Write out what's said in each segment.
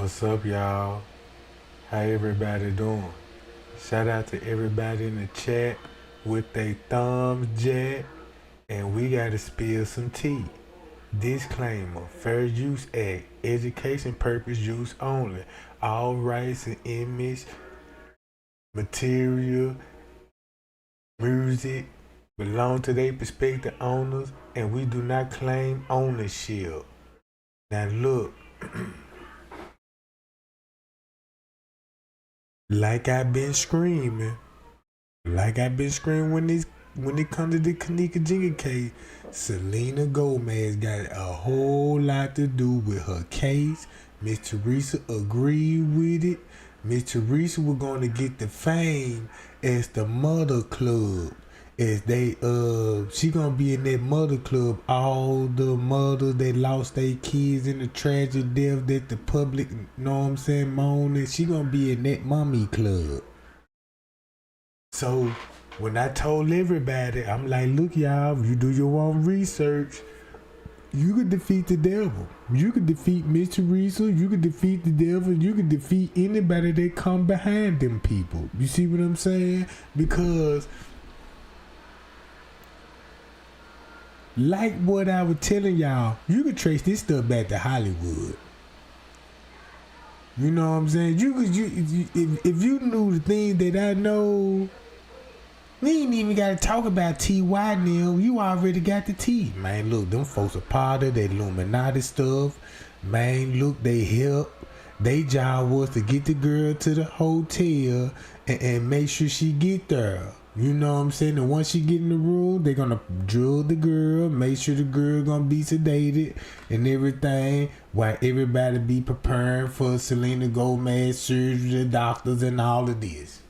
What's up, y'all? How everybody doing? Shout out to everybody in the chat with their thumbs jack. And we gotta spill some tea. Disclaimer: Fair Use Act, education purpose use only. All rights and image, material, music belong to their prospective owners, and we do not claim ownership. Now look. Like I've been screaming when it comes to the Kenneka Jenkins case, Selena Gomez got a whole lot to do with her case. Miss Teresa agreed with it. Miss Teresa was gonna get the fame as the mother club. As she gonna be in that mother club. All the mothers that lost their kids in the tragic death that the public, know what I'm saying, moaning. She gonna be in that mommy club. So when I told everybody, I'm like, look, y'all, if you do your own research, you could defeat the devil. You could defeat Miss Teresa. You could defeat the devil. You could defeat anybody that come behind them people. You see what I'm saying? Because like what I was telling y'all, you could trace this stuff back to Hollywood. You know what I'm saying? If you knew the things that I know, we ain't even got to talk about T.Y. now. You already got the T. Man, look, them folks are part of that Illuminati stuff. Man, look, they help. They job was to get the girl to the hotel and make sure she get there. You know what I'm saying? And once she get in the room, they're gonna drill the girl, make sure the girl gonna be sedated and everything, while everybody be preparing for Selena Gomez surgery, the doctors, and all of this.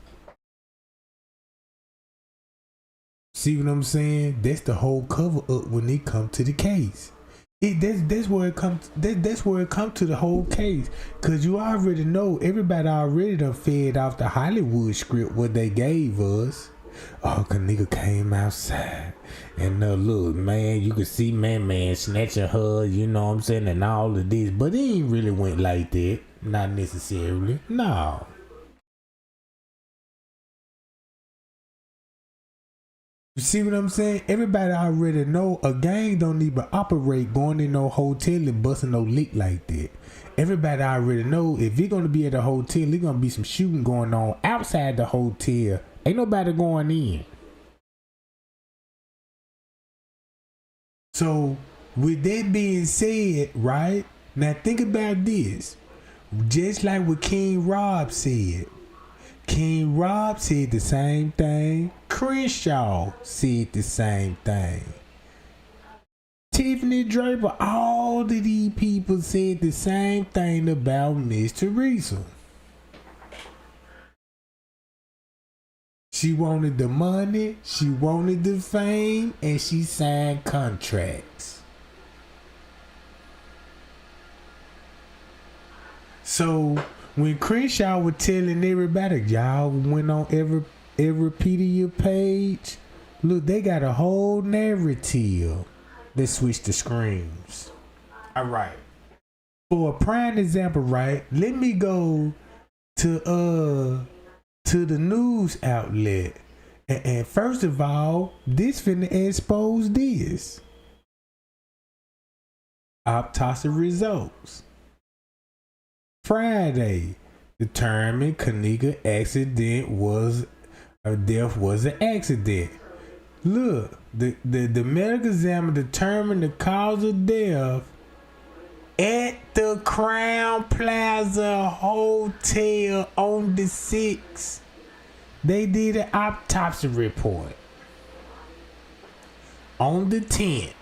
See what I'm saying? That's the whole cover up when it come to the case. That's where it comes. That's where it comes to the whole case. Cause you already know, everybody already done fed off the Hollywood script what they gave us. Oh, Kenneka came outside and look, man, you could see man snatching her, you know what I'm saying, and all of this, but it ain't really went like that. Not necessarily. No. You see what I'm saying? Everybody already know a gang don't even operate going in no hotel and busting no lick like that. Everybody already know if you're gonna be at a hotel, there's gonna be some shooting going on outside the hotel. Ain't nobody going in. So with that being said, right? Now think about this. Just like what King Rob said. King Rob said the same thing. Crenshaw said the same thing. Tiffany Draper, all of these people said the same thing about Miss Teresa. She wanted the money, she wanted the fame, and she signed contracts. So when Crenshaw was telling everybody, y'all went on every Wikipedia page, look, they got a whole narrative. Let's switch the screens. All right. For a prime example, right? Let me go to the news outlet. And first of all, this finna expose this. Autopsy results. Friday determined Kenneka death was an accident. Look, the medical examiner determined the cause of death at the Crown Plaza Hotel on the 6th. They did an autopsy report. On the 10th.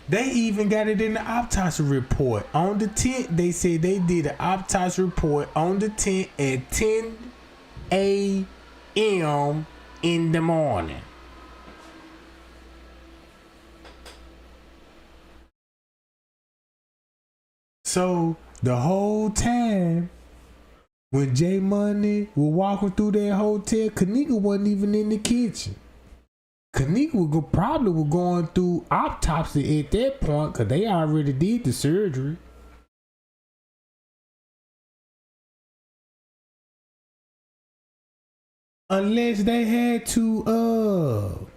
They even got it in the autopsy report. On the 10th, they said they did an autopsy report on the 10th at 10 a.m. in the morning. So the whole time when J Money was walking through that hotel, Kenneka wasn't even in the kitchen. Kenneka probably was going through autopsy at that point because they already did the surgery. Unless they had to,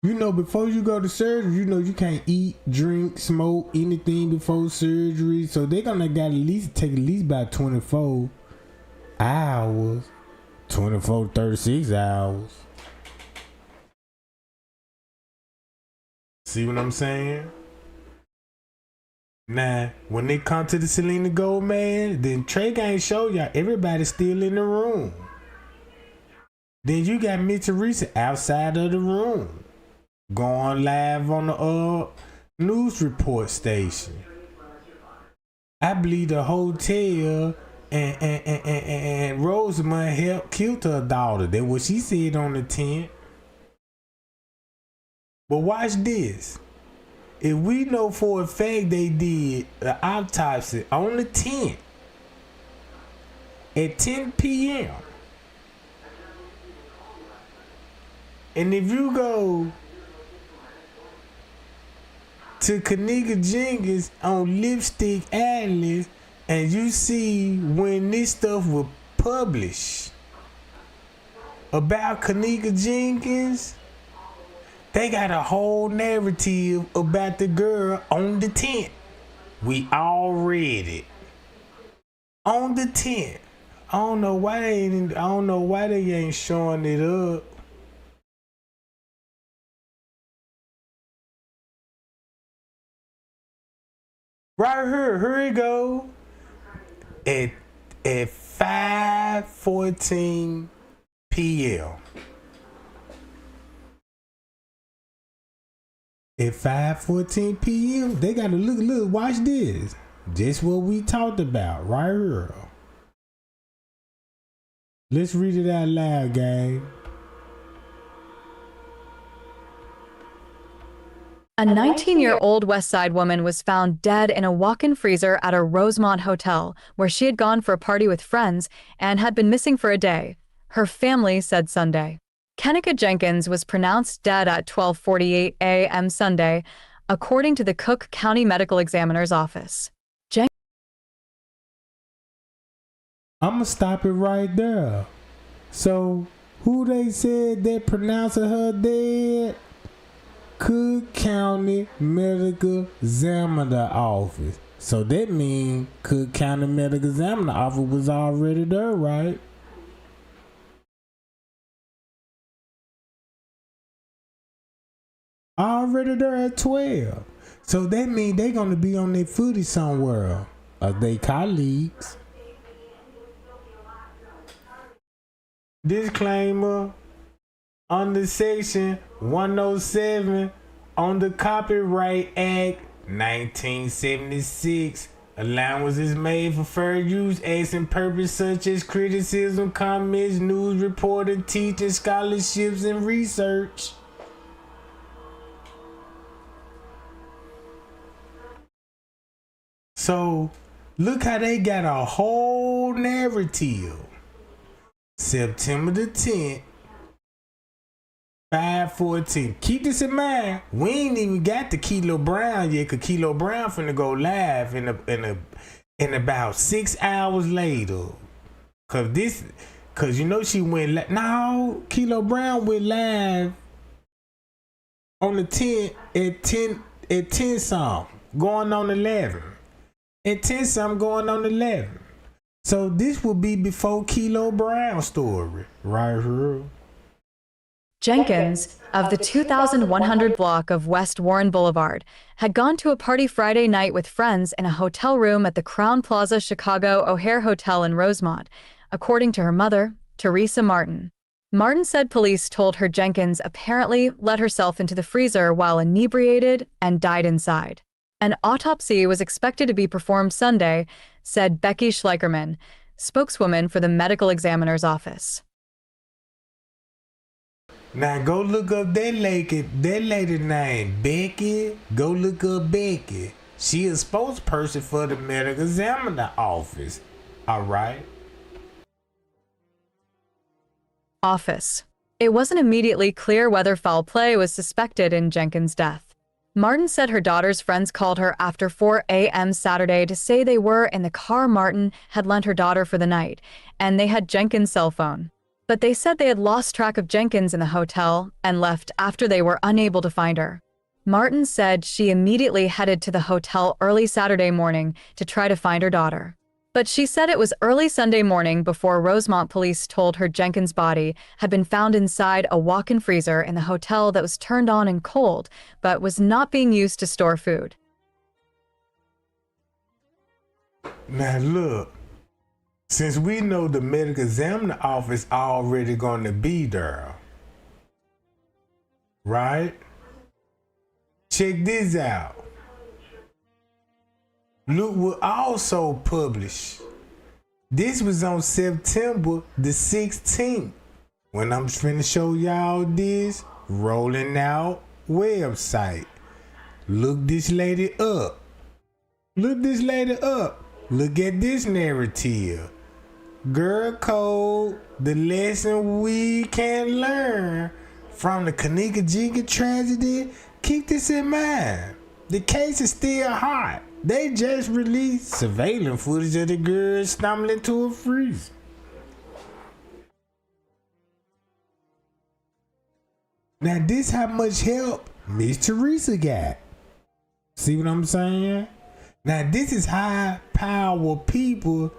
before you go to surgery, you can't eat, drink, smoke, anything before surgery. So they're gonna take at least about 24 hours, 24 to 36 hours. See what I'm saying? Now, when they come to the Selena Gomez, then Trey ain't show y'all everybody's still in the room. Then you got Miss Teresa outside of the room, going live on the news report station. I believe the hotel and Rosamund helped kill her daughter. That's what she said on the tent. But watch this. If we know for a fact they did an autopsy on the 10th at 10 p.m. And if you go to Kenneka Jenkins on Lipstick Alley and you see when this stuff was published about Kenneka Jenkins, they got a whole narrative about the girl on the tent. We all read it. On the tent. I don't know why they ain't showing it up. Right here it go. At 5:14 p.m. At 5:14 p.m., they gotta look, watch this. Just what we talked about right here. Let's read it out loud, gang. A 19-year-old West Side woman was found dead in a walk-in freezer at a Rosemont hotel where she had gone for a party with friends and had been missing for a day, her family said Sunday. Kenneka Jenkins was pronounced dead at 12:48 a.m. Sunday, according to the Cook County Medical Examiner's Office. I'ma stop it right there. So, who they said that pronounced her dead? Cook County Medical Examiner Office. So that means Cook County Medical Examiner Office was already there, right? Already there at 12. So that means they're gonna be on their footage somewhere. Are they colleagues? Disclaimer. Under Section 107 on the Copyright Act 1976, allowance is made for fair use as in purpose such as criticism, comments, news reporting, teaching, scholarships, and research. So, look how they got a whole narrative. September the 10th. 5:14. Keep this in mind. We ain't even got the Kilo Brown yet, cause Kilo Brown finna go live in about 6 hours later. Cause she went no, Kilo Brown went live on the 10th at 10 something, going on 11. At 10 something going on 11. So this will be before Kilo Brown story, right here. Jenkins, of the 2100 block of West Warren Boulevard, had gone to a party Friday night with friends in a hotel room at the Crowne Plaza Chicago O'Hare Hotel in Rosemont, according to her mother, Teresa Martin. Martin said police told her Jenkins apparently let herself into the freezer while inebriated and died inside. An autopsy was expected to be performed Sunday, said Becky Schleicherman, spokeswoman for the medical examiner's office. Now go look up that lady name, Becky. Go look up Becky. She is spokesperson for the medical examiner office. All right. Office. It wasn't immediately clear whether foul play was suspected in Jenkins' death. Martin said her daughter's friends called her after 4 a.m. Saturday to say they were in the car Martin had lent her daughter for the night, and they had Jenkins' cell phone. But they said they had lost track of Jenkins in the hotel and left after they were unable to find her. Martin said she immediately headed to the hotel early Saturday morning to try to find her daughter. But she said it was early Sunday morning before Rosemont police told her Jenkins' body had been found inside a walk-in freezer in the hotel that was turned on and cold, but was not being used to store food. Now look, since we know the medical examiner office already gonna be there, right? Check this out. Look what also published. This was on September the 16th. When I'm finna show y'all this rolling out website. Look this lady up. Look this lady up. Look at this narrative. Girl code, the lesson we can learn from the Kenneka Jenkins tragedy. Keep this in mind. The case is still hot. They just released surveillance footage of the girl stumbling to a freezer. Now this how much help Miss Teresa got. See what I'm saying? Now this is high power people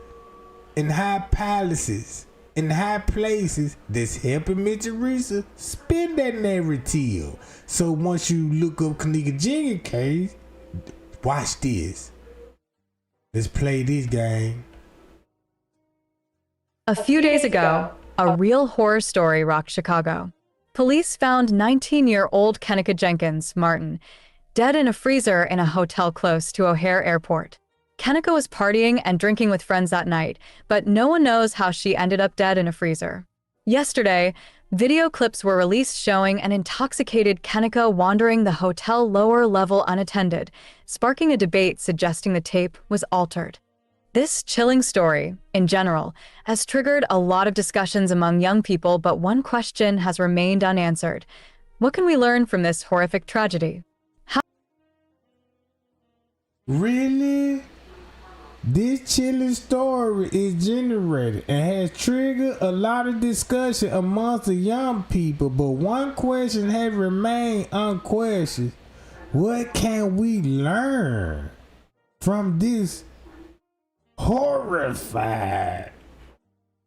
in high palaces, in high places that's helping Miss Teresa spin that narrative. So once you look up Kenneka Jenkins case, watch this. Let's play this game. A few days ago, a real horror story rocked Chicago. Police found 19-year-old Kenneka Jenkins, Martin, dead in a freezer in a hotel close to O'Hare Airport. Kenneka was partying and drinking with friends that night, but no one knows how she ended up dead in a freezer. Yesterday, video clips were released showing an intoxicated Kenneka wandering the hotel lower level unattended, sparking a debate suggesting the tape was altered. This chilling story, in general, has triggered a lot of discussions among young people, but one question has remained unanswered. What can we learn from this horrific tragedy? Really? This chilling story is generated and has triggered a lot of discussion amongst the young people, but one question has remained unquestioned. What can we learn from this horrified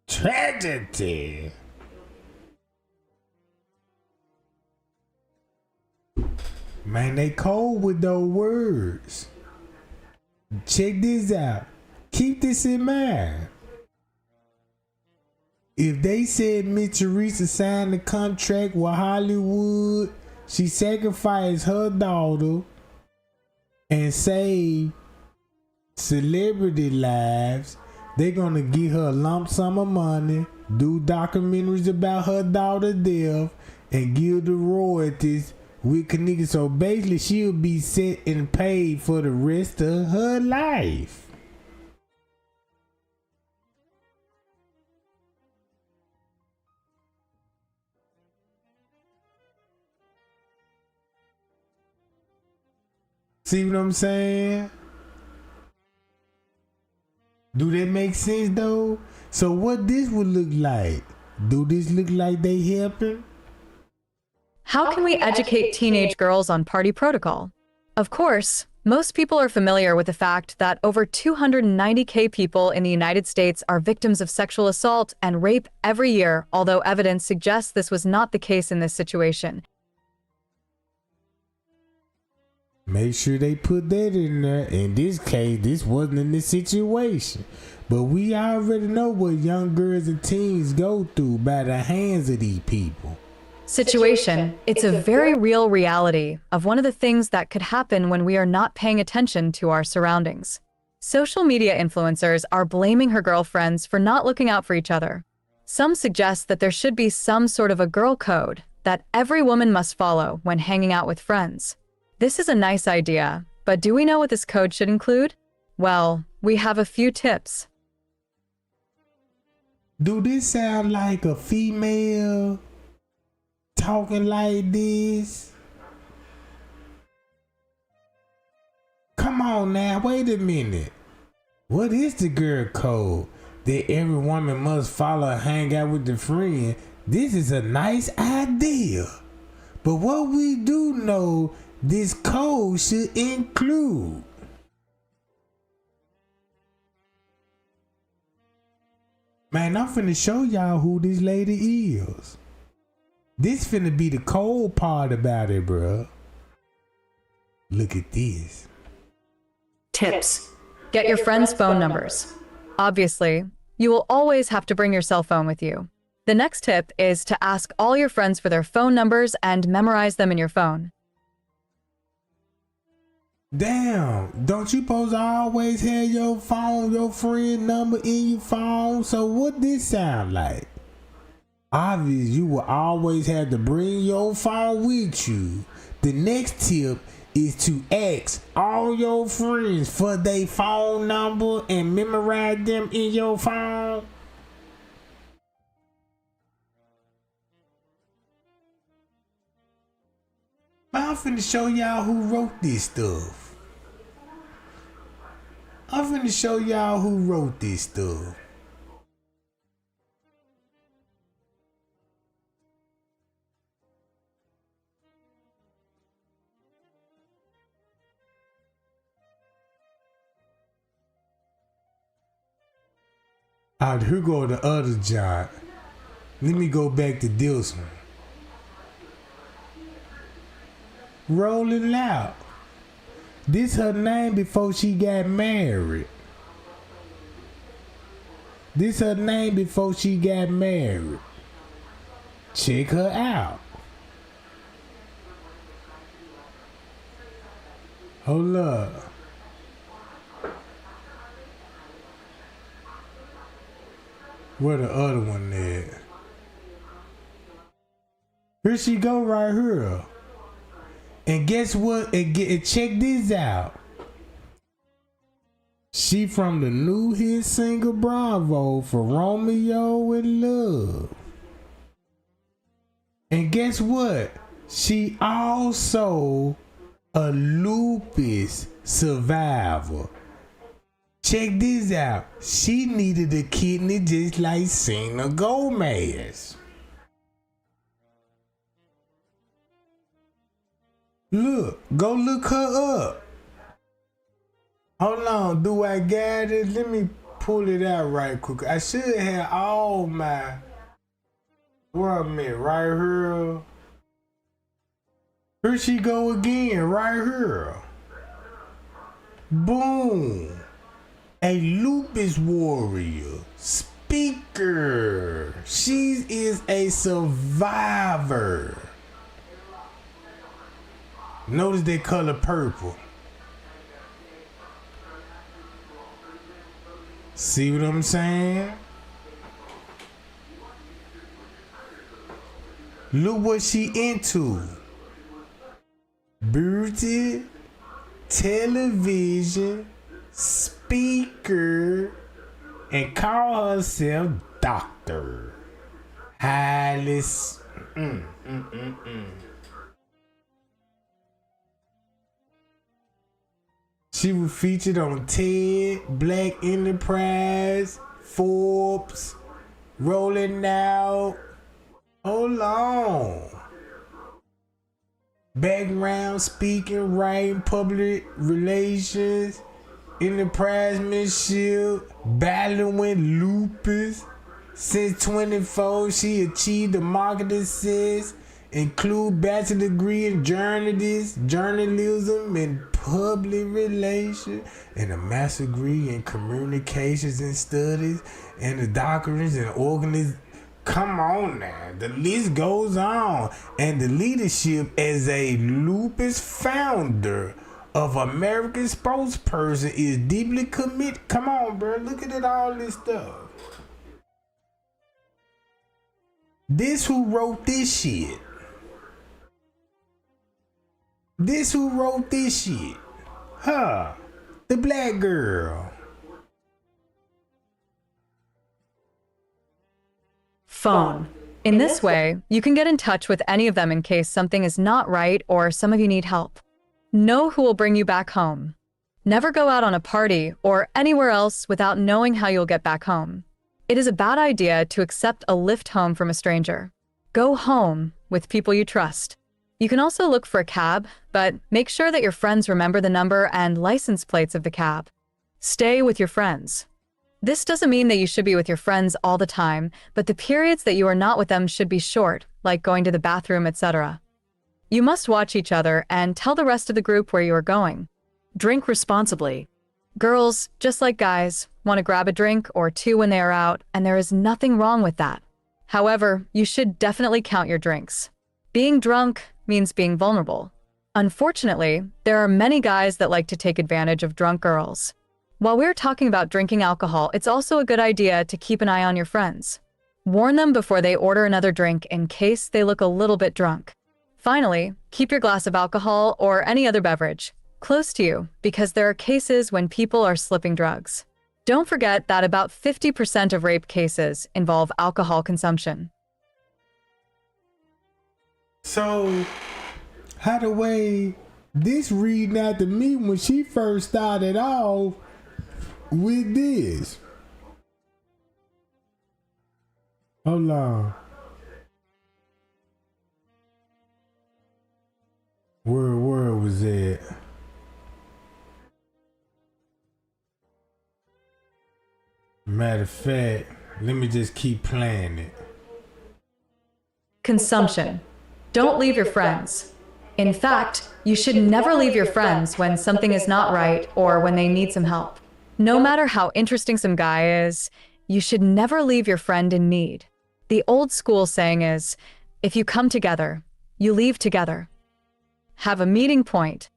tragedy? Man, they cold with those words. Check this out. Keep this in mind. If they said Miss Teresa signed the contract with Hollywood, she sacrificed her daughter and saved celebrity lives, they're gonna give her a lump sum of money, do documentaries about her daughter's death, and give the royalties with Kenneka. So basically she'll be set and paid for the rest of her life. See what I'm saying? Do that make sense though? So what this would look like? Do this look like they helping? How can we educate teenage girls on party protocol? Of course, most people are familiar with the fact that over 290,000 people in the United States are victims of sexual assault and rape every year, although evidence suggests this was not the case in this situation. Make sure they put that in there. In this case, this wasn't in this situation. But we already know what young girls and teens go through by the hands of these people. Situation. It's a very real reality of one of the things that could happen when we are not paying attention to our surroundings. Social media influencers are blaming her girlfriends for not looking out for each other. Some suggest that there should be some sort of a girl code that every woman must follow when hanging out with friends. This is a nice idea, but do we know what this code should include? Well, we have a few tips. Do this sound like a female talking like this? Come on now, wait a minute. What is the girl code that every woman must follow and hang out with the friend? This is a nice idea. But what we do know, this code should include. Man, I'm finna show y'all who this lady is. This finna be the cold part about it, bruh. Look at this. Tips. Get your friends' phone numbers. Obviously, you will always have to bring your cell phone with you. The next tip is to ask all your friends for their phone numbers and memorize them in your phone. Damn, don't you supposed to always have your phone, your friend number in your phone? So what this sound like? Obviously, you will always have to bring your phone with you. The next tip is to ask all your friends for their phone number and memorize them in your phone. I'm finna show y'all who wrote this stuff. Alright, here go the other John. Let me go back to this one. Rolling out. This her name before she got married. Check her out. Hold up. Where the other one at? Here she go right here. And guess what? And check this out. She from the new hit single Bravo for Romeo and Love. And guess what? She also a lupus survivor. Check this out. She needed a kidney just like Selena Gomez. Look, go look her up. Hold on, do I got it? Let me pull it out right quick. I should have all my, where I'm at, right here. Here she go again, right here. Boom. A lupus warrior, speaker. She is a survivor. Notice they color purple. See what I'm saying? Look what she into. Beauty, television, speaker, and call herself doctor. Highly. She was featured on TED, Black Enterprise, Forbes, Rolling Out. Hold on. Background speaking, writing, public relations, enterprisemanship, battling with lupus. Since 24, she achieved a marketing success, include bachelor degree in journalism and public relations, and a master degree in communications and studies, and a doctorate in organization. Come on now, the list goes on. And the leadership as a lupus founder of American spokesperson is deeply committed. Come on, bro, look at all this stuff. This who wrote this shit. Huh, the black girl. Phone. In this way, you can get in touch with any of them in case something is not right or some of you need help. Know who will bring you back home. Never go out on a party or anywhere else without knowing how you'll get back home. It is a bad idea to accept a lift home from a stranger. Go home with people you trust. You can also look for a cab, but make sure that your friends remember the number and license plates of the cab. Stay with your friends. This doesn't mean that you should be with your friends all the time, but the periods that you are not with them should be short, like going to the bathroom, etc. You must watch each other and tell the rest of the group where you are going. Drink responsibly. Girls, just like guys, want to grab a drink or two when they are out, and there is nothing wrong with that. However, you should definitely count your drinks. Being drunk means being vulnerable. Unfortunately, there are many guys that like to take advantage of drunk girls. While we're talking about drinking alcohol, it's also a good idea to keep an eye on your friends. Warn them before they order another drink in case they look a little bit drunk. Finally, keep your glass of alcohol or any other beverage close to you because there are cases when people are slipping drugs. Don't forget that about 50% of rape cases involve alcohol consumption. So, how the way this reading out to me when she first started off with this. Hold on. Where was it? Matter of fact, let me just keep playing it. Consumption. Don't leave your friends. In fact, you should never leave your friends when something is not right or when they need some help. No matter how interesting some guy is, you should never leave your friend in need. The old school saying is, if you come together, you leave together. Have a meeting point.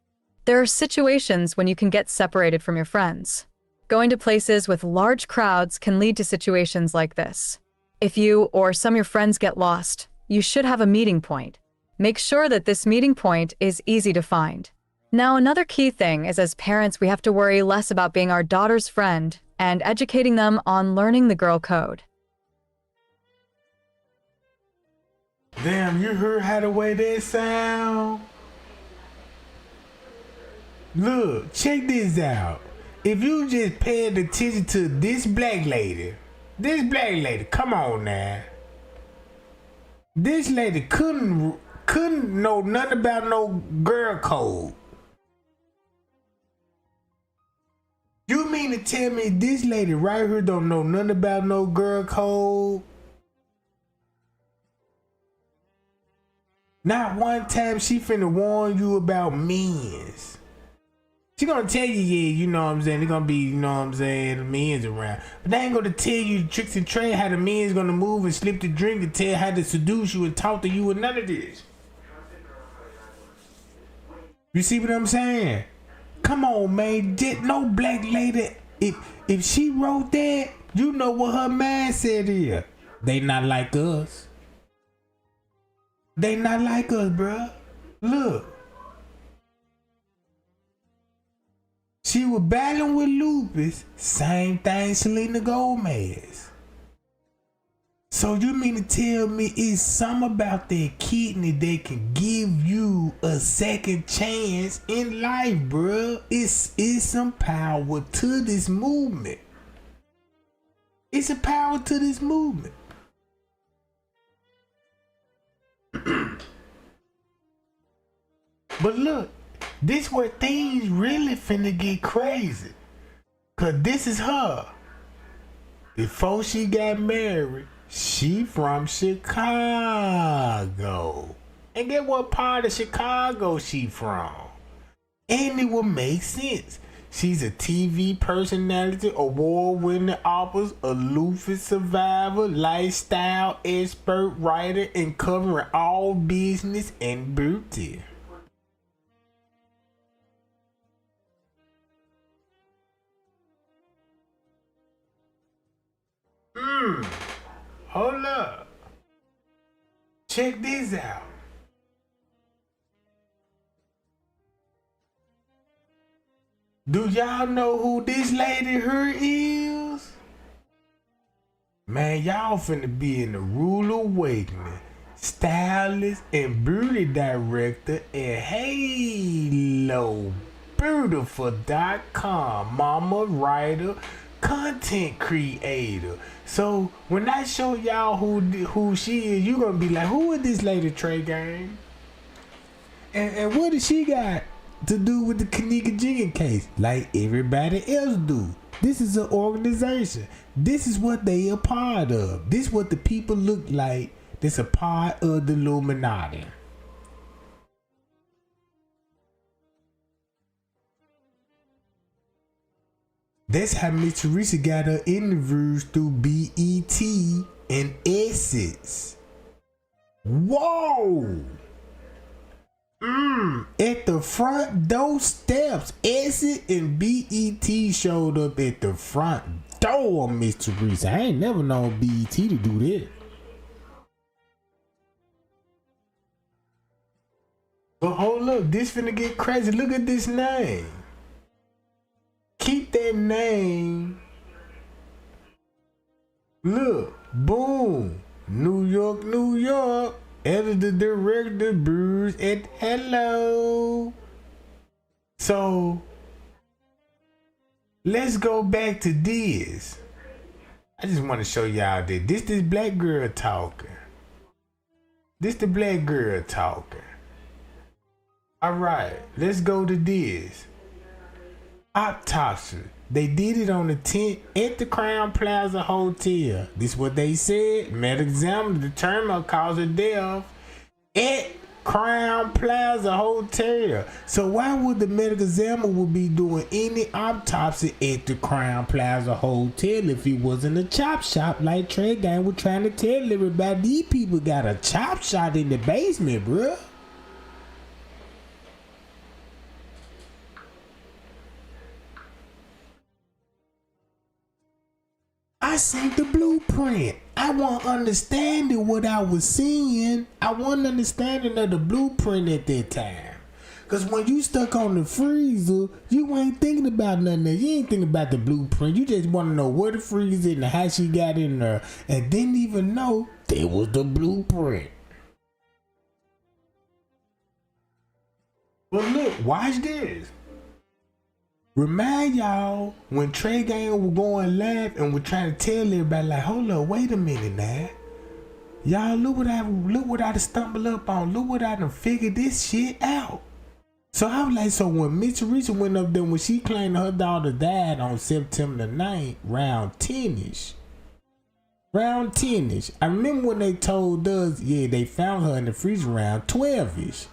There are situations when you can get separated from your friends. Going to places with large crowds can lead to situations like this. If you or some of your friends get lost, you should have a meeting point. Make sure that this meeting point is easy to find. Now, another key thing is as parents, we have to worry less about being our daughter's friend and educating them on learning the girl code. Damn, you heard how the way that sound? Look, check this out. If you just paid attention to this black lady, come on now. This lady couldn't know nothing about no girl code. You mean to tell me this lady right here don't know nothing about no girl code? Not one time she finna warn you about men's. She gonna tell you, yeah, you know what I'm saying, they're gonna be, you know what I'm saying, the men's around. But they ain't gonna tell you the tricks and trade, how the men's gonna move and slip the drink and tell how to seduce you and talk to you and none of this. You see what I'm saying? Come on, man. Just no black lady. If she wrote that, you know what her mindset is. They not like us. They not like us, bruh. Look. She was battling with lupus. Same thing Selena Gomez. So you mean to tell me it's something about their kidney that can give you a second chance in life, bruh? It's some power to this movement. It's a power to this movement. But look, this where things really finna get crazy. Cause this is her. Before she got married, she from Chicago. And get what part of Chicago she from. And it will make sense. She's a TV personality, award-winning author, a lupus survivor, lifestyle expert, writer, and covering all business and beauty. Hold up. Check this out. Do y'all know who this lady here is? Man, y'all finna be in the Rude Awakening. Stylist and beauty director at HaloBeautiful.com. Mama, writer, content creator. So when I show y'all who she is, you gonna be like, who is this lady, Trey Gang? And what does she got to do with the Kenneka Jenkins case? Like everybody else do. This is an organization. This is what they a part of. This is what the people look like that's a part of the Illuminati. That's how Miss Teresa got her interviews through BET and Essence. Whoa! At the front door steps, Essence and BET showed up at the front door, Miss Teresa. I ain't never known BET to do that. But hold up, this finna get crazy. Look at this name. Keep that name. Look, boom. New York, New York. Editor, director, Bruce at Hello. So let's go back to this. I just want to show y'all that this black girl talking. This the black girl talking. Alright, let's go to this. Autopsy. They did it on the 10th at the Crown Plaza Hotel. This is what they said. Medical examiner determined the cause of death at Crown Plaza Hotel. So why would the medical examiner would be doing any autopsy at the Crown Plaza Hotel if it wasn't a chop shop like Trey Gang was trying to tell everybody? These people got a chop shop in the basement, bruh. I seen the blueprint. I want understanding what I was seeing. I want understanding of the blueprint at that time. Cause when you stuck on the freezer, you ain't thinking about nothing else. You ain't thinking about the blueprint. You just want to know where the freezer and how she got in there, and didn't even know there was the blueprint. But look, watch this. Remind y'all when Trey Gang was going live and was trying to tell everybody like, hold up, wait a minute now. Y'all look what I stumbled up on. Look what I done figured this shit out. So I was like, so when Miss Teresa went up there, when she claimed her daughter died on September the 9th, round 10ish. Round 10ish. I remember when they told us, yeah, they found her in the freezer round 12ish.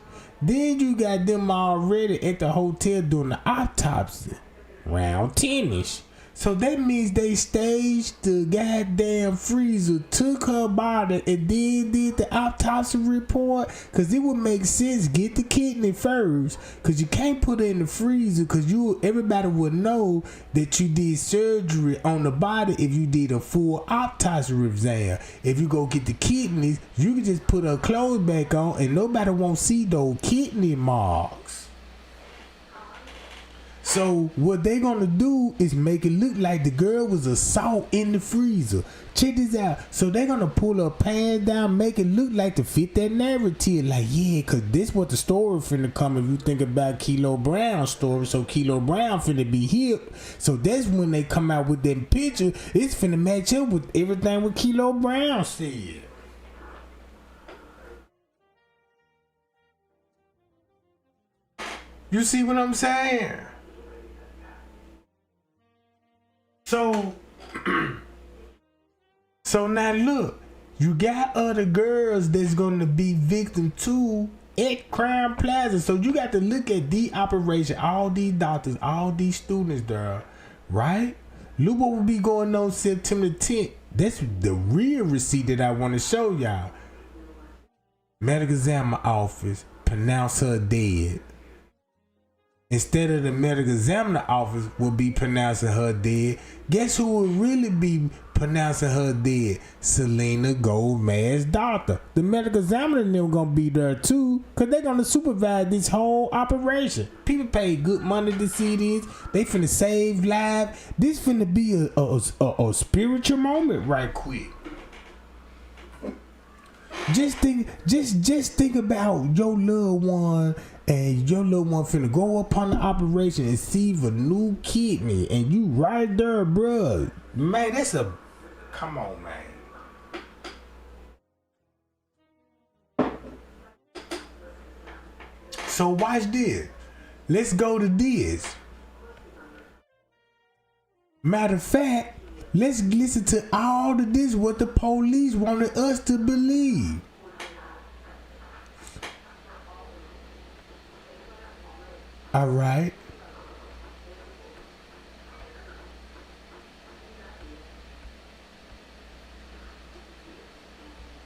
Then you got them already at the hotel doing the autopsy. Round 10ish. So that means they staged the goddamn freezer, took her body, and then did the autopsy report. Cause it would make sense, get the kidney first. Cause you can't put it in the freezer, cause everybody would know that you did surgery on the body if you did a full autopsy exam. If you go get the kidneys, you can just put her clothes back on and nobody won't see those kidney marks. So what they gonna do is make it look like the girl was assaulted in the freezer. Check this out. So they gonna pull her pants down, make it look like to fit that narrative. Like, yeah, cause this what the story finna come if you think about Kilo Brown's story. So Kilo Brown finna be hip. So that's when they come out with them picture. It's finna match up with everything what Kilo Brown said. You see what I'm saying? So now look, you got other girls that's gonna be victim too at Crown Plaza. So you got to look at the operation, all these doctors, all these students there, right? Look what will be going on September 10th. That's the real receipt that I want to show y'all. Medical examiner office pronounce her dead. Instead of the medical examiner office will be pronouncing her dead, guess who will really be pronouncing her dead. Selena Gomez doctor. The medical examiner and them gonna be there too, cause they gonna supervise this whole operation. People pay good money to see this. They finna save lives. This finna be a spiritual moment right quick. Just think about your loved one, and your loved one finna go upon the operation and receive a new kidney, and you right there, bruh. Man, come on, man. So watch this. Let's go to this. Matter of fact, let's listen to all of this, what the police wanted us to believe. All right.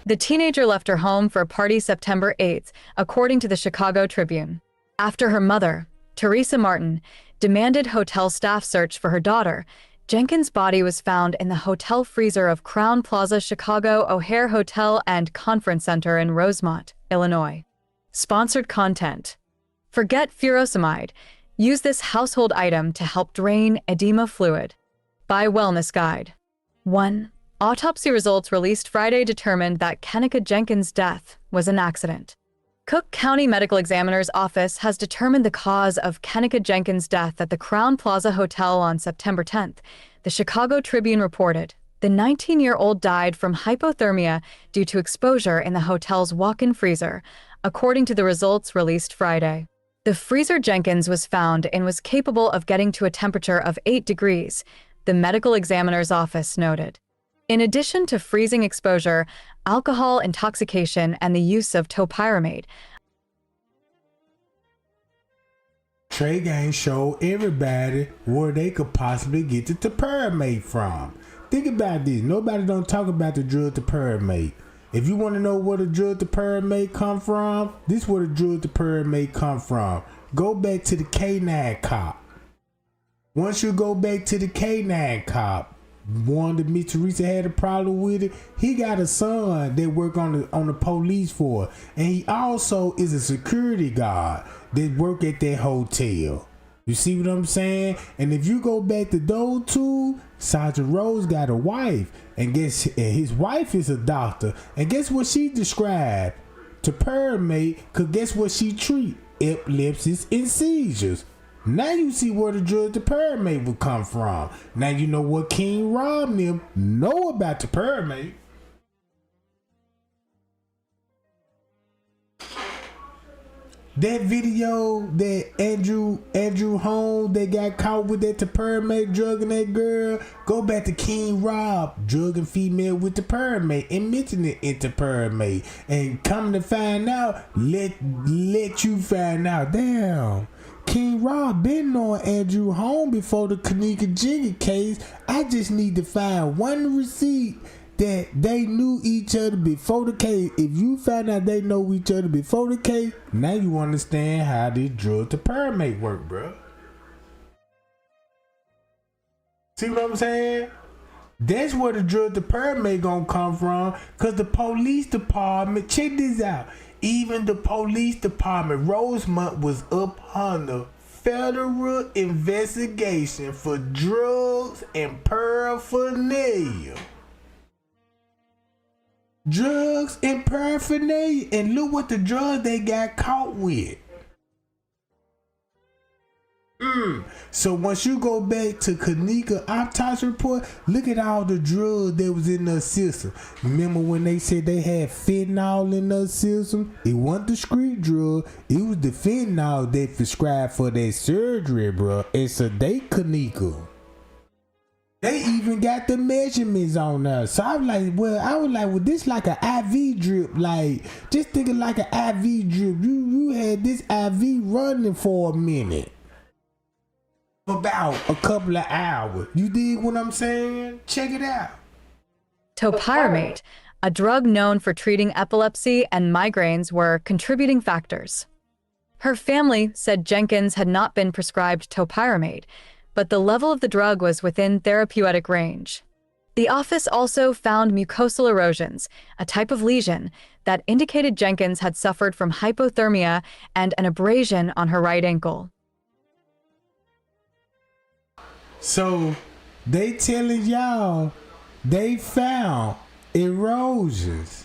The teenager left her home for a party September 8th, according to the Chicago Tribune. After her mother, Teresa Martin, demanded hotel staff search for her daughter, Jenkins' body was found in the hotel freezer of Crowne Plaza Chicago O'Hare Hotel and Conference Center in Rosemont, Illinois. Sponsored content. Forget furosemide. Use this household item to help drain edema fluid. By Wellness Guide. 1. Autopsy results released Friday determined that Kenneka Jenkins' death was an accident. Cook County Medical Examiner's Office has determined the cause of Kenneka Jenkins' death at the Crowne Plaza Hotel on September 10th. The Chicago Tribune reported the 19-year-old died from hypothermia due to exposure in the hotel's walk-in freezer, according to the results released Friday. The freezer Jenkins was found in was capable of getting to a temperature of 8 degrees, the medical examiner's office noted. In addition to freezing exposure, alcohol intoxication, and the use of topiramate. Trey Gang showed everybody where they could possibly get the topiramate from. Think about this. Nobody don't talk about the drug topiramate. If you want to know where the drug topiramate come from, this is where the drug topiramate come from. Go back to the K9 cop. Once you go back to the K9 cop, one that Miss Teresa had a problem with it. He got a son that work on the police force, and he also is a security guard that work at that hotel. You see what I'm saying? And if you go back to those two, Sergeant Rose got a wife, and his wife is a doctor, and guess what she described? Topiramate, cause guess what she treat? Epilepsy and seizures. Now you see where the drug topiramate would come from. Now you know what King Rob and them know about topiramate. That video that Andrew Holmes, they got caught with that topiramate drugging that girl. Go back to King Rob drugging female with topiramate and mentioning it topiramate, and come to find out, let you find out. Damn. King Rob been knowing Andrew Holmes before the Kenneka Jenkins case. I just need to find one receipt that they knew each other before the case. If you find out they know each other before the case, now you understand how this drug topiramate work, bro. See what I'm saying? That's where the drug topiramate gonna come from, cause the police department, check this out. Even the police department, Rosemont, was up under federal investigation for drugs and paraphernalia. Drugs and paraphernalia. And look what the drugs they got caught with. So once you go back to Kenneka autopsy report, look at all the drugs that was in the system. Remember when they said they had fentanyl in the system? It wasn't the street drug. It was the fentanyl they prescribed for their surgery, bro. And so they Kenneka. They even got the measurements on there. So I was like, well, this like an IV drip. Like, just thinking like an IV drip. You had this IV running for a minute. About a couple of hours. You dig what I'm saying? Check it out. Topiramate, a drug known for treating epilepsy and migraines, were contributing factors. Her family said Jenkins had not been prescribed topiramate, but the level of the drug was within therapeutic range. The office also found mucosal erosions, a type of lesion that indicated Jenkins had suffered from hypothermia and an abrasion on her right ankle. So they telling y'all they found erosions,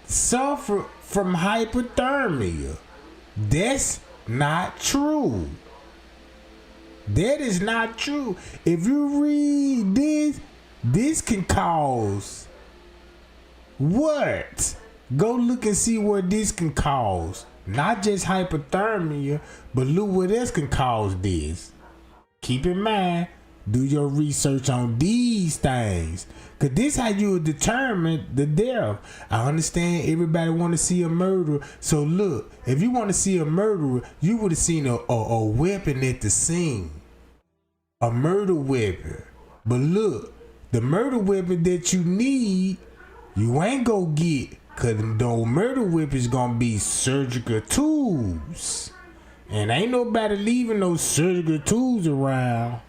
suffer from hypothermia. That's not true. That is not true. If you read this can cause what? Go look and see what this can cause. Not just hypothermia, but look what else can cause this. Keep in mind, do your research on these things. Cause this how you will determine the death. I understand everybody want to see a murderer. So look, if you want to see a murderer, you would have seen a weapon at the scene. A murder weapon. But look, the murder weapon that you need, you ain't go get. Cause those murder weapons gonna be surgical tools. And ain't nobody leaving those surgical tools around.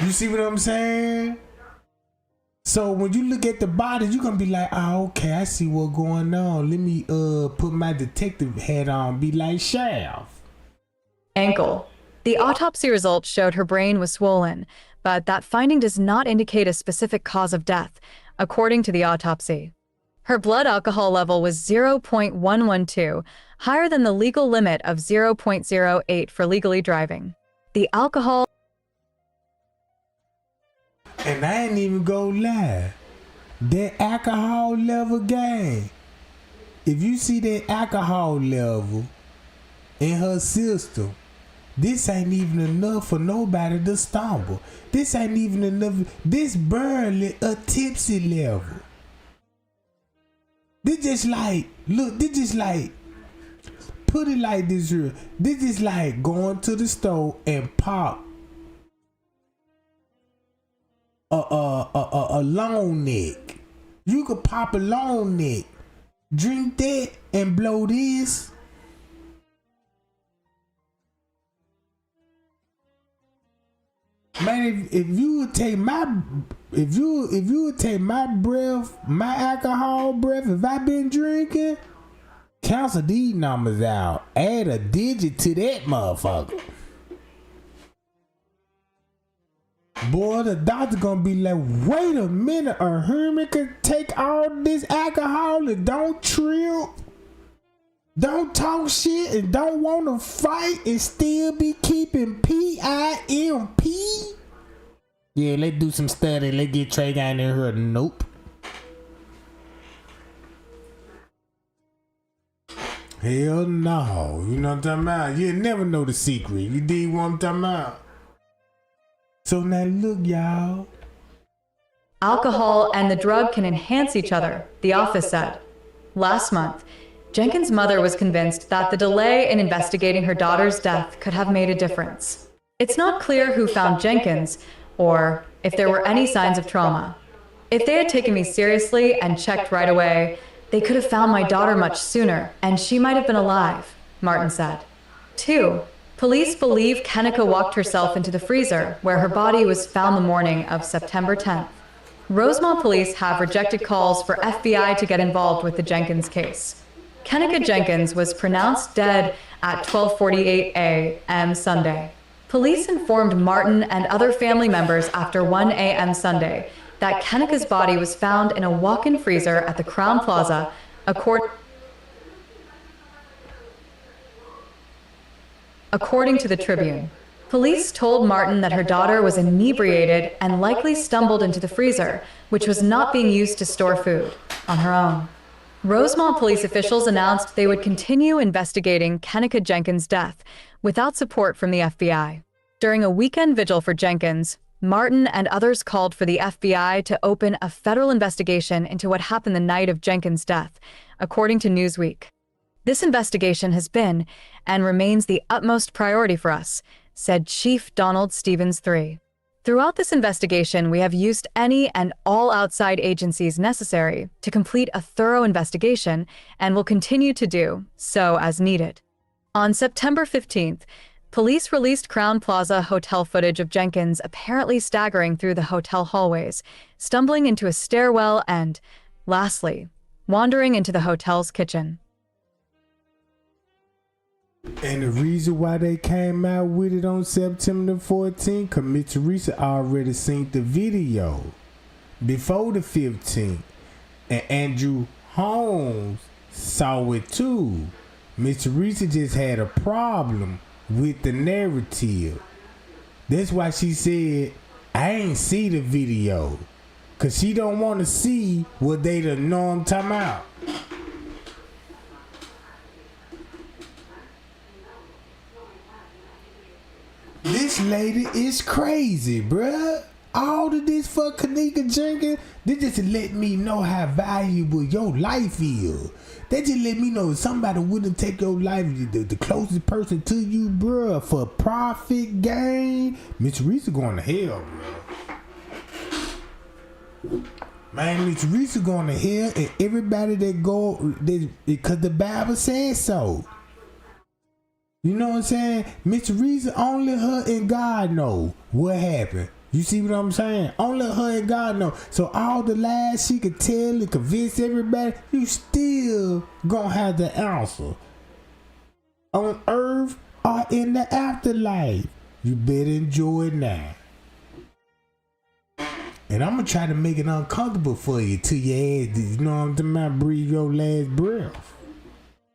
You see what I'm saying? So when you look at the body, you're gonna be like, oh, okay, I see what's going on. Let me put my detective hat on, be like Shaft. Ankle. The autopsy results showed her brain was swollen, but that finding does not indicate a specific cause of death, according to the autopsy. Her blood alcohol level was 0.112, higher than the legal limit of 0.08 for legally driving. The alcohol. And I ain't even gonna lie. That alcohol level game. If you see that alcohol level in her system, this ain't even enough for nobody to stumble. This ain't even enough. This barely a tipsy level. This just like, look, this just like, put it like this here. This is like going to the store and pop a long neck. You could pop a long neck, drink that and blow this. Man, if you would take my breath, my alcohol breath, if I been drinking, cancel these numbers out. Add a digit to that motherfucker. Boy, the doctor gonna be like, wait a minute, a hermit could take all this alcohol and don't trip, don't talk shit, and don't want to fight and still be keeping PIMP? Yeah, let's do some study. Let's get Trey guy in here. Nope. Hell no. You know what I'm talking about? You never know the secret. You dig what I'm talking about? So now look, y'all. Alcohol and the drug can enhance each other, the office said. Last month, Jenkins' mother was convinced that the delay in investigating her daughter's death could have made a difference. It's not clear who found Jenkins, or if there were any signs of trauma. If they had taken me seriously and checked right away, they could have found my daughter much sooner, and she might have been alive, Martin said. 2. Police believe Kenneka walked herself into the freezer, where her body was found the morning of September 10th. Rosemont police have rejected calls for FBI to get involved with the Jenkins case. Kenneka Jenkins was pronounced dead at 12:48 a.m. Sunday. Police informed Martin and other family members after 1 a.m. Sunday that Kenneka's body was found in a walk-in freezer at the Crown Plaza, according to the Tribune. Police told Martin that her daughter was inebriated and likely stumbled into the freezer, which was not being used to store food, on her own. Rosemont police officials announced they would continue investigating Kenneka Jenkins' death without support from the FBI. During a weekend vigil for Jenkins, Martin and others called for the FBI to open a federal investigation into what happened the night of Jenkins' death, according to Newsweek. This investigation has been and remains the utmost priority for us, said Chief Donald Stevens III. Throughout this investigation, we have used any and all outside agencies necessary to complete a thorough investigation and will continue to do so as needed. On September 15th, Police released Crown Plaza hotel footage of Jenkins apparently staggering through the hotel hallways, stumbling into a stairwell and, lastly, wandering into the hotel's kitchen. And the reason why they came out with it on September the 14th, because Miss Teresa already seen the video before the 15th. And Andrew Holmes saw it too. Miss Teresa just had a problem with the narrative. That's why she said, I ain't see the video. Because she don't want to see what they done know I'm talking about. This lady is crazy, bruh. All of this for Kenneka Jenkins, they just let me know how valuable your life is. They just let me know if somebody wouldn't take your life, the closest person to you, bruh, for profit gain. Miss Teresa going to hell, bruh. Man, Miss Teresa going to hell, and everybody that go, because the Bible says so. You know what I'm saying? Miss Teresa, only her and God know what happened. You see what I'm saying? Only her and God know. So all the lies she could tell and convince everybody, you still gonna have the answer. On earth or in the afterlife. You better enjoy it now. And I'm gonna try to make it uncomfortable for you till your ass, you know what I'm talking about, breathe your last breath.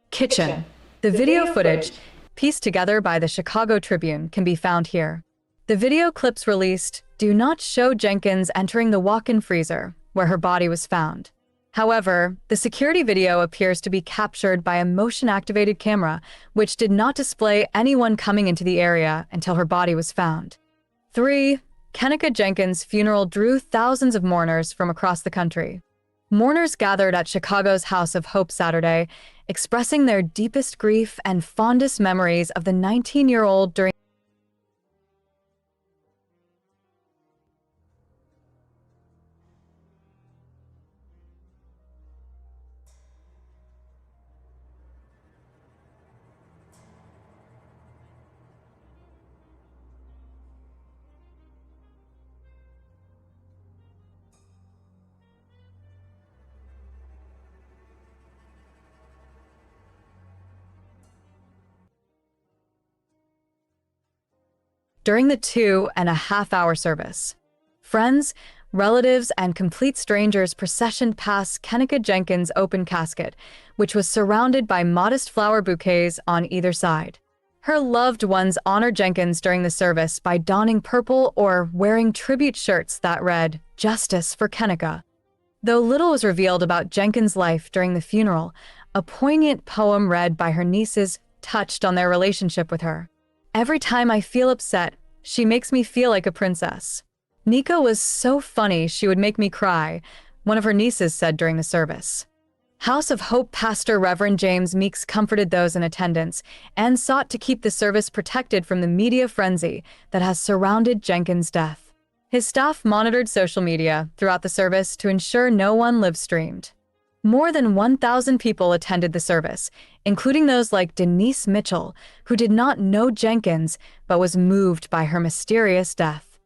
Kitchen. The video footage, pieced together by the Chicago Tribune, can be found here. The video clips released do not show Jenkins entering the walk-in freezer, where her body was found. However, the security video appears to be captured by a motion-activated camera, which did not display anyone coming into the area until her body was found. 3. Kenneka Jenkins' funeral drew thousands of mourners from across the country. Mourners gathered at Chicago's House of Hope Saturday, expressing their deepest grief and fondest memories of the 19-year-old during during the 2.5-hour service. Friends, relatives, and complete strangers processioned past Kenneka Jenkins' open casket, which was surrounded by modest flower bouquets on either side. Her loved ones honored Jenkins during the service by donning purple or wearing tribute shirts that read, "Justice for Kenneka." Though little was revealed about Jenkins' life during the funeral, a poignant poem read by her nieces touched on their relationship with her. "Every time I feel upset, she makes me feel like a princess. Nika was so funny she would make me cry," one of her nieces said during the service. House of Hope pastor Reverend James Meeks comforted those in attendance and sought to keep the service protected from the media frenzy that has surrounded Jenkins' death. His staff monitored social media throughout the service to ensure no one live-streamed. More than 1,000 people attended the service, including those like Denise Mitchell, who did not know Jenkins but was moved by her mysterious death.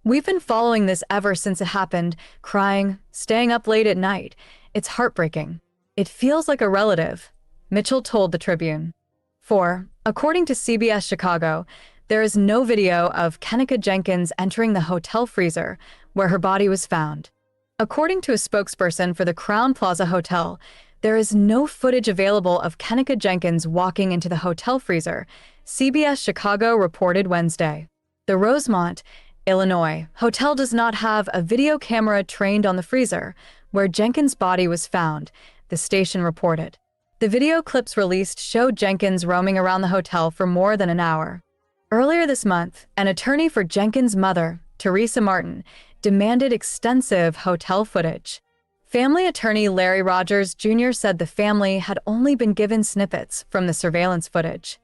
"We've been following this ever since it happened, crying, staying up late at night. It's heartbreaking. It feels like a relative," Mitchell told the Tribune. 4. According to CBS Chicago, there is no video of Kenneka Jenkins entering the hotel freezer where her body was found. According to a spokesperson for the Crown Plaza Hotel, there is no footage available of Kenneka Jenkins walking into the hotel freezer, CBS Chicago reported Wednesday. The Rosemont, Illinois, hotel does not have a video camera trained on the freezer, where Jenkins' body was found, the station reported. The video clips released showed Jenkins roaming around the hotel for more than an hour. Earlier this month, an attorney for Jenkins' mother, Teresa Martin, demanded extensive hotel footage. Family attorney Larry Rogers Jr. said the family had only been given snippets from the surveillance footage.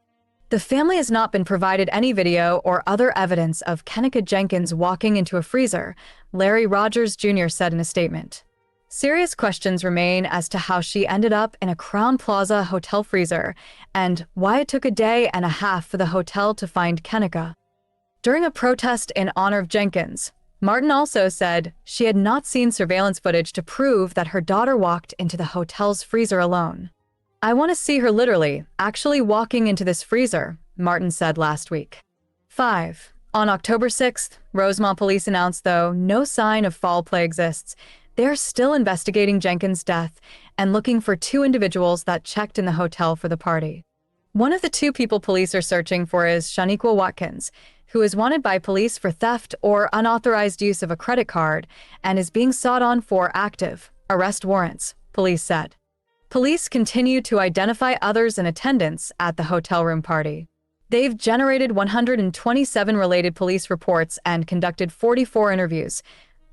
The family has not been provided any video or other evidence of Kenneka Jenkins walking into a freezer, Larry Rogers Jr. said in a statement. Serious questions remain as to how she ended up in a Crowne Plaza hotel freezer and why it took a day and a half for the hotel to find Kenneka. During a protest in honor of Jenkins, Martin also said she had not seen surveillance footage to prove that her daughter walked into the hotel's freezer alone. "I want to see her literally, actually walking into this freezer," Martin said last week. 5. On October 6th, Rosemont police announced, though no sign of foul play exists, they're still investigating Jenkins' death and looking for 2 individuals that checked in the hotel for the party. One of the 2 people police are searching for is Shaniqua Watkins, who is wanted by police for theft or unauthorized use of a credit card and is being sought on for active arrest warrants, police said. Police continue to identify others in attendance at the hotel room party. They've generated 127 related police reports and conducted 44 interviews,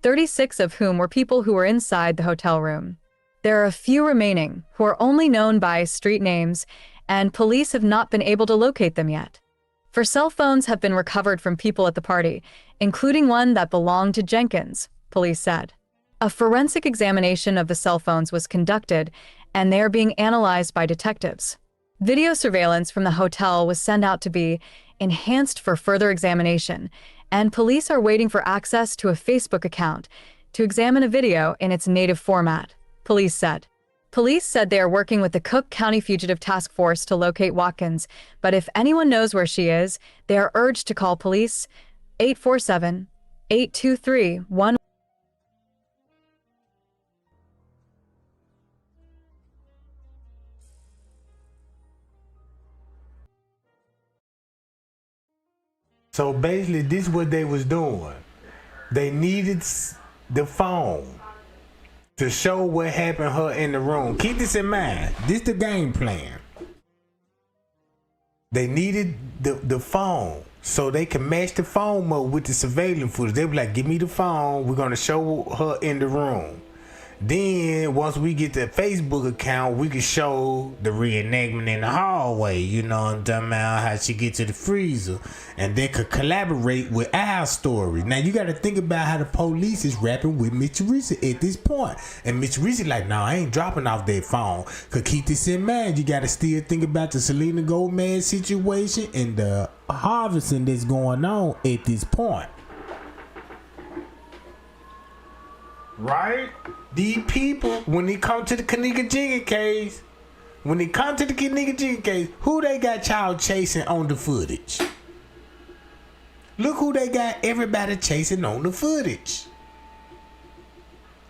36 of whom were people who were inside the hotel room. There are a few remaining who are only known by street names, and police have not been able to locate them yet. 4 cell phones have been recovered from people at the party, including one that belonged to Jenkins, police said. A forensic examination of the cell phones was conducted, and they are being analyzed by detectives. Video surveillance from the hotel was sent out to be enhanced for further examination, and police are waiting for access to a Facebook account to examine a video in its native format, police said. Police said they are working with the Cook County Fugitive Task Force to locate Watkins, but if anyone knows where she is, they are urged to call police 847-823-1. So basically, this is what they was doing. They needed the phone to show what happened to her in the room. Keep this in mind. This the game plan. They needed the phone so they can match the phone up with the surveillance footage. They were like, "Give me the phone. We're gonna show her in the room." Then once we get the Facebook account, we can show the reenactment in the hallway. You know what I'm talking about? How she get to the freezer, and they could collaborate with our story. Now you got to think about how the police is rapping with Miss Teresa at this point, and Miss Teresa like, "No, I ain't dropping off that phone." Cause keep this in mind, you got to still think about the Selena Gomez situation and the harvesting that's going on at this point. Right? These people, when they come to the Kenneka Jenkins case, who they got child chasing on the footage? Look who they got everybody chasing on the footage.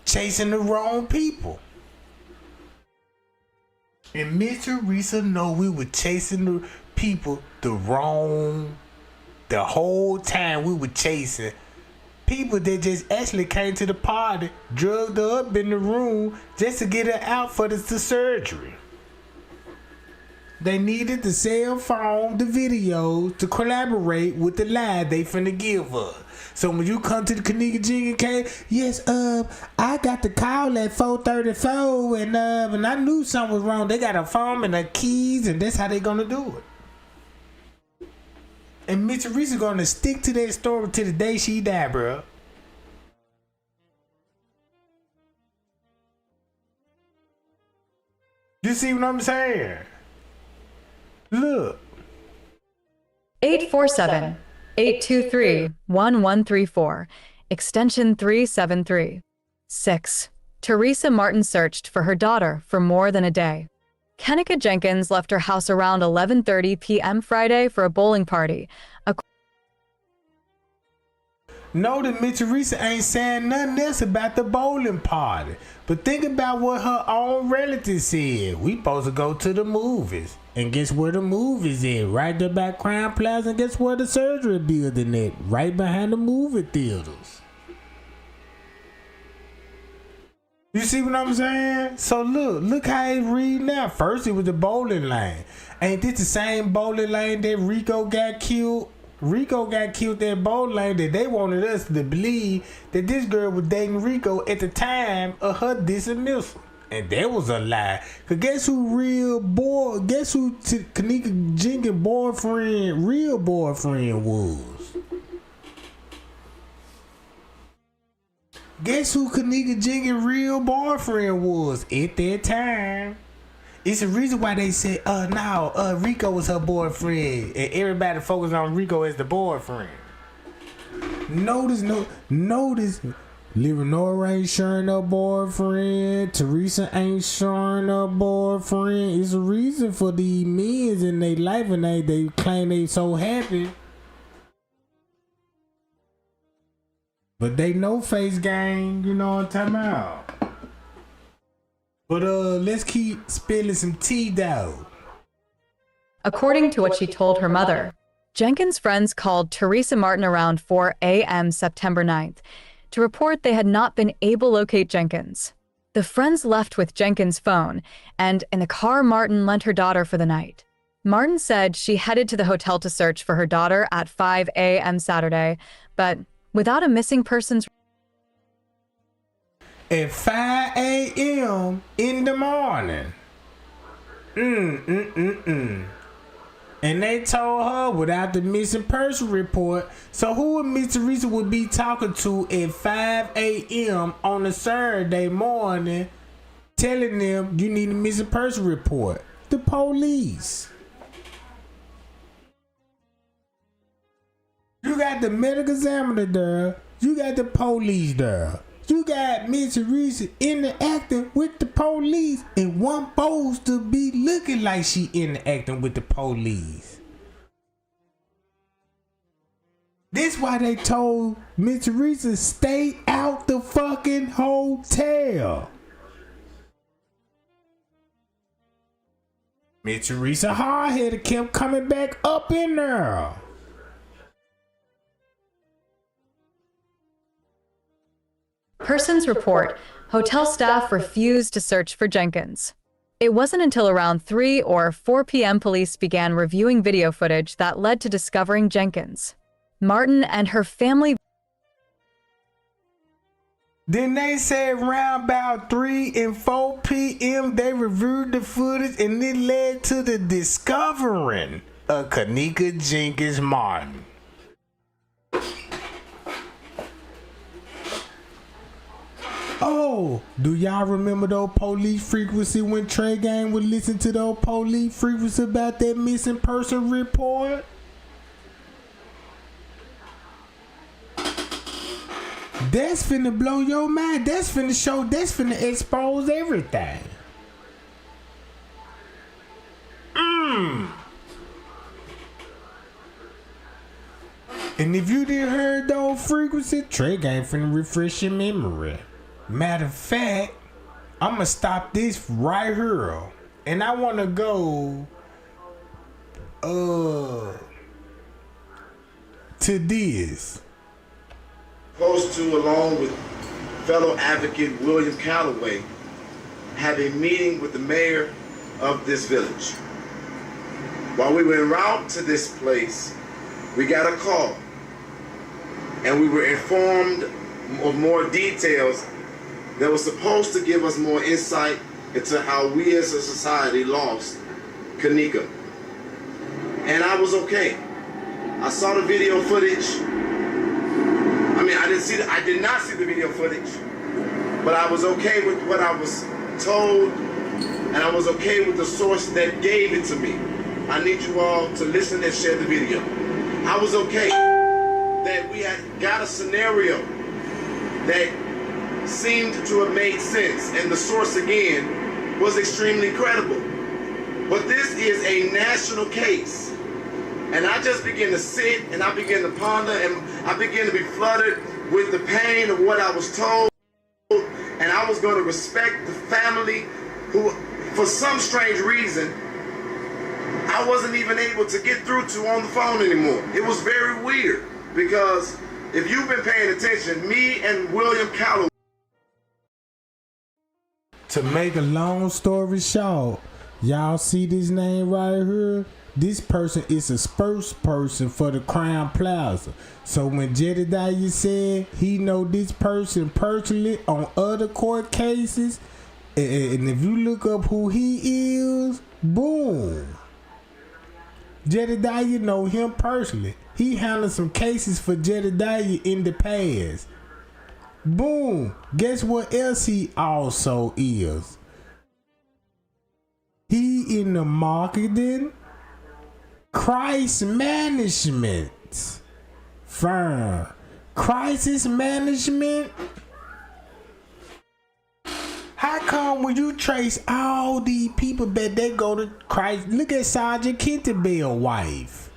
Chasing the wrong people. And Miss Teresa know we were chasing the people the whole time we were chasing people that just actually came to the party, drugged her up in the room just to get her out for the surgery. They needed the cell phone, the video to collaborate with the lie they finna give her. So when you come to the Kenneka Jenkins case, yes, I got the call at 4:34 and I knew something was wrong. They got a phone and the keys, and that's how they gonna do it. And Miss Teresa gonna stick to that story to the day she died, bro. You see what I'm saying? Look. 847-823-1134, extension 373. 6. Teresa Martin searched for her daughter for more than a day. Kenneka Jenkins left her house around 11:30 p.m. Friday for a bowling party. No, that Miss Teresa ain't saying nothing else about the bowling party. But think about what her own relatives said. We supposed to go to the movies. And guess where the movies is? Right there by Crowne Plaza. And guess where the surgery building is? Right behind the movie theaters. You see what I'm saying? So look how it read now. First it was the bowling lane. Ain't this the same bowling lane that Rico got killed? Rico got killed that bowling lane that they wanted us to believe that this girl was dating Rico at the time of her dismissal. And that was a lie. Cause guess who Kenneka Jenkins' real boyfriend was? Guess who Kenneka Jenkins' real boyfriend was at that time? It's the reason why they said, Rico was her boyfriend, and everybody focused on Rico as the boyfriend. Notice, Leonora ain't sharing her boyfriend. Teresa ain't sharing her boyfriend. It's a reason for these men in their life, and they claim they so happy. But they no face gang, you know what I'm talking about. But let's keep spilling some tea though. According to what she told her mother, Jenkins' friends called Teresa Martin around 4 a.m. September 9th to report they had not been able to locate Jenkins. The friends left with Jenkins' phone, and in the car Martin lent her daughter for the night. Martin said she headed to the hotel to search for her daughter at 5 a.m. Saturday, but without a missing persons. At 5 a.m. in the morning. And they told her without the missing person report. So who would Miss Teresa would be talking to at 5 a.m. on a Saturday morning, telling them you need a missing person report? The police. You got the medical examiner there. You got the police there. You got Miss Teresa interacting with the police, and one supposed to be looking like she interacting with the police. This why they told Miss Teresa stay out the fucking hotel. Miss Teresa hard-headed kept coming back up in there. Persons report hotel staff refused to search for Jenkins. It wasn't until around 3 or 4 p.m. police began reviewing video footage that led to discovering Jenkins. Martin and her family. Then they said around about 3 and 4 p.m. they reviewed the footage, and it led to the discovering of Kenneka Jenkins Martin. Oh, do y'all remember those police frequency when Trey Gang would listen to those police frequency about that missing person report? That's finna blow your mind. That's finna expose everything. And if you didn't hear those frequency, Trey Gang finna refresh your memory. Matter of fact, I'ma stop this right here, and I wanna go to this. Supposed to, along with fellow advocate William Calloway, have a meeting with the mayor of this village. While we were en route to this place, we got a call, and we were informed of more details that was supposed to give us more insight into how we as a society lost Kenneka. And I was okay. I saw the video footage. I did not see the video footage, but I was okay with what I was told, and I was okay with the source that gave it to me. I need you all to listen and share the video. I was okay that we had got a scenario that seemed to have made sense, and the source again was extremely credible. But this is a national case, and I just began to sit and I began to ponder, and I began to be flooded with the pain of what I was told, and I was going to respect the family who, for some strange reason, I wasn't even able to get through to on the phone anymore. It was very weird, because if you've been paying attention, me and William Calloway. To make a long story short, y'all see this name right here? This person is a spokesperson for the Crown Plaza. So when Jedediah said he know this person personally on other court cases, and if you look up who he is, boom. Jedediah know him personally. He handled some cases for Jedediah in the past. Boom. Guess what else he also is? He in the marketing crisis management firm. Crisis management. How come when you trace all these people back, they go to Christ? Look at Sergeant Kentebell's wife.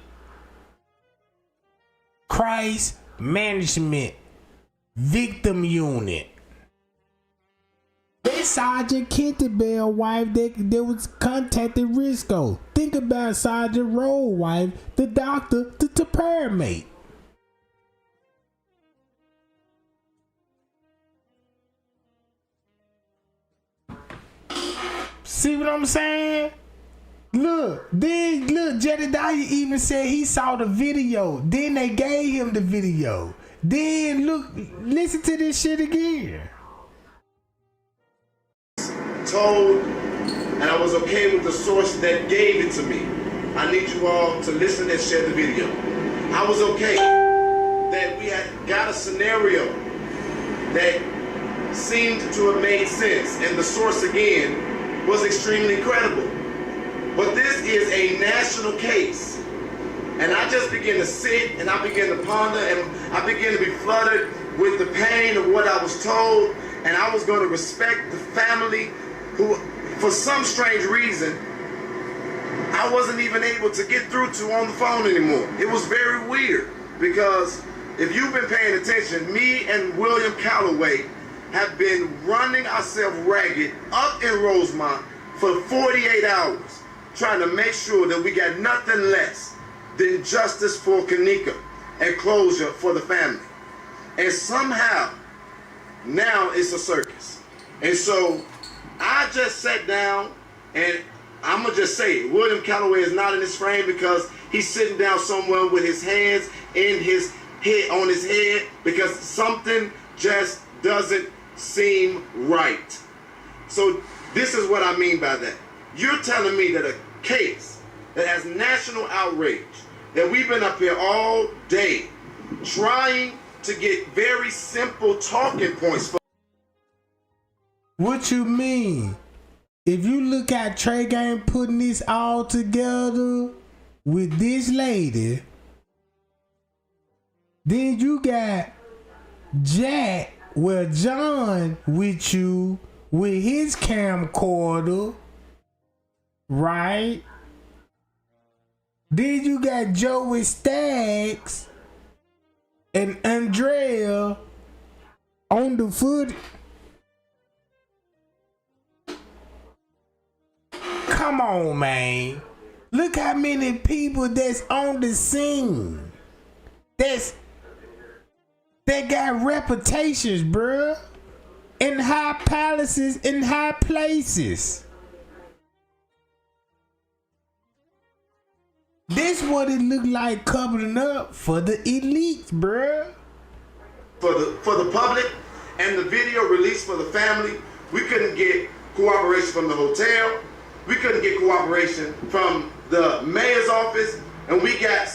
Christ Management Victim Unit. That Sergeant Kentebell's wife that was contacted Risco. Think about Sergeant Roll's wife, the doctor, the paramedic. See what I'm saying? Look, Jedediah even said he saw the video. Then they gave him the video. Then look, listen to this shit again. Told, and I was okay with the source that gave it to me. I need you all to listen and share the video. I was okay that we had got a scenario that seemed to have made sense, and the source again was extremely credible. But this is a national case. And I just began to sit and I began to ponder and I began to be flooded with the pain of what I was told. And I was going to respect the family who, for some strange reason, I wasn't even able to get through to on the phone anymore. It was very weird because if you've been paying attention, me and William Calloway have been running ourselves ragged up in Rosemont for 48 hours, trying to make sure that we got nothing less than justice for Kenneka and closure for the family. And somehow, now it's a circus. And so I just sat down and I'm gonna just say it. William Calloway is not in this frame because he's sitting down somewhere with his hands in his head, on his head, because something just doesn't seem right. So this is what I mean by that. You're telling me that a case that has national outrage, that we've been up here all day trying to get very simple talking points for. What you mean? If you look at Trey Game putting this all together with this lady, then you got Jack, well, John with you with his camcorder, right? Then you got Joey Staggs and Andrea on the foot. Come on, man. Look how many people that's on the scene. That got reputations, bruh. In high palaces, in high places. This what it look like covering up for the elites, bruh. For the public and the video released for the family, we couldn't get cooperation from the hotel. We couldn't get cooperation from the mayor's office, and we got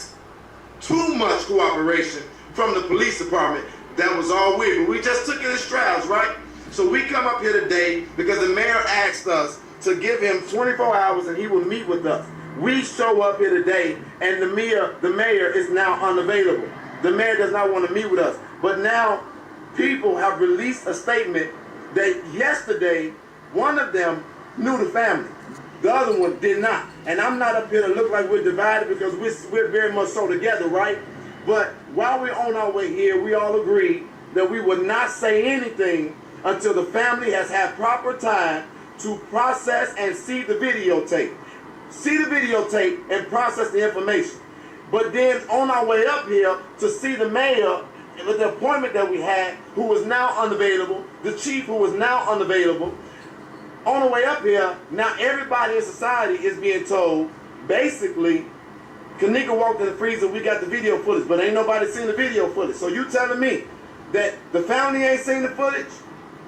too much cooperation from the police department. That was all weird, but we just took it in strides, right? So we come up here today because the mayor asked us to give him 24 hours and he will meet with us. We show up here today and the mayor is now unavailable. The mayor does not want to meet with us. But now people have released a statement that yesterday one of them knew the family. The other one did not. And I'm not up here to look like we're divided because we're very much so together, right? But while we're on our way here, we all agreed that we would not say anything until the family has had proper time to process and see the videotape. See the videotape and process the information. But then on our way up here to see the mayor with the appointment that we had, who was now unavailable, the chief who was now unavailable, on the way up here, now everybody in society is being told, basically, Kenneka walked in the freezer, we got the video footage, but ain't nobody seen the video footage. So you telling me that the family ain't seen the footage,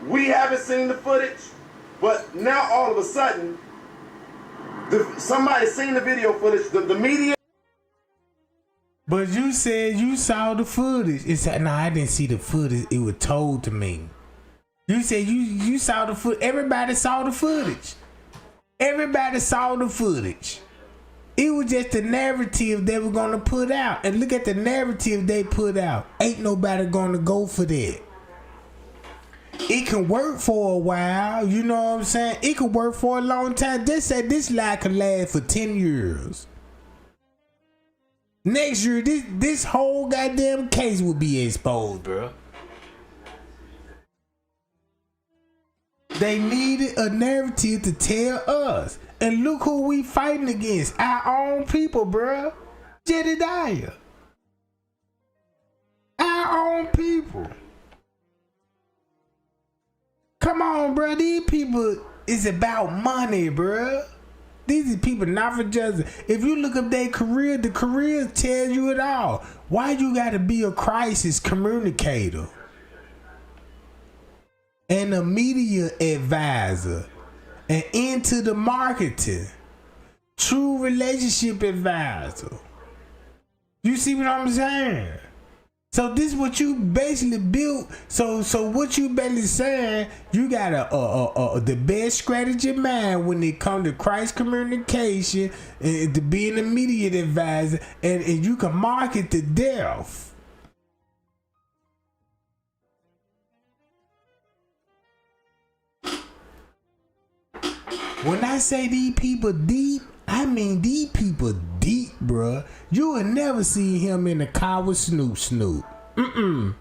we haven't seen the footage, but now all of a sudden, somebody's seen the video footage, the media But you said you saw the footage. It said, no, I didn't see the footage. It was told to me. You said you saw the footage. Everybody saw the footage. Everybody saw the footage. It was just the narrative they were gonna put out. And look at the narrative they put out. Ain't nobody gonna go for that. It can work for a while, you know what I'm saying? It can work for a long time. They said this lie could last for 10 years. Next year, this whole goddamn case will be exposed, bro. They needed a narrative to tell us. And look who we fighting against. Our own people, bro. Jedediah. Our own people. Come on, bro. These people is about money, bro. These are people not for justice. If you look up their career, the career tells you it all. Why you gotta be a crisis communicator and a media advisor and into the marketing, true relationship advisor? You see what I'm saying? So this is what you basically built. So what you basically saying, you got the best strategy mind when it comes to crisis communication and to being a media advisor, and you can market to death. When I say these people deep, I mean these people deep, bruh. You will never see him in the car with Snoop. You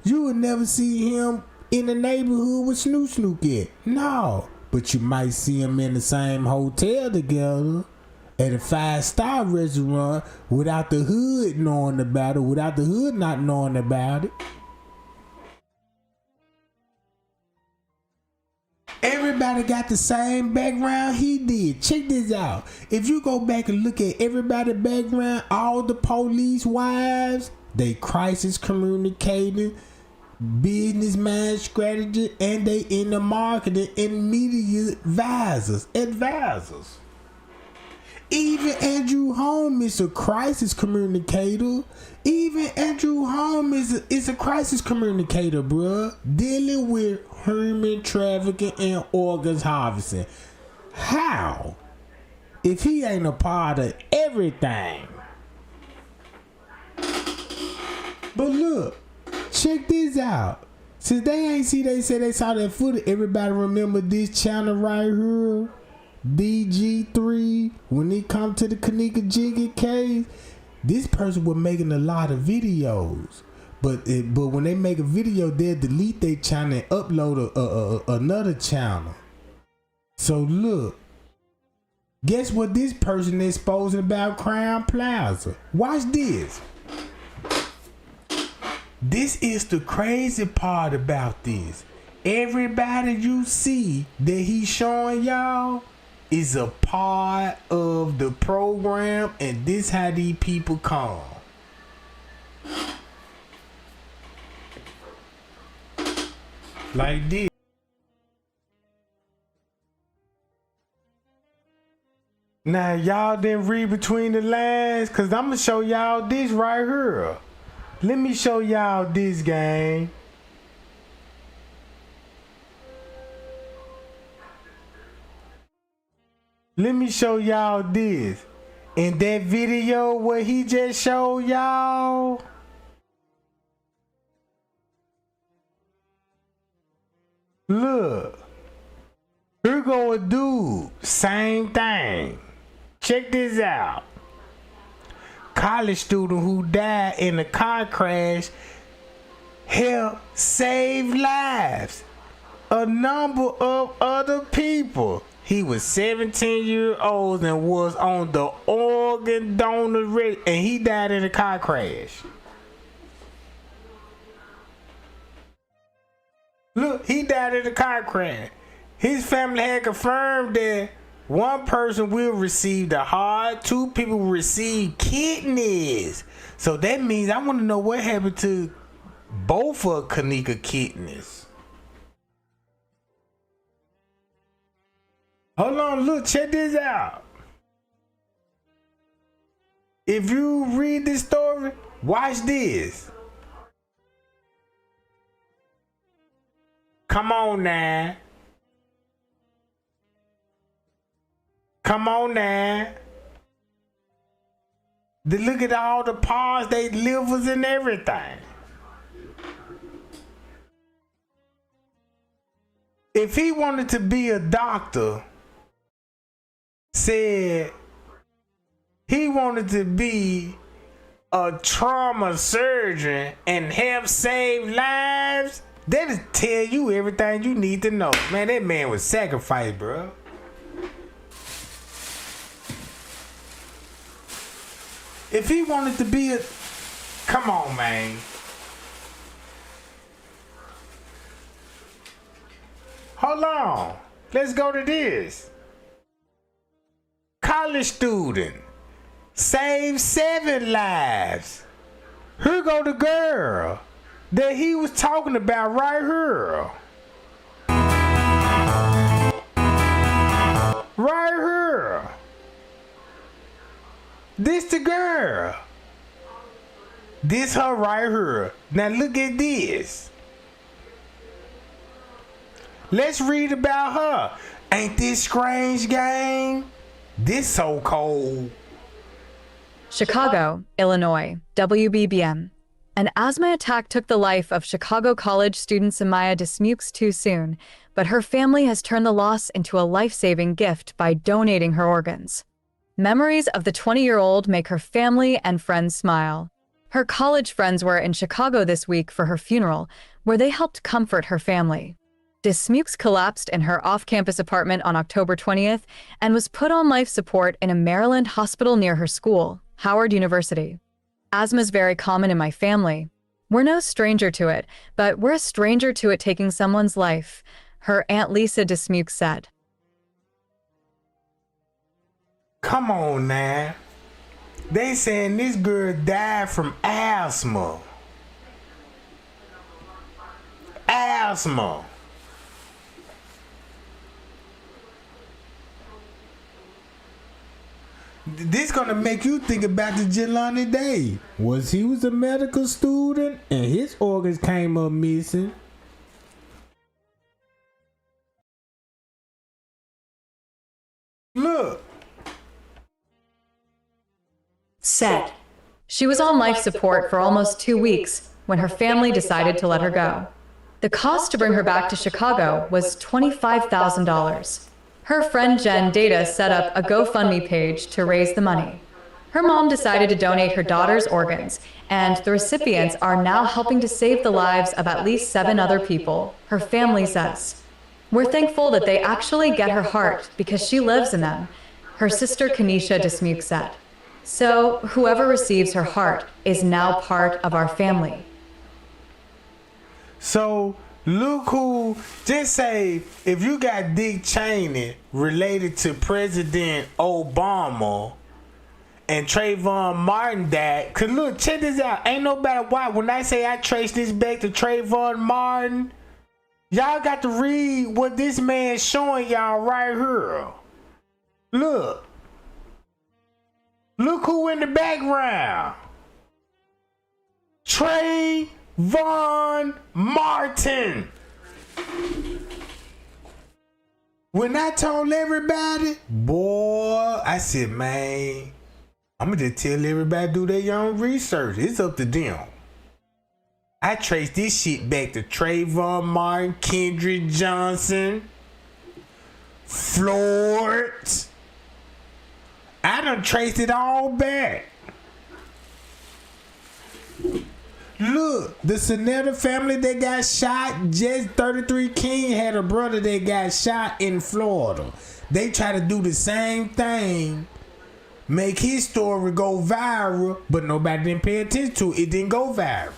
will never see him in the neighborhood with Snoop yet. No. But you might see him in the same hotel together at a 5-star restaurant without the hood knowing about it, without the hood not knowing about it. Everybody got the same background he did. Check this out. If you go back and look at everybody's background, all the police wives, they crisis communicating, businessman strategy, and they in the marketing and media advisors. Even Andrew Holmes is a crisis communicator. Even Andrew Holmes is a crisis communicator, bruh. Dealing with human trafficking and organs harvesting. How? If he ain't a part of everything. But look, check this out. Since they ain't see, they said they saw that footage. Everybody remember this channel right here? DG3. When it come to the Kenneka Jenkins case, this person was making a lot of videos. But when they make a video, they'll delete their channel and upload another channel. So look, guess what this person is exposing about Crown Plaza? Watch this. This is the crazy part about this. Everybody you see that he's showing y'all is a part of the program, and this how these people come. Like this. Now y'all didn't read between the lines, cause I'm gonna show y'all this right here. Let me show y'all this, gang. Let me show y'all this. In that video what he just showed y'all, look, here go a dude, same thing. Check this out. College student who died in a car crash helped save lives. A number of other people. He was 17-year-old and was on the organ donor rate, and he died in a car crash. Look, he died in a car crash. His family had confirmed that one person will receive the heart, 2 people will receive kidneys. So that means I want to know what happened to both of Kenneka kidneys. Hold on, look, check this out. If you read this story, watch this. Come on now. Come on now. Look at all the parts, they livers and everything. If he wanted to be a doctor, said he wanted to be a trauma surgeon and help save lives, that'll tell you everything you need to know. Man, that man was sacrificed, bro. If he wanted to be a... Come on, man. Hold on. Let's go to this. College student. Saved 7 lives. Here go the girl that he was talking about right here. Right here. This the girl. This her right here. Now look at this. Let's read about her. Ain't this strange, gang? This so cold. Chicago, Illinois, WBBM. An asthma attack took the life of Chicago College student Samaya Dismukes too soon, but her family has turned the loss into a life-saving gift by donating her organs. Memories of the 20-year-old make her family and friends smile. Her college friends were in Chicago this week for her funeral, where they helped comfort her family. Dismukes collapsed in her off-campus apartment on October 20th and was put on life support in a Maryland hospital near her school, Howard University. Asthma is very common in my family. We're no stranger to it, but we're a stranger to it taking someone's life, her Aunt Lisa Dismukes said. Come on now. They saying this girl died from asthma. Asthma. This gonna make you think about the Jelani Day. Was he was a medical student and his organs came up missing. Look. Said. She was on life support for almost 2 weeks when her family decided to let her go. The cost to bring her back to Chicago was $25,000. Her friend Jen Data set up a GoFundMe page to raise the money. Her mom decided to donate her daughter's organs, and the recipients are now helping to save the lives of at least 7 other people, her family says. We're thankful that they actually get her heart because she lives in them, her sister Kenneka Jenkins said. So whoever receives her heart is now part of our family. So look who, just say if you got Dick Cheney related to President Obama and Trayvon Martin died, cause look, check this out, ain't nobody white. When I say I trace this back to Trayvon Martin, y'all got to read what this man's showing y'all right here. Look. Look who in the background. Trayvon Martin. When I told everybody, boy, I said, man, I'm gonna just tell everybody do their own research. It's up to them. I traced this shit back to Trayvon Martin, Kendrick Johnson, Floyd. I done traced it all back. Look, the Sonetta family that got shot, just 33 King had a brother that got shot in Florida. They try to do the same thing, make his story go viral, but nobody didn't pay attention to it. It didn't go viral.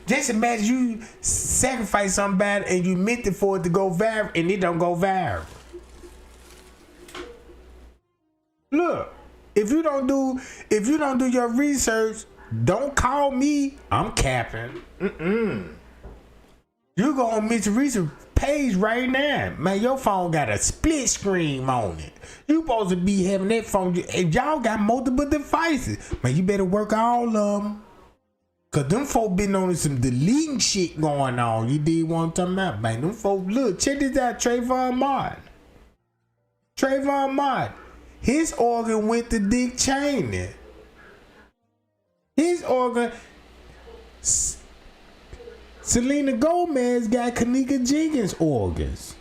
Just imagine you sacrifice somebody and you meant it for it to go viral and it don't go viral. Look, if you don't do your research, don't call me. I'm capping. You gonna miss research. page right now. Man, your phone got a split screen on it. You supposed to be having that phone. If y'all got multiple devices, man, you better work all of them. Cause them folk been on some deleting shit going on. You did what I'm talking about, man. Them folk, look, check this out, Trayvon Martin. Trayvon Martin. His organ went to Dick Cheney. His organ, Selena Gomez got Kenneka Jenkins organs.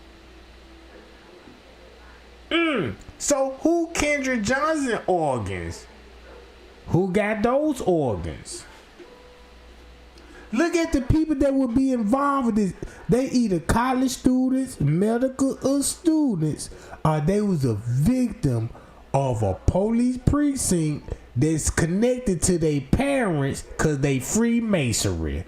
So who Kendrick Johnson organs? Who got those organs? Look at the people that would be involved with this. They either college students, medical students, or they was a victim of a police precinct that's connected to their parents because they Freemasonry.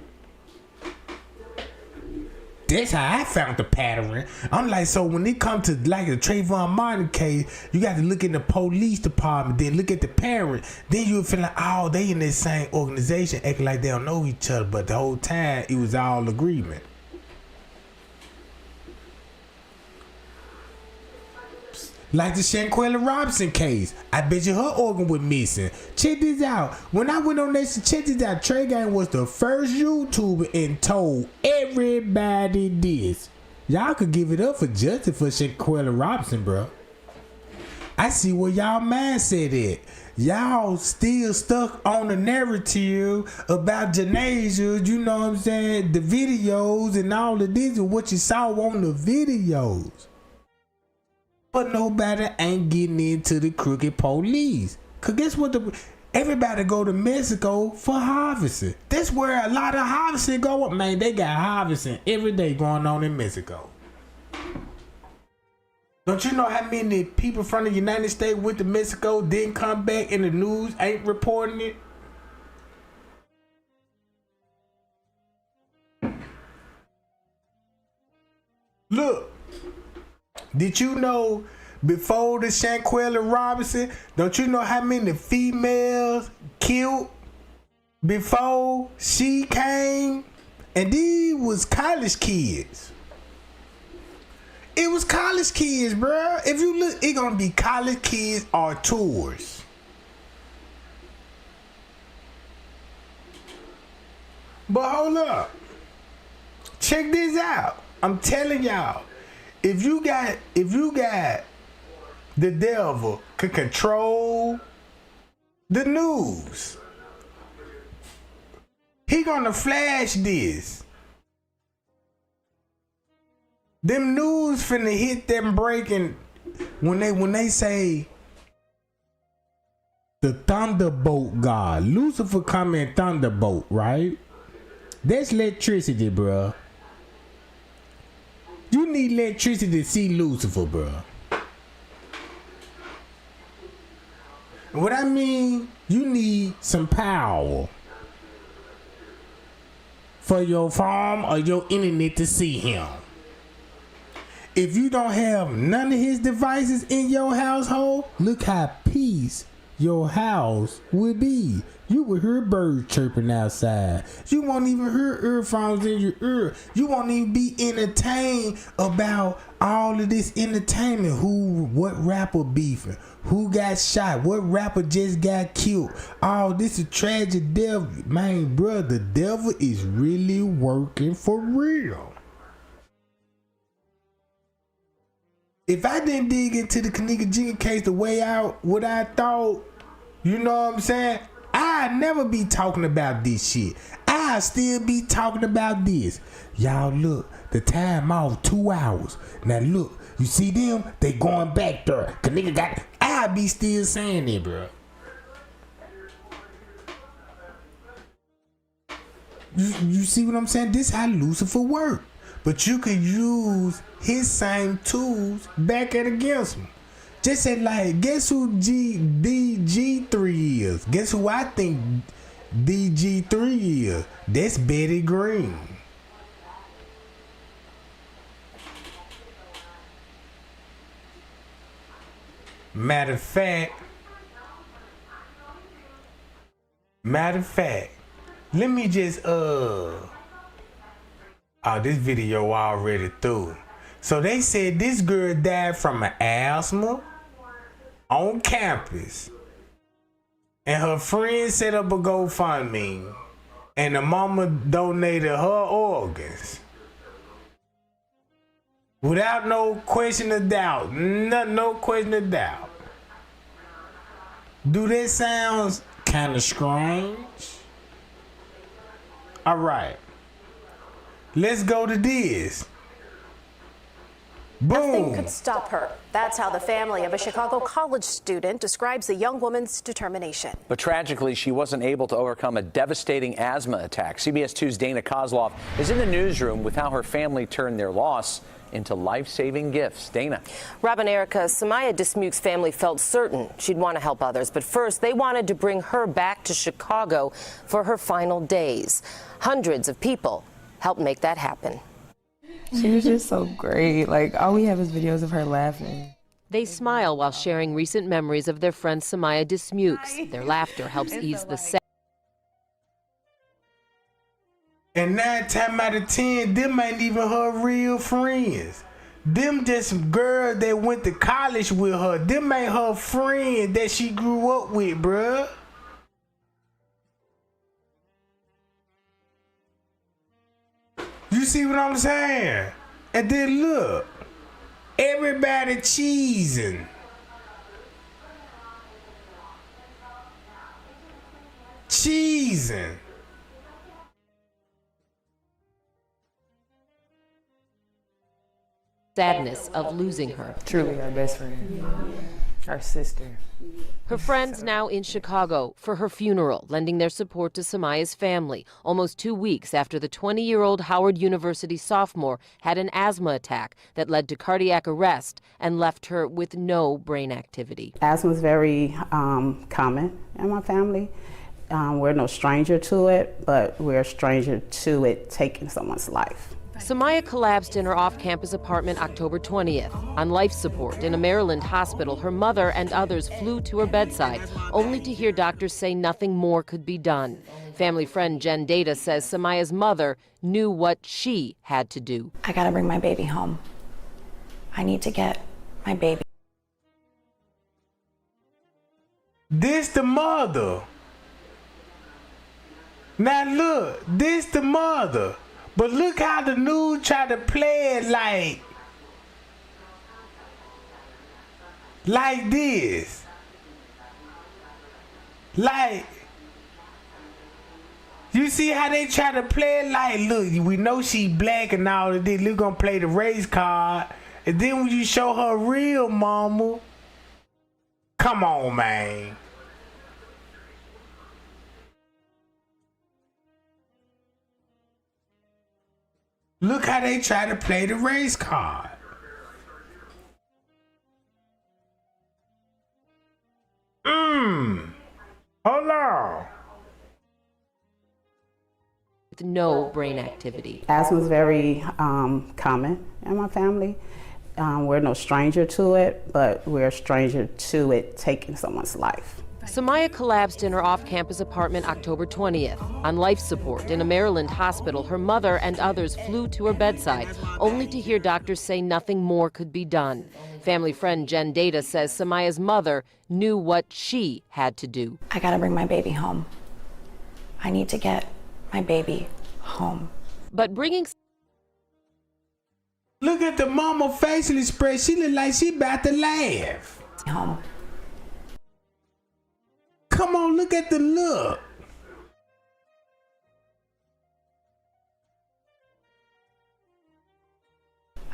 That's how I found the pattern. I'm like, so when it comes to like the Trayvon Martin case, you got to look in the police department, then look at the parent, then you feel like, oh, they in the same organization, acting like they don't know each other, but the whole time it was all agreement. Like the Shanquella Robinson case. I bet you her organ was missing. Check this out. When I went on this, check this out. Trey Gang was the first YouTuber and told everybody this. Y'all could give it up for justice for Shanquella Robinson, bro. I see where y'all mindset at. Y'all still stuck on the narrative about Janasia, you know what I'm saying? The videos and all of this and what you saw on the videos. But nobody ain't getting into the crooked police. Cause guess what? Everybody go to Mexico for harvesting. That's where a lot of harvesting go up. Man, they got harvesting every day going on in Mexico. Don't you know how many people from the United States went to Mexico, didn't come back, and the news ain't reporting it? Look. Did you know before the Shanquella Robinson, don't you know how many females killed before she came? And these was college kids. It was college kids, bro. If you look, it gonna be college kids or tours. But hold up. Check this out. I'm telling y'all. If you got the devil could control the news, he gonna flash this. Them news finna hit them breaking when they say the thunderbolt god. Lucifer come in thunderbolt, right? That's electricity, bruh. You need electricity to see Lucifer, bro. What I mean, you need some power for your phone or your internet to see him. If you don't have none of his devices in your household, look how peace your house would be. You would hear birds chirping outside. You won't even hear earphones in your ear. You won't even be entertained about all of this entertainment. What rapper beefing? Who got shot? What rapper just got killed? Oh, this is tragic devil. Man, bro, the devil is really working for real. If I didn't dig into the Kenneka Jenkins case the way what I thought, you know what I'm saying? I'd never be talking about this shit. I'd still be talking about this. Y'all look, the time off 2 hours. Now look, you see them? They going back there. Kenneka got. I'd be still saying it, bro. You see what I'm saying? This how Lucifer work. But you can use his same tools back at against him. Just say like, guess who DG3 is? Guess who I think DG3 is? That's Betty Green. Matter of fact, let me just Oh, this video already through. So they said this girl died from an asthma on campus. And her friend set up a GoFundMe. And the mama donated her organs. Without no question of doubt. No question of doubt. Do that sound kind of strange? All right. Let's go to this. Boom. Nothing could stop her. That's how the family of a Chicago college student describes the young woman's determination. But tragically, she wasn't able to overcome a devastating asthma attack. CBS 2's Dana Kozlov is in the newsroom with how her family turned their loss into life-saving gifts. Dana. Rob and Erica, Samaya Dismuke's family felt certain she'd want to help others, but first they wanted to bring her back to Chicago for her final days. Hundreds of people helped make that happen. She was just so great. Like, all we have is videos of her laughing. They smile while sharing recent memories of their friend Samaya Dismukes. Their laughter helps ease the sadness. And 9 times out of 10, them ain't even her real friends. Them just some girls that went to college with her. Them ain't her friend that she grew up with, bruh. You see what I'm saying? And then look, everybody cheesing. Cheesing. Sadness of losing her. Truly our best friend, our sister. Her friends now in Chicago for her funeral, lending their support to Samaya's family, almost 2 weeks after the 20-year-old Howard University sophomore had an asthma attack that led to cardiac arrest and left her with no brain activity. Asthma is very common in my family. We're no stranger to it, but we're a stranger to it taking someone's life. Samaya collapsed in her off-campus apartment October 20th. On life support in a Maryland hospital, her mother and others flew to her bedside, only to hear doctors say nothing more could be done. Family friend Jen Data says Samaya's mother knew what she had to do. I gotta bring my baby home. I need to get my baby. This the mother. Now look, this the mother. But look how the news try to play it like this. Like, you see how they try to play it like, look, we know she black and all of this. We're gonna play the race card. And then when you show her real mama, come on, man. Look how they try to play the race card. Hold on. With no brain activity. Asthma is very common in my family. We're no stranger to it, but we're a stranger to it taking someone's life. Samaya collapsed in her off-campus apartment October 20th. On life support in a Maryland hospital, her mother and others flew to her bedside, only to hear doctors say nothing more could be done. Family friend Jen Data says Samaya's mother knew what she had to do. I gotta bring my baby home. I need to get my baby home. But bringing... Look at the mama facial expression. She look like she about to laugh. Home. Come on, look at the look.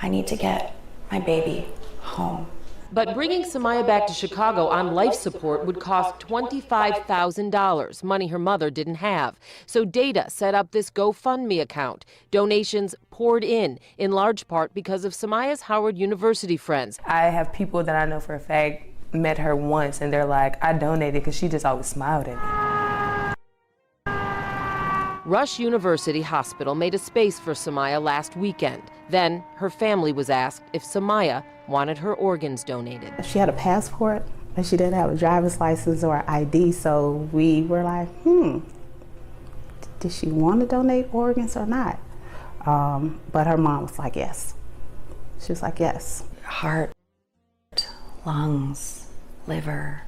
I need to get my baby home. But bringing Samaya back to Chicago on life support would cost $25,000, money her mother didn't have. So Data set up this GoFundMe account. Donations poured in large part because of Samaya's Howard University friends. I have people that I know for a fact met her once and they're like, I donated because she just always smiled at me. Rush University Hospital made a space for Samaya last weekend. Then her family was asked if Samaya wanted her organs donated. She had a passport, but she didn't have a driver's license or ID, so we were like, did she want to donate organs or not? But her mom was like, yes. She was like, yes. Heart, lungs, liver,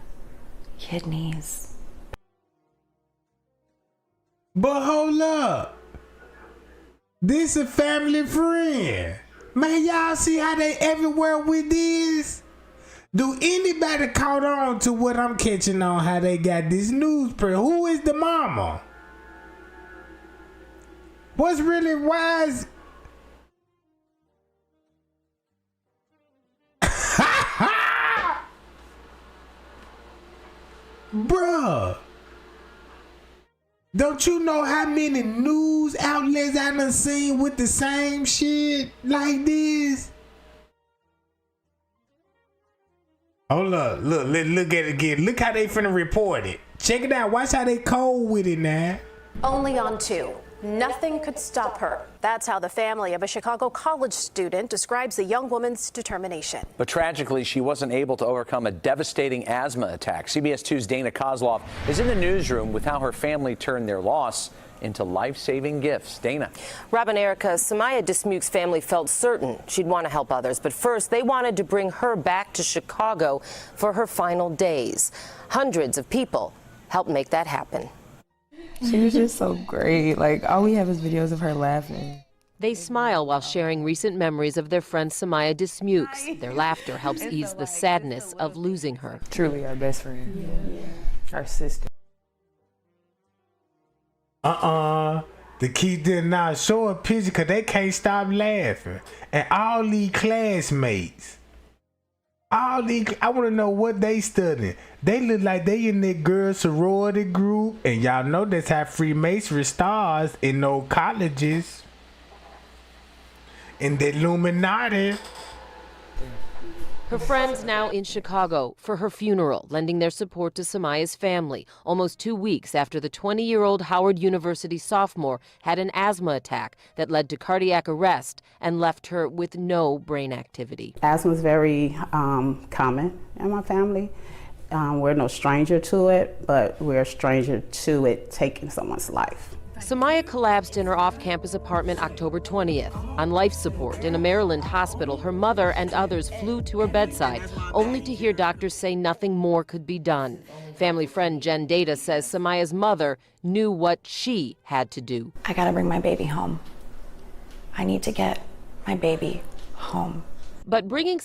kidneys. But hold up. This a family friend. Man, y'all see how they everywhere with this? Do anybody caught on to what I'm catching on, how they got this news press? Who is the mama? What's really wise? Bruh. Don't you know how many news outlets I done seen with the same shit like this? Hold up, look at it again. Look how they finna report it. Check it out. Watch how they cold with it now. Only on 2. Nothing could stop her. That's how the family of a Chicago college student describes the young woman's determination. But tragically, she wasn't able to overcome a devastating asthma attack. CBS 2's Dana Kozlov is in the newsroom with how her family turned their loss into life-saving gifts. Dana. Rob and Erica, Samaya Dismuke's family felt certain she'd want to help others, but first they wanted to bring her back to Chicago for her final days. Hundreds of people helped make that happen. She was just so great. Like, all we have is videos of her laughing. They smile while sharing recent memories of their friend Samaya Dismukes. Their laughter helps ease the sadness of losing her. Truly our best friend. Our sister. The kids did not show a picture because they can't stop laughing. And all these classmates, I want to know what they studying. They look like they in their girl sorority group. And y'all know that's how Freemasonry stars in those colleges. In the Illuminati. Her friends now in Chicago for her funeral, lending their support to Samaya's family, almost 2 weeks after the 20-year-old Howard University sophomore had an asthma attack that led to cardiac arrest and left her with no brain activity. Asthma is very common in my family. We're no stranger to it, but we're a stranger to it taking someone's life. Samaya collapsed in her off-campus apartment October 20th. On life support in a Maryland hospital, her mother and others flew to her bedside, only to hear doctors say nothing more could be done. Family friend Jen Data says Samaya's mother knew what she had to do. I gotta bring my baby home. I need to get my baby home. But bringing...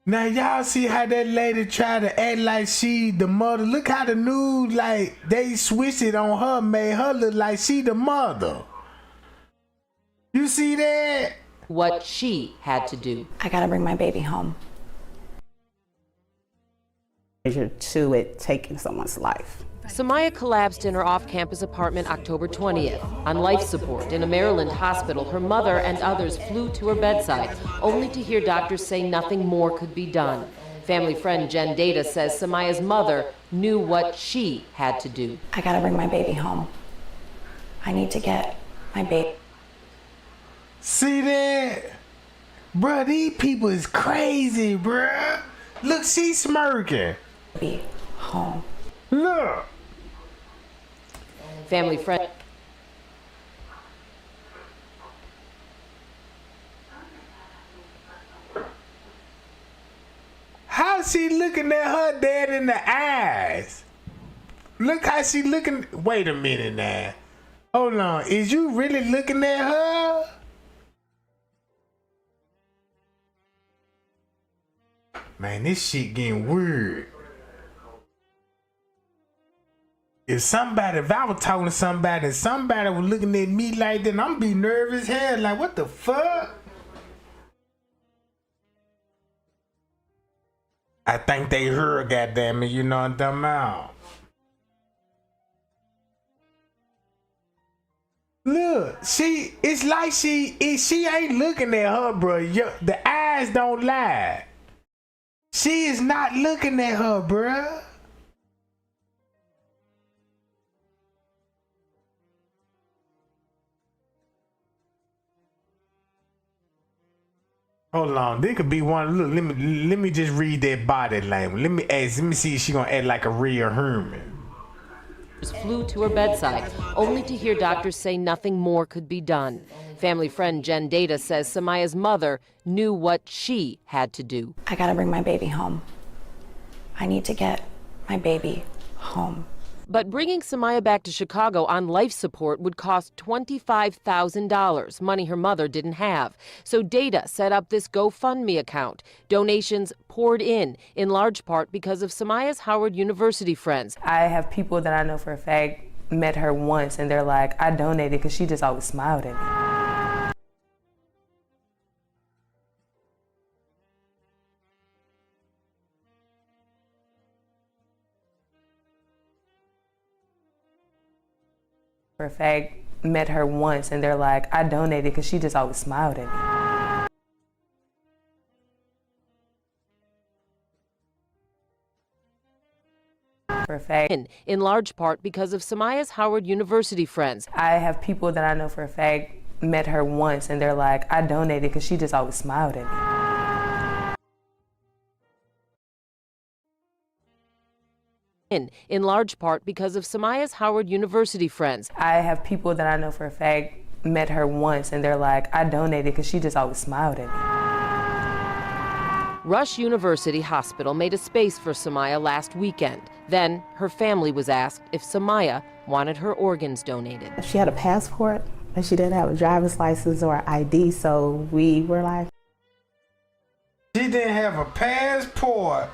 Now y'all see how that lady tried to act like she the mother. Look how the news, like, they switched it on her, made her look like she the mother. You see that? What she had to do. I gotta bring my baby home. To it taking someone's life. Samaya collapsed in her off-campus apartment October 20th. On life support in a Maryland hospital, her mother and others flew to her bedside, only to hear doctors say nothing more could be done. Family friend Jen Data says Samaya's mother knew what she had to do. I gotta bring my baby home. I need to get my baby. See that? Bruh, these people is crazy, bruh. Look, she's smirking. Be home. Look. Family friend. How's she looking at her dad in the eyes? Look how she looking. Wait a minute now. Hold on. Is you really looking at her? Man, this shit getting weird. If I was talking to somebody and somebody was looking at me like that, I'm be nervous hell. Like, what the fuck? I think they heard, goddamn it, you know what I'm talking about. Look, it's like she ain't looking at her, bro. The eyes don't lie. She is not looking at her, bruh. Hold on, there could be one. Look, let me just read that body language. Let me see if she gonna act like a real human. flew to her bedside, only to hear doctors say nothing more could be done. Family friend Jen Data says Samaya's mother knew what she had to do. I gotta bring my baby home. I need to get my baby home. But bringing Samaya back to Chicago on life support would cost $25,000, money her mother didn't have. So Data set up this GoFundMe account. Donations poured in large part because of Samaya's Howard University friends. I have people that I know for a fact met her once and they're like, I donated because she just always smiled at me. For a fact, met her once and they're like, I donated because she just always smiled at me. For a fact, in large part because of Samaya's Howard University friends. I have people that I know for a fact met her once and they're like, I donated because she just always smiled at me. In large part because of Samaya's Howard University friends. I have people that I know for a fact met her once and they're like, I donated because she just always smiled at me. Rush University Hospital made a space for Samaya last weekend. Then her family was asked if Samaya wanted her organs donated. She had a passport, but she didn't have a driver's license or ID, so we were like... She didn't have a passport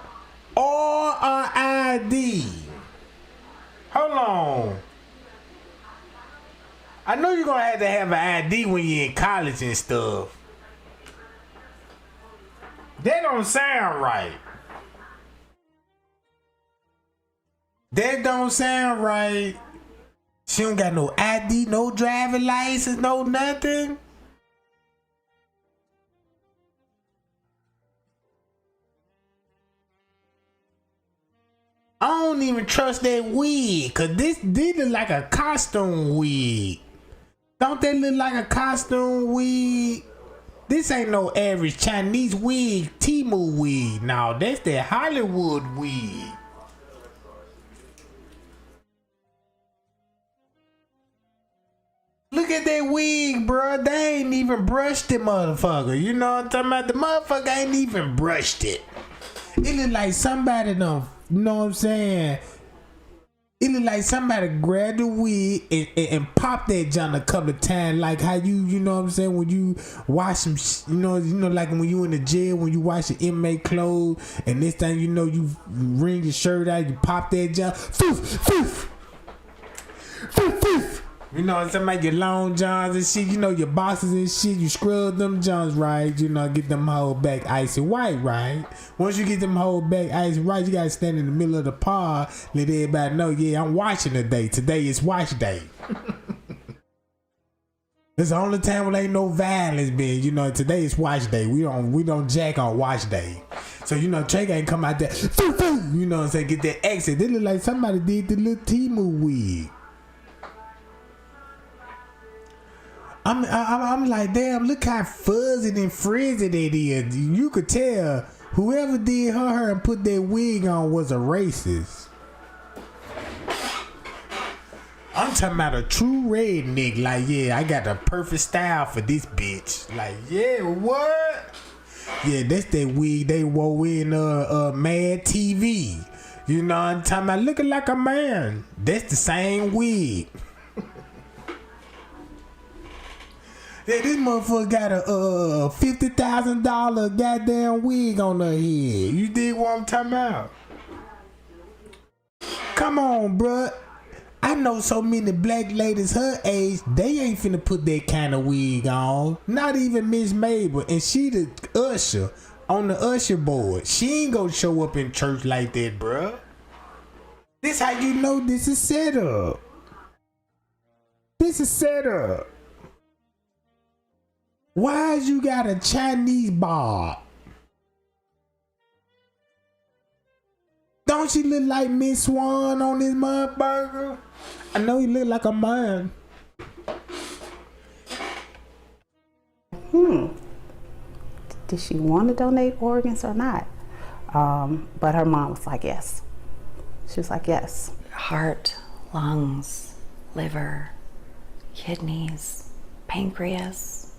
or an ID. Hold on. I know you're gonna have to have an ID when you're in college and stuff. That don't sound right. That don't sound right. She don't got no ID, no driving license, no nothing. I don't even trust that wig, cause this look like a costume wig. Don't that look like a costume wig? This ain't no average Chinese wig, Temu wig. No, that's that Hollywood wig. Look at that wig, bro. They ain't even brushed the motherfucker. You know what I'm talking about? The motherfucker ain't even brushed it. It look like somebody done, you know what I'm saying? It look like somebody grabbed the wig and popped that junk a couple of times, like how you know what I'm saying, when you wash some, you know, like when you in the jail, when you wash your inmate clothes, and this time you know you wring your shirt out, you pop that junk, foof, foof, foof, foof. You know what I'm saying, like your long johns and shit, you know, your boxes and shit, you scrub them johns right, you know, get them whole back icy white, right? Once you get them whole back icy white, you gotta stand in the middle of the pod, let everybody know, yeah, I'm washing today. Today is wash day. It's the only time when ain't no violence been, you know, today is wash day. We don't jack on wash day. So, you know, Trey ain't come out there, you know what I'm saying, get that exit. They look like somebody did the little Temu wig. I'm like, damn, look how fuzzy and frizzy that is. You could tell whoever did her hair and put that wig on was a racist. I'm talking about a true redneck. Like, yeah, I got the perfect style for this bitch. Like, yeah, what? Yeah, that's that wig they wore in Mad TV. You know what I'm talking about? Looking like a man. That's the same wig. Yeah, this motherfucker got a $50,000 goddamn wig on her head. You dig what I'm talking about? Come on, bruh. I know so many black ladies her age, they ain't finna put that kind of wig on. Not even Miss Mabel. And she the usher on the usher board. She ain't gonna show up in church like that, bruh. This how you know this is set up. This is set up. Why you got a Chinese bob? Don't she look like Miss Swan on this motherfucker? I know he look like a man. Did she want to donate organs or not? But her mom was like, yes. She was like, yes. Heart, lungs, liver, kidneys, pancreas.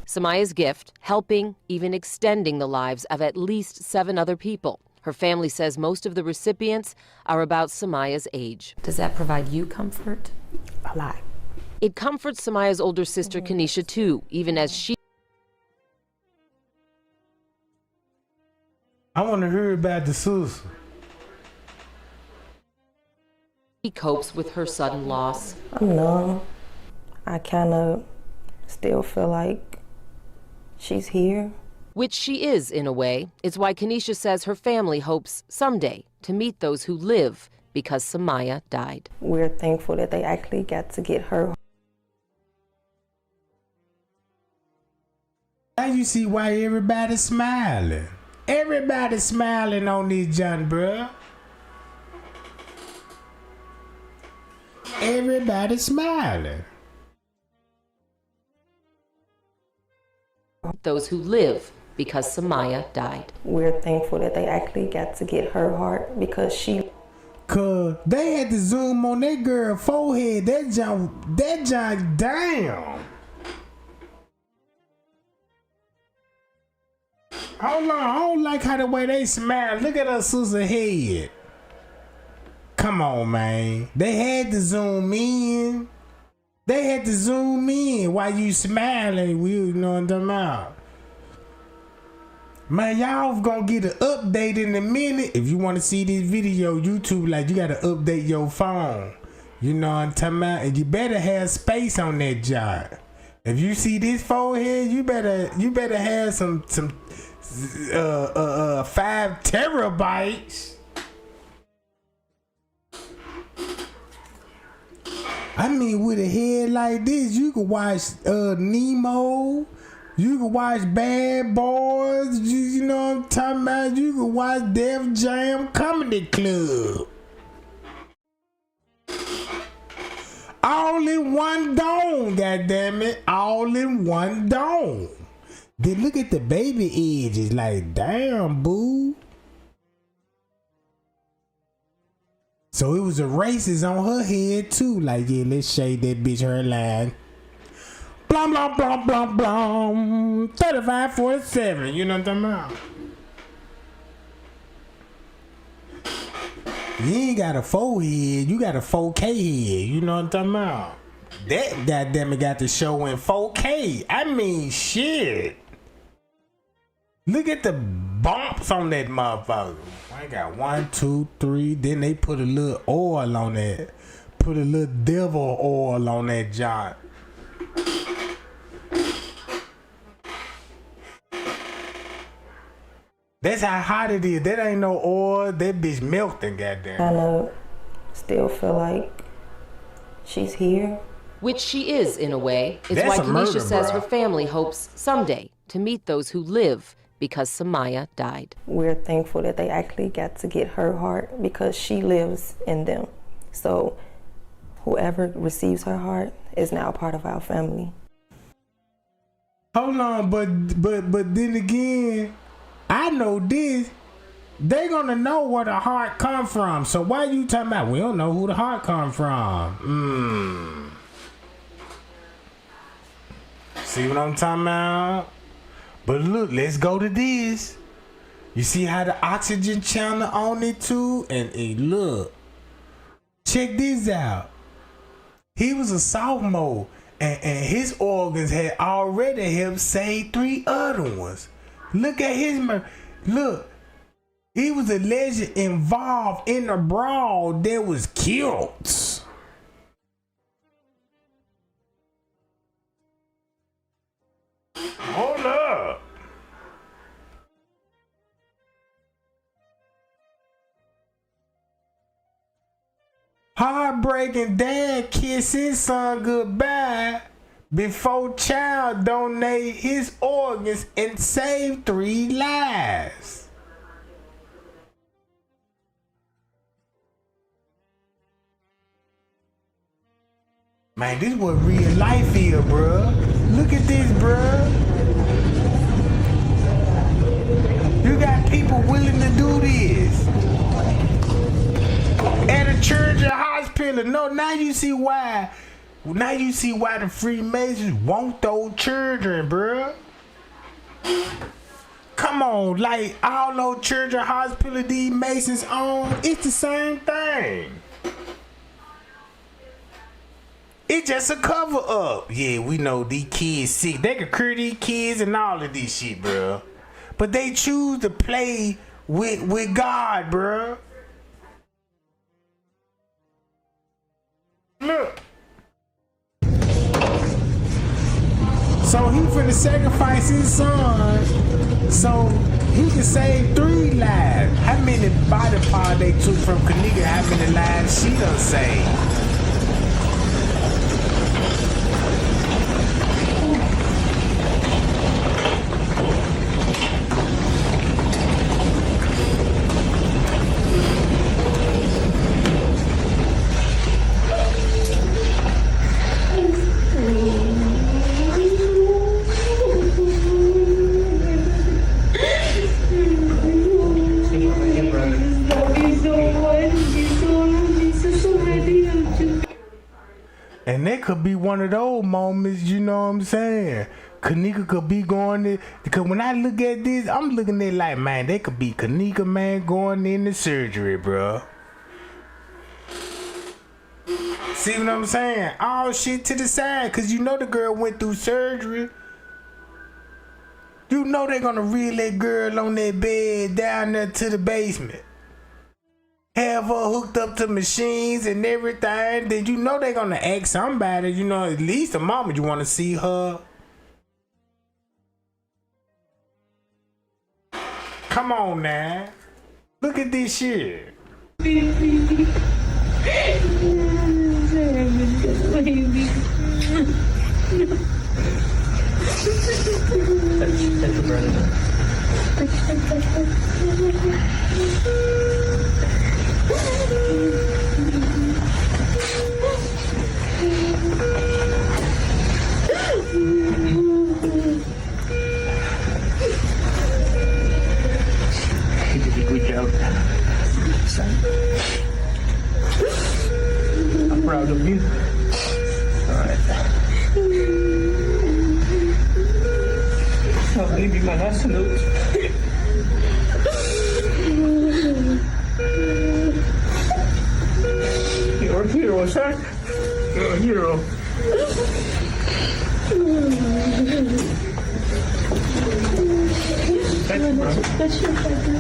Samaya's gift, helping, even extending the lives of at least 7 other people. Her family says most of the recipients are about Samaya's age. Does that provide you comfort? A lot. It comforts Samaya's older sister, Kenneka, too, even as she I want to hear about the sister. copes with her sudden loss. I'm numb. I kind of still feel like she's here. Which she is, in a way. It's why Kenneka says her family hopes someday to meet those who live because Samaya died. We're thankful that they actually got to get her. Now you see why everybody's smiling. Everybody's smiling on this John, bruh. Everybody's smiling. Those who live because Samaya died. We're thankful that they actually got to get her heart because she. Cause they had to zoom on that girl forehead. That John, damn. Hold on, I don't like how the way they smile. Look at her sister head. Come on, man. They had to zoom in. They had to zoom in while you smiling. You know what I'm talking about? Man, y'all gonna get an update in a minute. If you want to see this video, YouTube, like, you gotta update your phone. You know what I'm talking about? And you better have space on that job. If you see this forehead, you better have some 5 terabytes. I mean, with a head like this, you can watch Nemo. You can watch Bad Boys. You know what I'm talking about? You can watch Def Jam Comedy Club. All in one dome, goddammit. All in one dome. Then look at the baby edges. Like, damn, boo. So it was a racist on her head too. Like, yeah, let's shade that bitch hairline. Blum, blum, blum, blum, blum. 3547. You know what I'm talking about? You ain't got a forehead. You got a 4K head. You know what I'm talking about? That goddammit got the show in 4K. I mean, shit. Look at the bumps on that motherfucker. I got 1, 2, 3. Then they put a little oil on that. Put a little devil oil on that joint. That's how hot it is. That ain't no oil. That bitch melting, goddamn. Kind of still feel like she's here. Which she is, in a way. It's That's why a murder, Kenneka says bruh. her family hopes someday to meet those who live because Samaya died. We're thankful that they actually got to get her heart because she lives in them. So whoever receives her heart is now part of our family. Hold on, but then again, I know this. They gonna know where the heart come from. So why you talking about we don't know who the heart come from? See what I'm talking about? But look, let's go to this. You see how the oxygen channel on it too? And look, check this out. He was a sophomore, and his organs had already helped save 3 other ones. Look at his look. He was allegedly involved in a brawl that was killed. Hold up. Heartbreaking dad kiss his son goodbye before child donate his organs and save 3 lives. Man, this what real life is, bruh. Look at this, bruh. You got people willing to do this. hospital. No, now you see why. Now you see why the Freemasons want those children, bruh. Come on, like all those children hospital these Masons own, it's the same thing. It's just a cover up. Yeah, we know these kids sick. They can cure these kids and all of this shit, bruh. But they choose to play with God, bruh. Look. So he finna sacrifice his son so he can save 3 lives. How many body parts they took from Kenneka? How many lives she done saved? And that could be one of those moments, you know what I'm saying? Kenneka could be going there. Because when I look at this, I'm looking at it like, man, they could be Kenneka, man, going into surgery, bro. See what I'm saying? All shit to the side. Because you know the girl went through surgery. You know they're going to reel that girl on that bed down there to the basement. Have her hooked up to machines and everything, then you know they're gonna ask somebody, you know, at least a mama, you wanna see her. Come on now. Look at this shit. Baby. That's the brother. You did a good job, son. I'm proud of you. All right. Oh, baby, my last salute. You're a hero, son. You're a hero. That's your brother.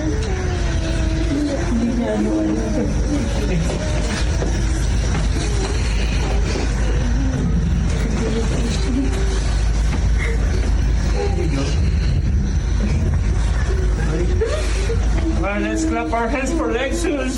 All right, let's clap our hands for Lexus.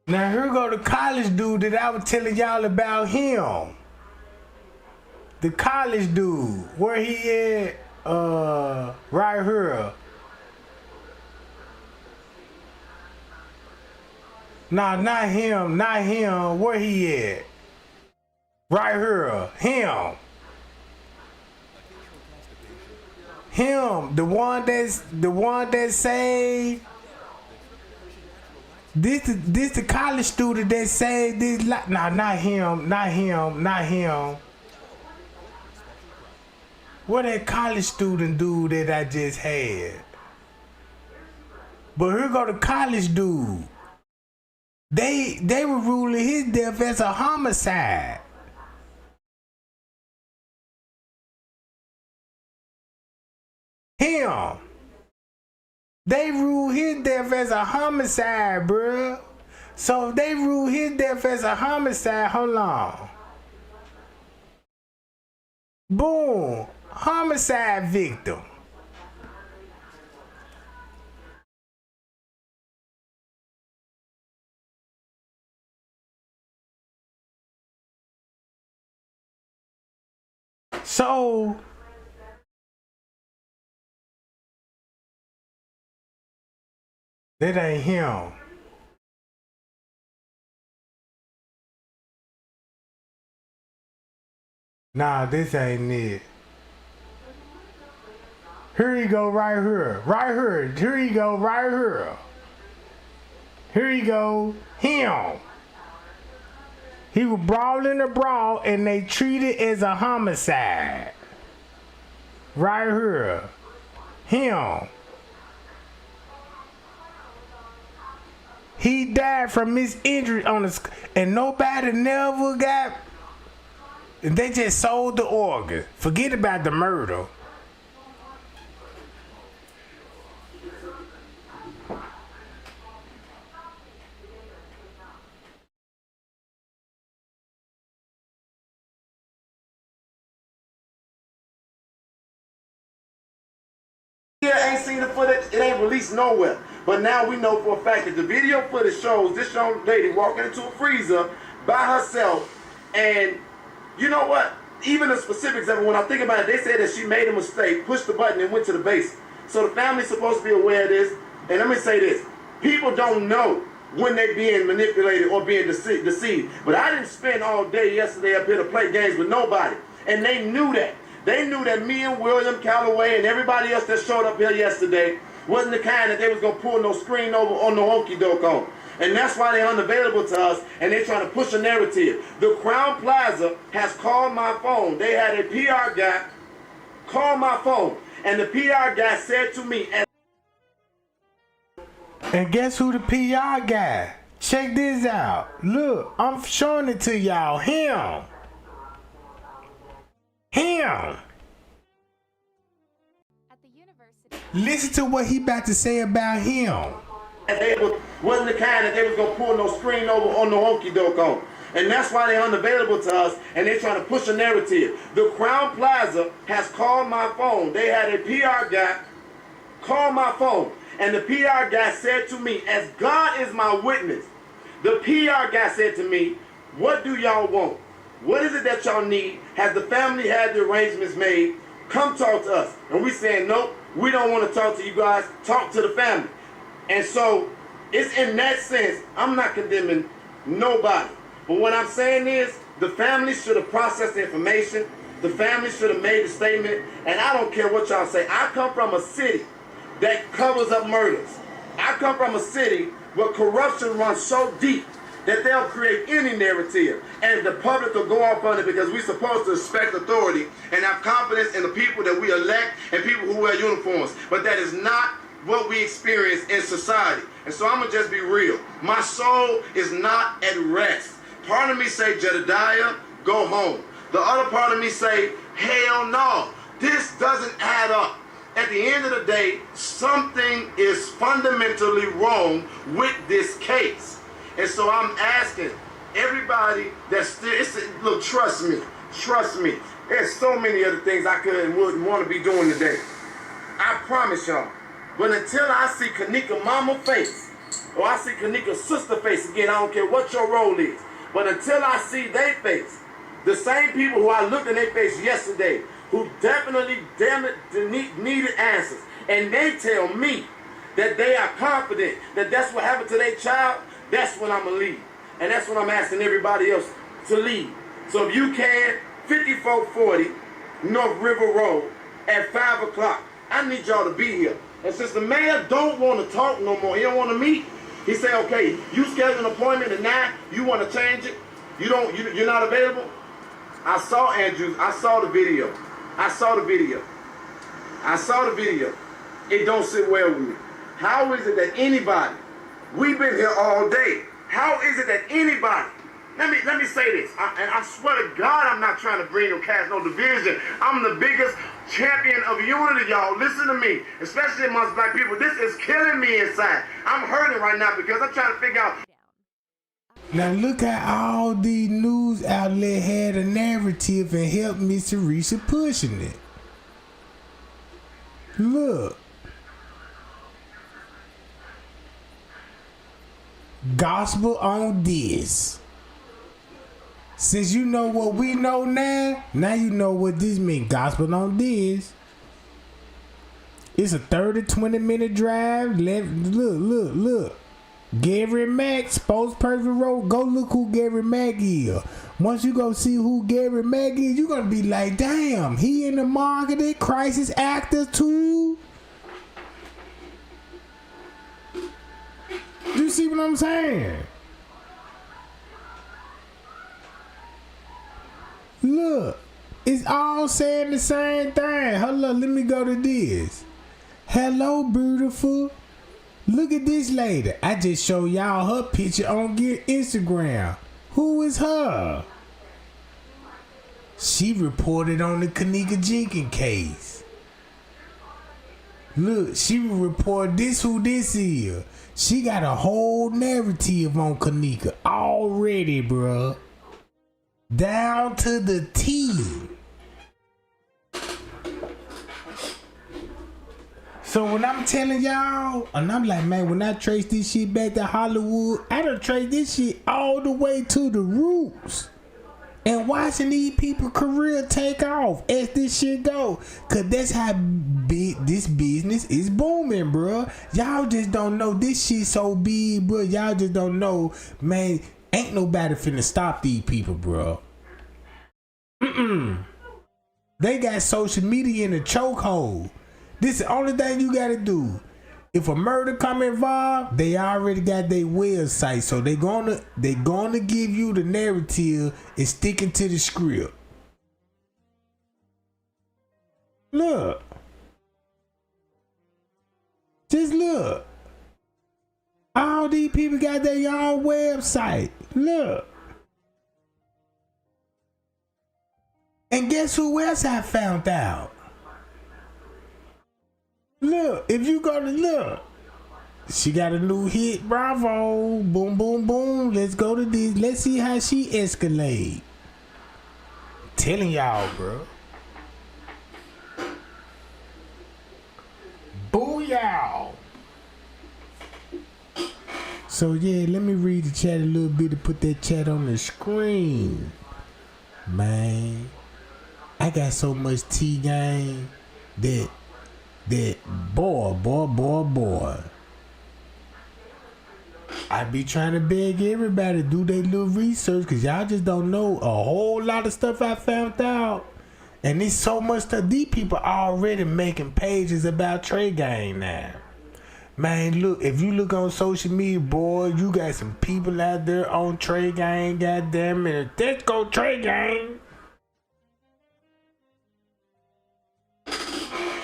Now here go the college dude that I was telling y'all about him. The college dude, where he at? Right here. Nah, not him, not him. Where he at? Right here, him. Him, the one that saved. This the college student that saved this life. Nah, not him, not him, not him. What that college student dude that I just had? But here go the college dude. They were ruling his death as a homicide. Him. They ruled his death as a homicide, bruh. So if they ruled his death as a homicide, hold on. Boom. Homicide victim. So that ain't him. Nah, this ain't it. Here you go, right here. Right here. Here you go, right here. Here you go. Him. He was brought in a brawl and they treated it as a homicide. Right here. Him. He died from his injury on his, and nobody never got. They just sold the organ. Forget about the murder. Ain't seen the footage, it ain't released nowhere. But now we know for a fact that the video footage shows this young lady walking into a freezer by herself. And you know what? Even the specifics of it, when I think about it, they said that she made a mistake, pushed the button, and went to the base. So the family's supposed to be aware of this. And let me say this. People don't know when they're being manipulated or being deceived. But I didn't spend all day yesterday up here to play games with nobody. And they knew that. They knew that me and William Calloway and everybody else that showed up here yesterday wasn't the kind that they was going to pull no screen over on no okie doke on. And that's why they're unavailable to us, and they're trying to push a narrative. The Crown Plaza has called my phone. They had a PR guy call my phone, and the PR guy said to me... And guess who the PR guy? Check this out. Look, I'm showing it to y'all. Him. Listen to what he about to say about him. They wasn't the kind that they was gonna pull no screen over on no okie doke on. And that's why they're unavailable to us, and they're trying to push a narrative. The Crown Plaza has called my phone. They had a PR guy call my phone, and the PR guy said to me, as God is my witness, the PR guy said to me, what do y'all want? What is it that y'all need? Has the family had the arrangements made? Come talk to us. And we saying, nope, we don't want to talk to you guys. Talk to the family. And so it's in that sense, I'm not condemning nobody. But what I'm saying is the family should have processed the information. The family should have made a statement. And I don't care what y'all say. I come from a city that covers up murders. I come from a city where corruption runs so deep that they'll create any narrative, and the public will go off on it because we're supposed to respect authority and have confidence in the people that we elect and people who wear uniforms. But that is not what we experience in society. And so I'm going to just be real. My soul is not at rest. Part of me say, Jedediah, go home. The other part of me say, hell no. This doesn't add up. At the end of the day, something is fundamentally wrong with this case. And so I'm asking everybody that's still, look, trust me. There's so many other things I could and wouldn't want to be doing today. I promise y'all. But until I see Kenneka mama face, or I see Kenneka's sister face again, I don't care what your role is. But until I see their face, the same people who I looked in their face yesterday, who definitely needed answers, and they tell me that they are confident that that's what happened to their child, that's when I'm going to leave. And that's what I'm asking everybody else to leave. So if you can, 5440 North River Road at 5 o'clock. I need y'all to be here. And since the mayor don't want to talk no more, he don't want to meet, he said, okay, you schedule an appointment at 9, you want to change it, you're not available? I saw Andrew, I saw the video. It don't sit well with me. How is it that anybody, we've been here all day, how is it that anybody, let me say this, and I swear to God I'm not trying to bring or cast no division. I'm the biggest champion of unity, y'all. Listen to me, especially amongst black people. This is killing me inside. I'm hurting right now because I'm trying to figure out. Now look how all these news outlets had a narrative and helped Miss Teresa pushing it. Look. Gospel on this. Since you know what we know now you know what this means. Gospel on this. It's a 30-20-minute drive. Look. Gary Mack, spokesperson wrote, go look who Gary Mack is. Once you go see who Gary Mack is, you're going to be like, damn, he in the marketing crisis actor too? You see what I'm saying? Look, it's all saying the same thing. Hold up, let me go to this. Hello, beautiful. Look at this lady. I just showed y'all her picture on Instagram. Who is her? She reported on the Kenneka Jenkins case. Look, she report this who this is. She got a whole narrative on Kenneka already, bruh. Down to the T. So when I'm telling y'all, and I'm like, man, when I trace this shit back to Hollywood, I done trace this shit all the way to the roots. And watching these people career take off as this shit go. Cause that's how big this business is booming, bro. Y'all just don't know this shit so big, bro. Y'all just don't know, man, ain't nobody finna stop these people, bro. They got social media in a chokehold. This is the only thing you gotta do. If a murder come involved, they already got their website, so they gonna give you the narrative and sticking to the script. Look, just look. All these people got their own website. Look, and guess who else I found out? Look, if you go to look, she got a new hit, Bravo, boom, boom, boom. Let's go to this. Let's see how she escalate. Telling y'all, bro. Booyah. So yeah, let me read the chat a little bit to put that chat on the screen. Man, I got so much T-game that boy. I be trying to beg everybody to do their little research, cause y'all just don't know a whole lot of stuff I found out. And there's so much stuff. These people already making pages about Trey Gang now. Man, look, if you look on social media, boy, you got some people out there on Trey Gang, goddamn it. Let's go Trey Gang.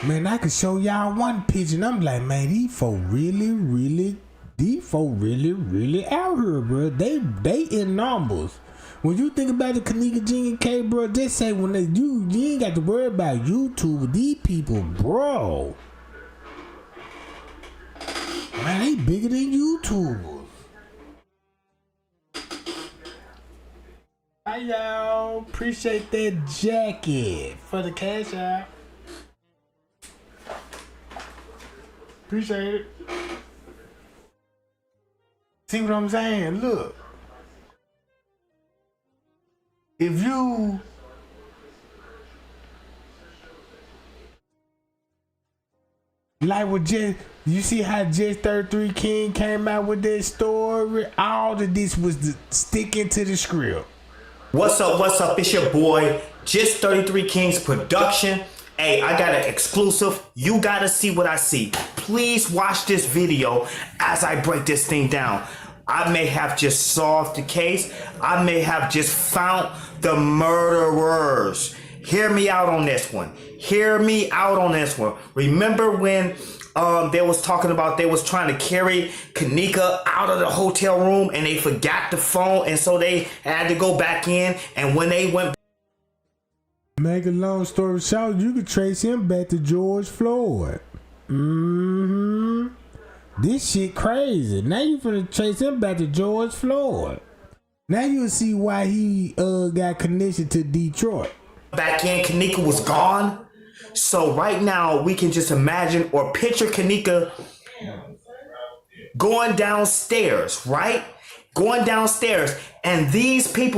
Man, I could show y'all one picture and I'm like, man, these folk really out here, bro. They in numbers. When you think about the Kenneka Jenkins case, bro, just say when you ain't got to worry about YouTube with these people, bro. Man, they bigger than YouTubers. Hi, y'all. Appreciate that jacket for the cash out. Appreciate it. See what I'm saying? Look. If you like what you see how Just 33 King came out with that story? All of this was sticking to the script. What's up? It's your boy, Just 33 King's production. Hey, I got an exclusive. You gotta see what I see. Please watch this video as I break this thing down. I may have just solved the case. I may have just found the murderers. Hear me out on this one. Remember when they was talking about they was trying to carry Kenneka out of the hotel room and they forgot the phone, and so they had to go back in, and when they went, make a long story short, you could trace him back to George Floyd. This shit crazy. Now you finna trace him back to George Floyd. Now you'll see why he got connection to Detroit. Back in, Kenneka was gone. So right now we can just imagine or picture Kenneka going downstairs, right? going downstairs, and these three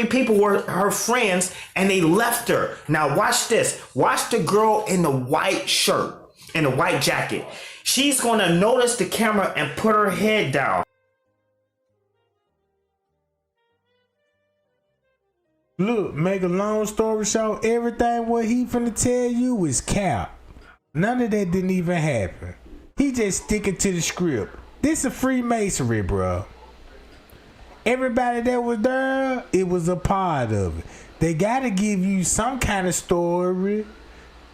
people were her friends, and they left her. Now watch this. Watch the girl in the white shirt, in the white jacket. She's gonna notice the camera and put her head down. Look, make a long story short, everything what he finna tell you is cap. None of that didn't even happen. He just sticking to the script. This is Freemasonry, bro. Everybody that was there, it was a part of it. They gotta give you some kind of story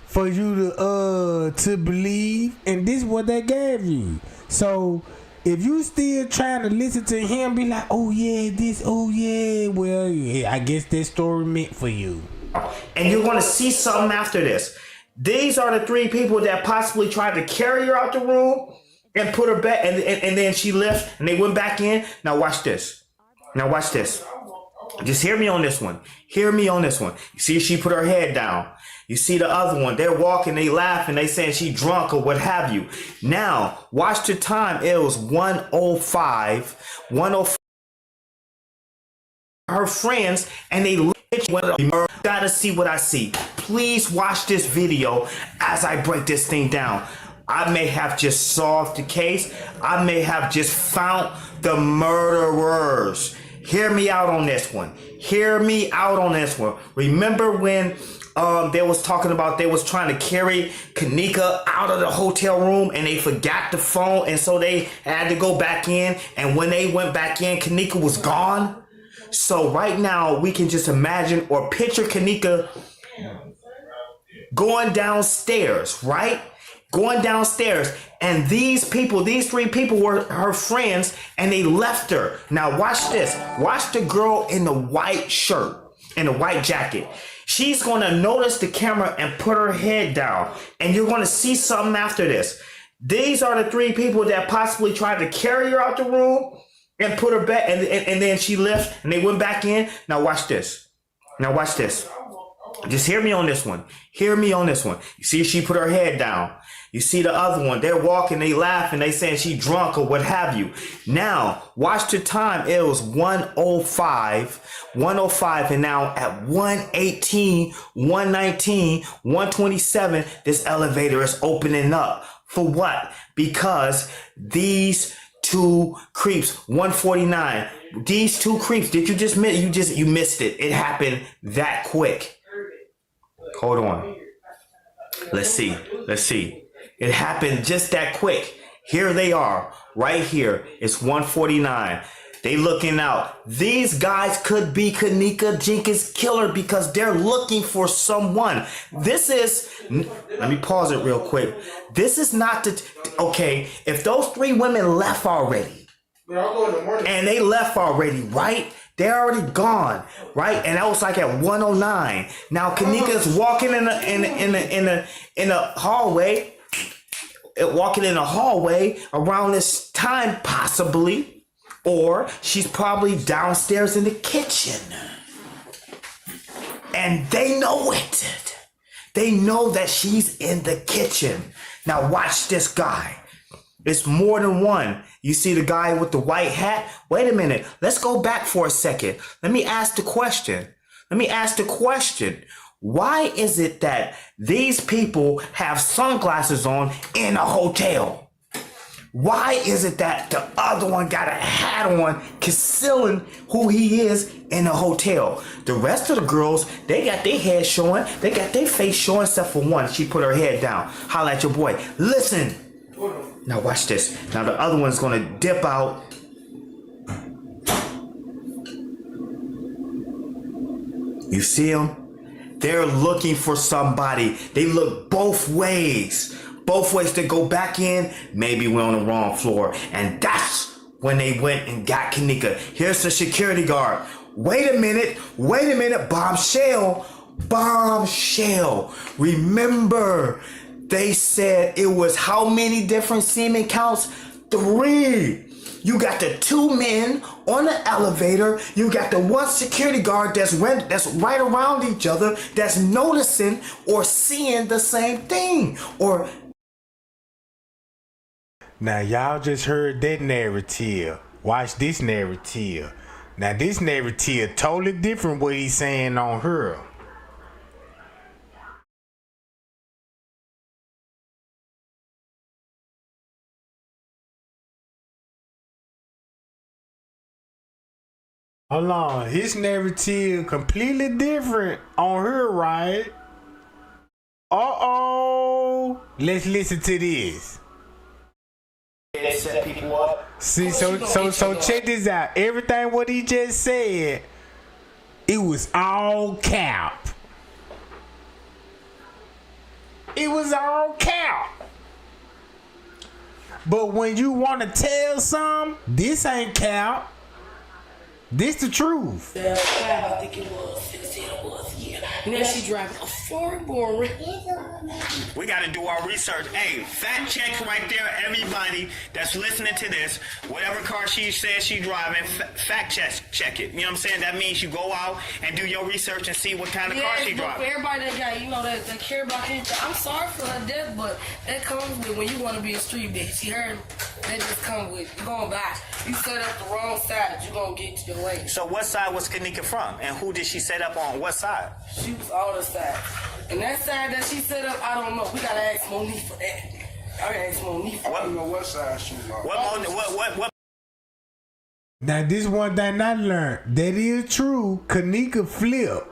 for you to believe, and this is what they gave you. So if you still trying to listen to him, be like, oh yeah, this, oh yeah, well, yeah, I guess that story meant for you. And you're gonna see something after this. These are the three people that possibly tried to carry her out the room and put her back, and then she left and they went back in. Now watch this. Now watch this. Just hear me on this one. Hear me on this one. You see she put her head down. You see the other one. They're walking, they laughing, they saying she drunk or what have you. Now, watch the time. It was 1:05. 1:05. Her friends, and they gotta see what I see. Please watch this video as I break this thing down. I may have just solved the case. I may have just found the murderers. Hear me out on this one. Hear me out on this one. Remember when they was talking about they was trying to carry Kenneka out of the hotel room and they forgot the phone, and so they had to go back in, and when they went back in, Kenneka was gone? So right now we can just imagine or picture Kenneka going downstairs, right? Going downstairs, and these three people were her friends, and they left her. Now watch this. Watch the girl in the white shirt, in the white jacket. She's gonna notice the camera and put her head down, and you're gonna see something after this. These are the three people that possibly tried to carry her out the room and put her back, and then she left and they went back in. Now watch this. Now watch this. Just hear me on this one. Hear me on this one. You see she put her head down. You see the other one. They're walking, they laughing, they saying she drunk or what have you. Now, watch the time. It was 1:05. 1:05, and now at 1:18, 1:19, 1:27, this elevator is opening up. For what? Because these two creeps, 1:49. These two creeps, did you just miss? You missed it. It happened that quick. Hold on. Let's see. Let's see. It happened just that quick. Here they are, right here. It's 1:49. They looking out. These guys could be Kenneka Jenkins' killer because they're looking for someone. This is, let me pause it real quick. This is not the, okay, if those three women left already, and they left already, right? They're already gone, right? And that was like at 1:09. Now Kenneka's walking in a hallway, walking in a hallway around this time possibly, or she's probably downstairs in the kitchen, and they know it. They know that she's in the kitchen. Now watch this guy. It's more than one. You see the guy with the white hat? Wait a minute. Let's go back for a second. Let me ask the question. Why is it that these people have sunglasses on in a hotel? Why is it that the other one got a hat on concealing who he is in a hotel? The rest of the girls, they got their head showing. They got their face showing except for one. She put her head down. Holla at your boy. Listen. Now watch this. Now the other one's gonna dip out. You see them? They're looking for somebody. They look both ways. Both ways to go back in. Maybe we're on the wrong floor. And that's when they went and got Kenneka. Here's the security guard. Wait a minute. Bombshell. Remember, they said it was how many different semen counts? 3. You got the 2 men on the elevator. You got the one security guard that's right around each other, that's noticing or seeing the same thing. Or now y'all just heard that narrative. Watch this narrative. Now this narrative totally different what he's saying on her. Hold on, his narrative completely different on her, right? Uh-oh. Let's listen to this. Set people up. See, so check this out. Everything what he just said, it was all cap. It was all cap. But when you want to tell some, this ain't cap. This the truth. I think it was 16 it was, yeah. Now she driving a foreign born. We got to do our research. Hey, fact check right there, everybody that's listening to this. Whatever car she says she's driving, fact check it. You know what I'm saying? That means you go out and do your research and see what kind of car she driving. For everybody that got, that care about him, I'm sorry for her death, but that comes with when you want to be a street bitch. You heard? That just comes with you going back. You set up the wrong side, you're going to get to your way. So what side was Kenneka from? And who did she set up on? What side? She was on the side. And that side that she set up, I don't know. We got to ask Monique for that. I got to ask Monique. I don't know what side she was on. What? Now this one thing I learned. That is true. Kenneka flipped.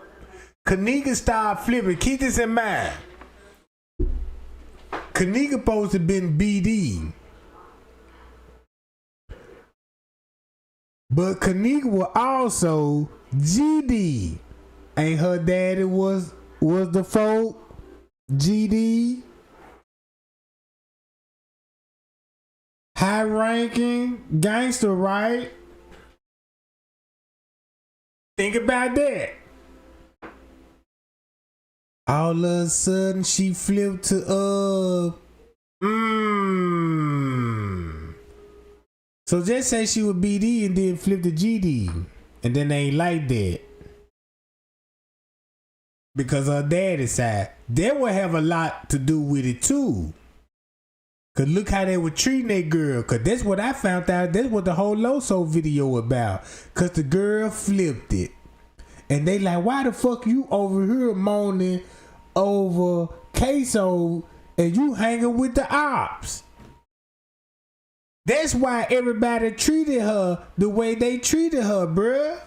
Kenneka started flipping. Keep this in mind. Kenneka supposed to have been BD. But Kenneka was also GD. Ain't her daddy was the folk GD? High ranking gangster, right? Think about that. All of a sudden she flipped to So just say she was BD and then flip to GD. And then they ain't like that. Because her daddy side. That would have a lot to do with it too. Cause look how they were treating that girl. Cause that's what I found out. That's what the whole Loso video about. Cause the girl flipped it. And they like, why the fuck you over here moaning over queso and you hanging with the ops? That's why everybody treated her the way they treated her, bruh.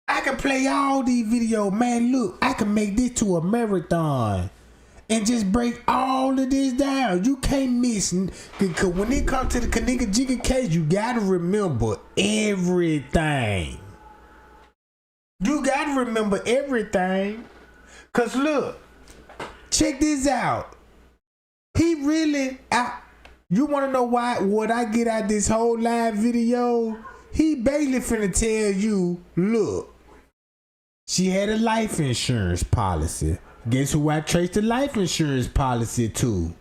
I can play all these videos. Man, look, I can make this to a marathon and just break all of this down. You can't miss. Because when it comes to the Kenneka Jenkins case, you got to remember everything. You got to remember everything. Because look. Check this out. He really, you want to know why? What I get out this whole live video? He basically finna tell you, look, she had a life insurance policy. Guess who I traced the life insurance policy to?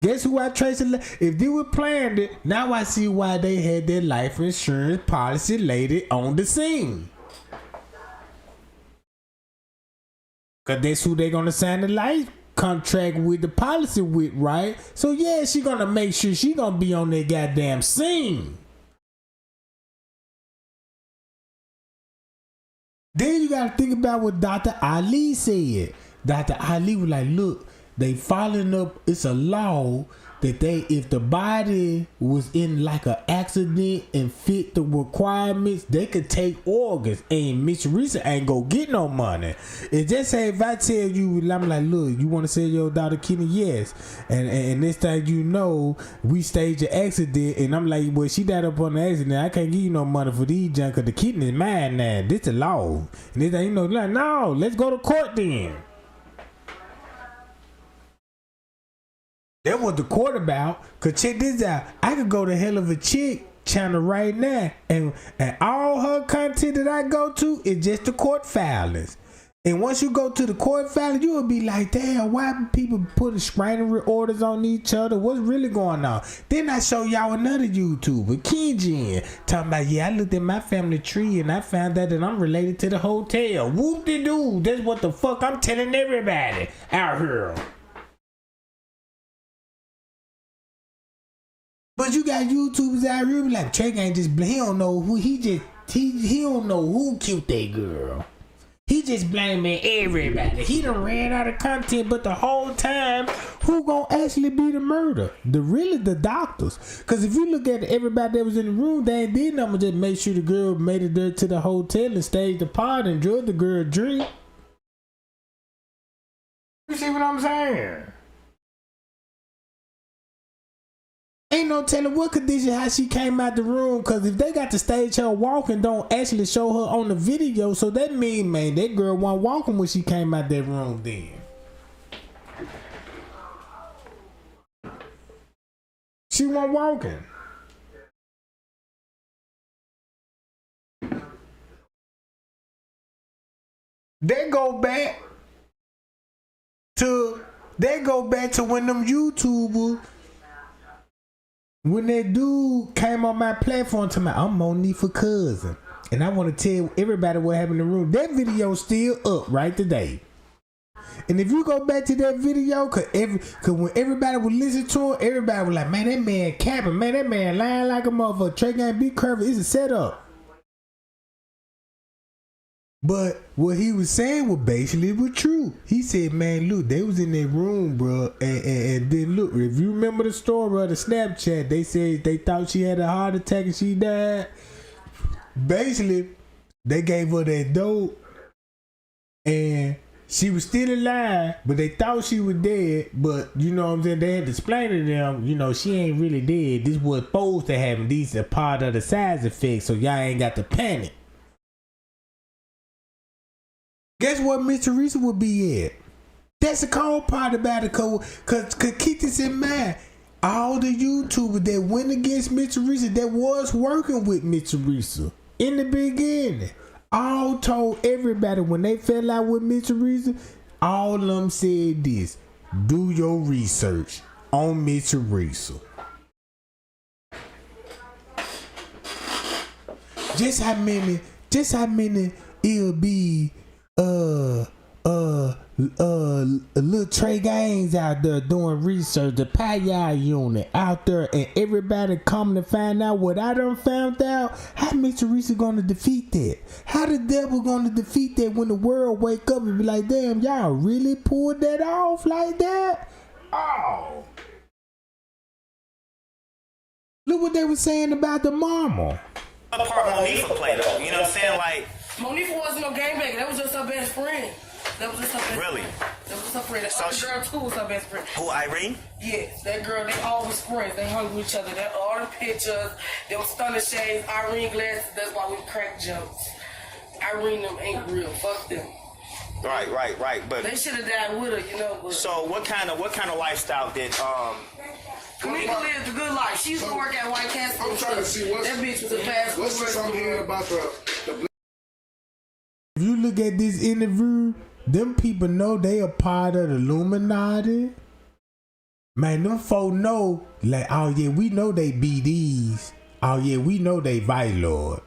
Guess who I traced it? If they were planned it, now I see why they had their life insurance policy later on the scene. Cause that's who they gonna sign the life contract with, the policy with, right? So yeah, she gonna make sure she gonna be on that goddamn scene. Then you gotta think about what Dr. Ali said. Dr. Ali was like, look, they following up, it's a law that if the body was in like an accident and fit the requirements, they could take organs. And Miss Risa ain't go get no money. It just say if I tell you, I'm like, look, you want to sell your daughter kidney? Yes. And this thing you know, we staged an accident, and I'm like, well, she died up on the accident. I can't give you no money for these junk, cause the kidney is mine now. This the law. And this thing, like, no, let's go to court then. That was the court about. Cause check this out. I could go to Hell of a Chick channel right now, and all her content that I go to is just the court filings. And once you go to the court filing, you will be like, damn, why people put restraining orders on each other? What's really going on? Then I show y'all another YouTuber, Kenji, talking about, yeah, I looked at my family tree and I found out that I'm related to the hotel. Whoop-de-doo. That's what the fuck I'm telling everybody out here. But you got YouTubers out here like Trey ain't just he don't know who he don't know who killed that girl. He just blaming everybody. He done ran out of content, but the whole time, who gonna actually be the murder? The doctors. Cause if you look at everybody that was in the room, they ain't did nothing but just make sure the girl made it there to the hotel and staged the party and drug the girl drink. You see what I'm saying? Ain't no telling what condition how she came out the room, cause if they got to stage her walking, don't actually show her on the video, so that mean, man, that girl wasn't walking when she came out that room then. She wasn't walking. They go back to when them YouTubers, when that dude came on my platform to me, I'm Monifa cousin, and I want to tell everybody what happened in the room. That video still up right today. And if you go back to that video, cause when everybody would listen to it, everybody was like, man, that man capping, man, that man lying like a motherfucker. Trey Gang be curvy, it's a setup. But what he was saying was basically was true. He said, man, look, they was in their room, bro, and then look, if you remember the story of the Snapchat, they said they thought she had a heart attack and she died. Basically, they gave her that dope, and she was still alive, but they thought she was dead. But you know what I'm saying? They had to explain to them, you know, she ain't really dead. This was supposed to happen. These are part of the side effects, so y'all ain't got to panic. Guess what Miss Teresa would be at? That's the cold part about it, cause keep this in mind. All the YouTubers that went against Miss Teresa, that was working with Miss Teresa in the beginning, all told everybody when they fell out with Miss Teresa, all of them said this: do your research on Miss Teresa. Just how many it'll be little Trey Gaines out there doing research, the Paya unit out there, and everybody coming to find out what I done found out. How Miss Teresa gonna defeat that? How the devil gonna defeat that when the world wake up and be like, damn, y'all really pulled that off like that? Oh, look what they were saying about the mama. What part Monifa played though? You know what I'm saying? Like, Monifa wasn't no gangbanger. That was just her best friend. That was just her best really? friend. That was her friend. That So other girl too was her best friend. Who, Irene? Yes, that girl, they always friends. They hung with each other. That all the pictures, they was stunning shades, Irene glasses, that's why we crack jokes. Irene them ain't real. Fuck them. Right. But they should have died with her, you know. But so what kind of lifestyle did Kenneka lived a good life. She used to work at White Castle. I'm trying to see that bitch was a fast food. What's I'm hearing about the If you look at this interview, them people know they a part of the Illuminati. Man, them folk know, like, oh yeah, we know they BDs. Oh yeah, we know they Vice Lord.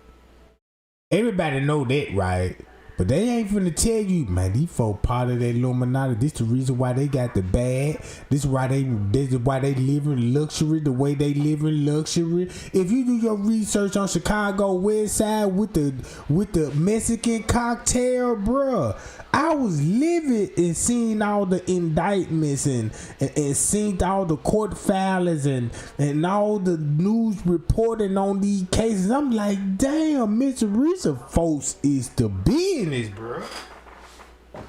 Everybody know that, right? But they ain't finna tell you, man, these folk part of that Illuminati. This the reason why they got the bag. This is why they live in luxury, the way they live in luxury. If you do your research on Chicago West Side with the Mexican cocktail, bruh, I was livid and seeing all the indictments and seeing all the court filings and all the news reporting on these cases. I'm like, damn, Mr. Teresa folks is the business, bro.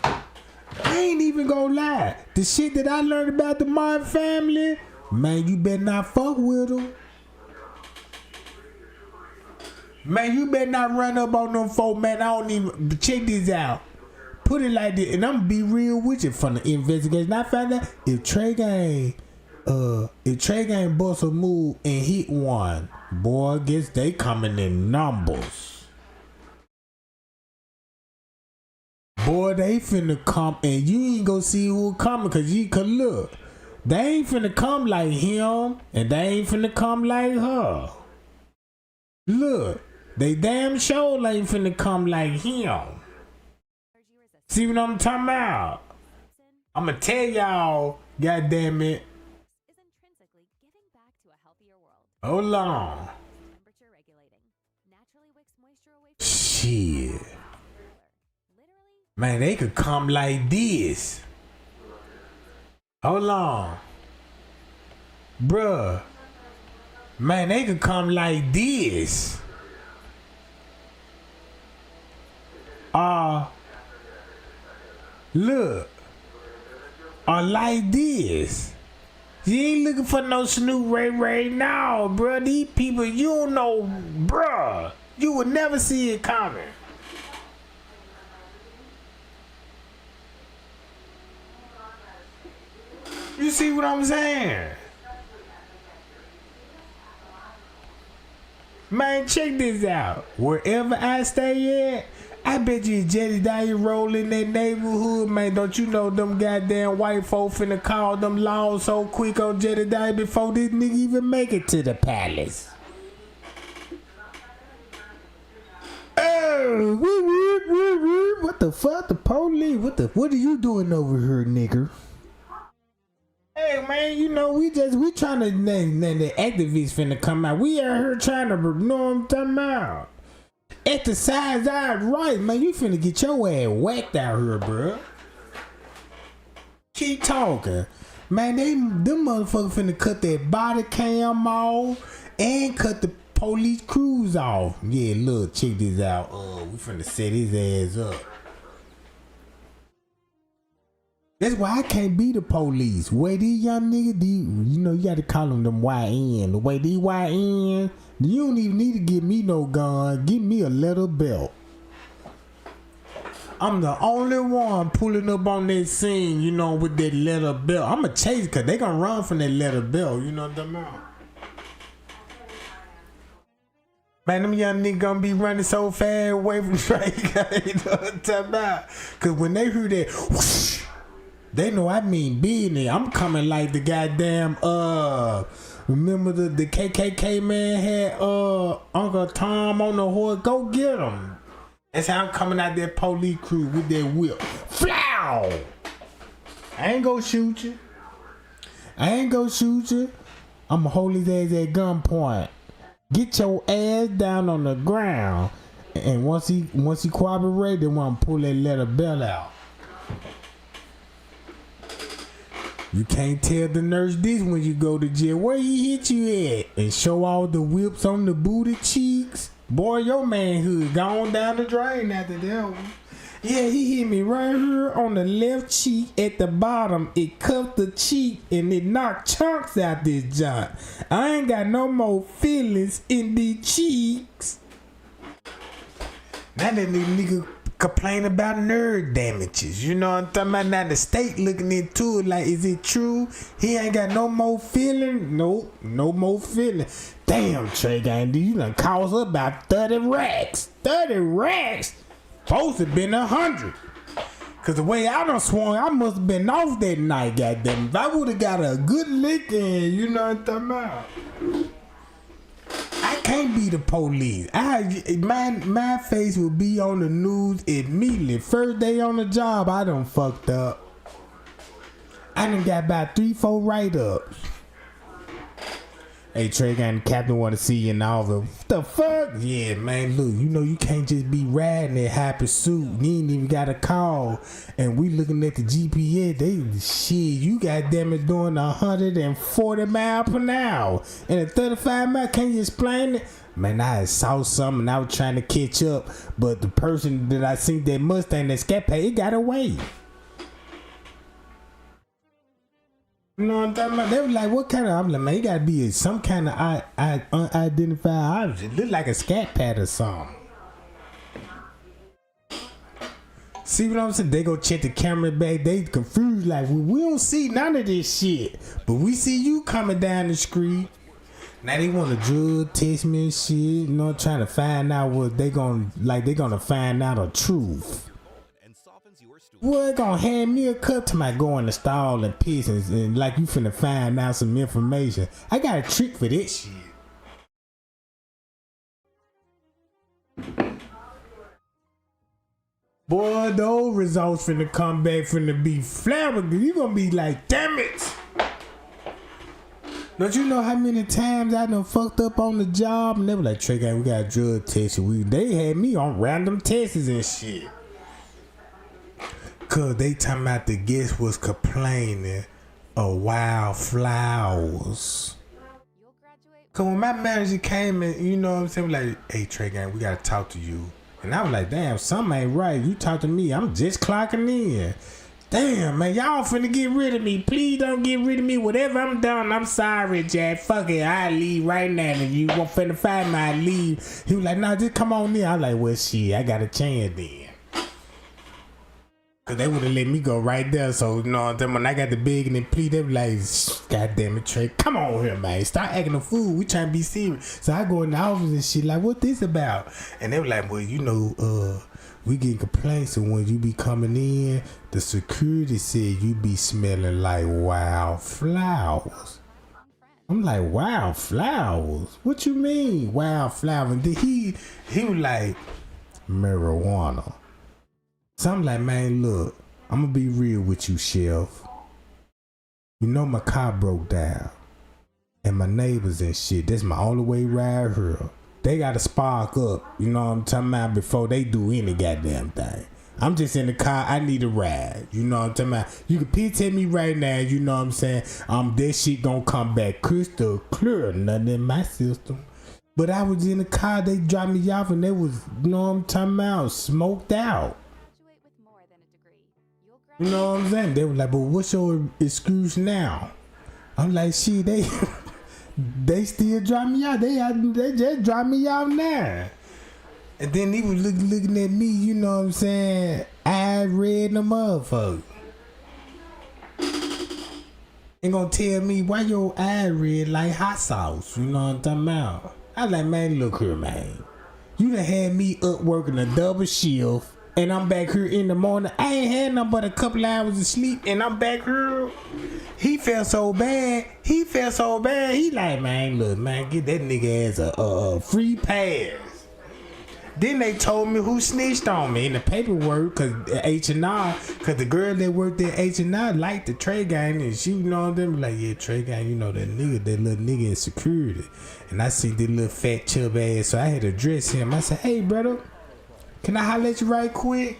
I ain't even gonna lie. The shit that I learned about the Martin family, man, you better not fuck with them. Man, you better not run up on them folk, man. I don't even check this out. Put it like this, and I'm gonna be real with you from the investigation. I found out if Trey Gang bust a move and hit one, boy, I guess they coming in numbers. Boy, they finna come, and you ain't gonna see who coming, cause look, they ain't finna come like him, and they ain't finna come like her. Look, they damn sure ain't finna come like him. See what I'm talking about? I'ma tell y'all, goddamn it. Hold on. Shit. Man, they could come like this. Hold on. Bruh. Man, they could come like this. Look. Or like this. You ain't looking for no Snoop Ray now, bruh. These people, you don't know, bruh. You would never see it coming. You see what I'm saying? Man, check this out. Wherever I stay at, I bet you Jedediah roll in that neighborhood, man. Don't you know them goddamn white folk finna call them laws so quick on Jedediah before this nigga even make it to the palace? Oh, what the fuck? The police? What are you doing over here, nigga? Hey man, you know we trying to the activists finna come out. We out here trying to, you know what I'm talking about? Exercise out right, man. You finna get your ass whacked out here, bro. Keep talking, man. Them motherfuckers finna cut that body cam off and cut the police crews off. Yeah, look, check this out. We finna set his ass up. That's why I can't be the police. Way these young niggas, you know, you gotta call them YN. The way these YN, you don't even need to give me no gun. Give me a leather belt. I'm the only one pulling up on that scene, you know, with that leather belt. I'ma chase cause they gonna run from that leather belt, you know what I'm talking about? Man, them young niggas gonna be running so fast away from straight, you know what I'm talking about? Cause when they hear that whoosh, they know I mean business. I'm coming like the goddamn remember the KKK man had Uncle Tom on the horse. Go get him. That's how I'm coming out that police crew with that whip. Flow. I ain't gonna shoot you. I'ma hold his ass at gunpoint. Get your ass down on the ground. And once he cooperate, they want to pull that leather belt out. You can't tell the nurse this when you go to jail. Where he hit you at? And show all the whips on the booty cheeks. Boy, your manhood gone down the drain after that one. Yeah, he hit me right here on the left cheek at the bottom. It cuffed the cheek and it knocked chunks out this joint. I ain't got no more feelings in these cheeks. Now that nigga complain about nerve damages, you know what I'm talking about? Now the state looking into it like, is it true? He ain't got no more feeling? Nope, no more feeling. Damn, Trey Gang, you done cost us about 30 racks. 30 racks? Supposed to been 100. Cause the way I done swung, I must have been off that night, goddamn. If I would have got a good lick in, you know what I'm talking about? I can't be the police. My face will be on the news immediately. First day on the job, I done fucked up. I done got about 3-4 write-ups. Hey, Trey Gang, the captain want to see you in the office. What the fuck? Yeah, man, look, you know you can't just be riding that high pursuit. You ain't even got a call. And we looking at the GPS, you goddamn it doing 140 miles per hour. And at 35 miles, can you explain it? Man, I saw something and I was trying to catch up. But the person that I seen that Mustang, that scat pay, it got away. You know what I'm talking about? They were like, what kind of, I'm like, man, it gotta be some kind of unidentified object. It look like a scat pad or something. See what I'm saying? They go check the camera back. They confused like, well, we don't see none of this shit. But we see you coming down the street. Now they want to drug test me and shit. You know, trying to find out what they gonna find out the truth. Boy, gonna hand me a cup to my go in the stall and piss and like you finna find out some information. I got a trick for this shit. Boy, those results finna come back finna be flabbergasted. You gonna be like, damn it. Don't you know how many times I done fucked up on the job? And they were like, Trey Gang, we got drug tests. They had me on random tests and shit. Cause they talking about the guest was complaining of wildflowers. Cause when my manager came in, you know what I'm saying, like, hey Trey Gang, we gotta talk to you. And I was like, damn, something ain't right. You talk to me, I'm just clocking in. Damn, man, y'all finna get rid of me. Please don't get rid of me. Whatever I'm done, I'm sorry, Jack. Fuck it, I leave right now. If you want finna find me, I leave. He was like, nah, just come on in. I was like, well, shit, I got a chance then. Cause they would have let me go right there. So, you know, when I got the begging and plea, they were like, God damn it, Trey, come on here, man. Start acting a fool. We trying to be serious. So I go in the office and shit, like, what this about? And they were like, well, you know, we get complaints, and when you be coming in, the security said you be smelling like wildflowers. I'm like, wildflowers? What you mean, wildflowers? And then he was like, marijuana. So I'm like, man, look, I'm gonna be real with you, Chef. You know my car broke down, and my neighbors and shit. That's my only way right here. They gotta spark up, you know what I'm talking about, before they do any goddamn thing. I'm just in the car, I need a ride, you know what I'm talking about. You can pit me right now, you know what I'm saying. That shit gonna come back crystal clear, nothing in my system. But I was in the car, they dropped me off, and they was, you know what I'm talking about, smoked out. You know what I'm saying? They were like, but what's your excuse now? I'm like, shit, they still drop me out. They just drop me out now. And then he was looking at me, you know what I'm saying? I read the motherfucker. Ain't gonna tell me why your eye red like hot sauce. You know what I'm talking about? I like, man, look here, man. You done had me up working a double shift. And I'm back here in the morning. I ain't had nothing but a couple hours of sleep, and I'm back here. He felt so bad. He like, man, look, man, get that nigga as a free pass. Then they told me who snitched on me in the paperwork, cause H&R, cause the girl that worked at H&R liked the Trey Gang, and she, you know, them like, yeah, Trey Gang, you know, that little nigga in security. And I see the little fat chub ass, so I had to address him. I said, hey, brother, can I holler at you right quick?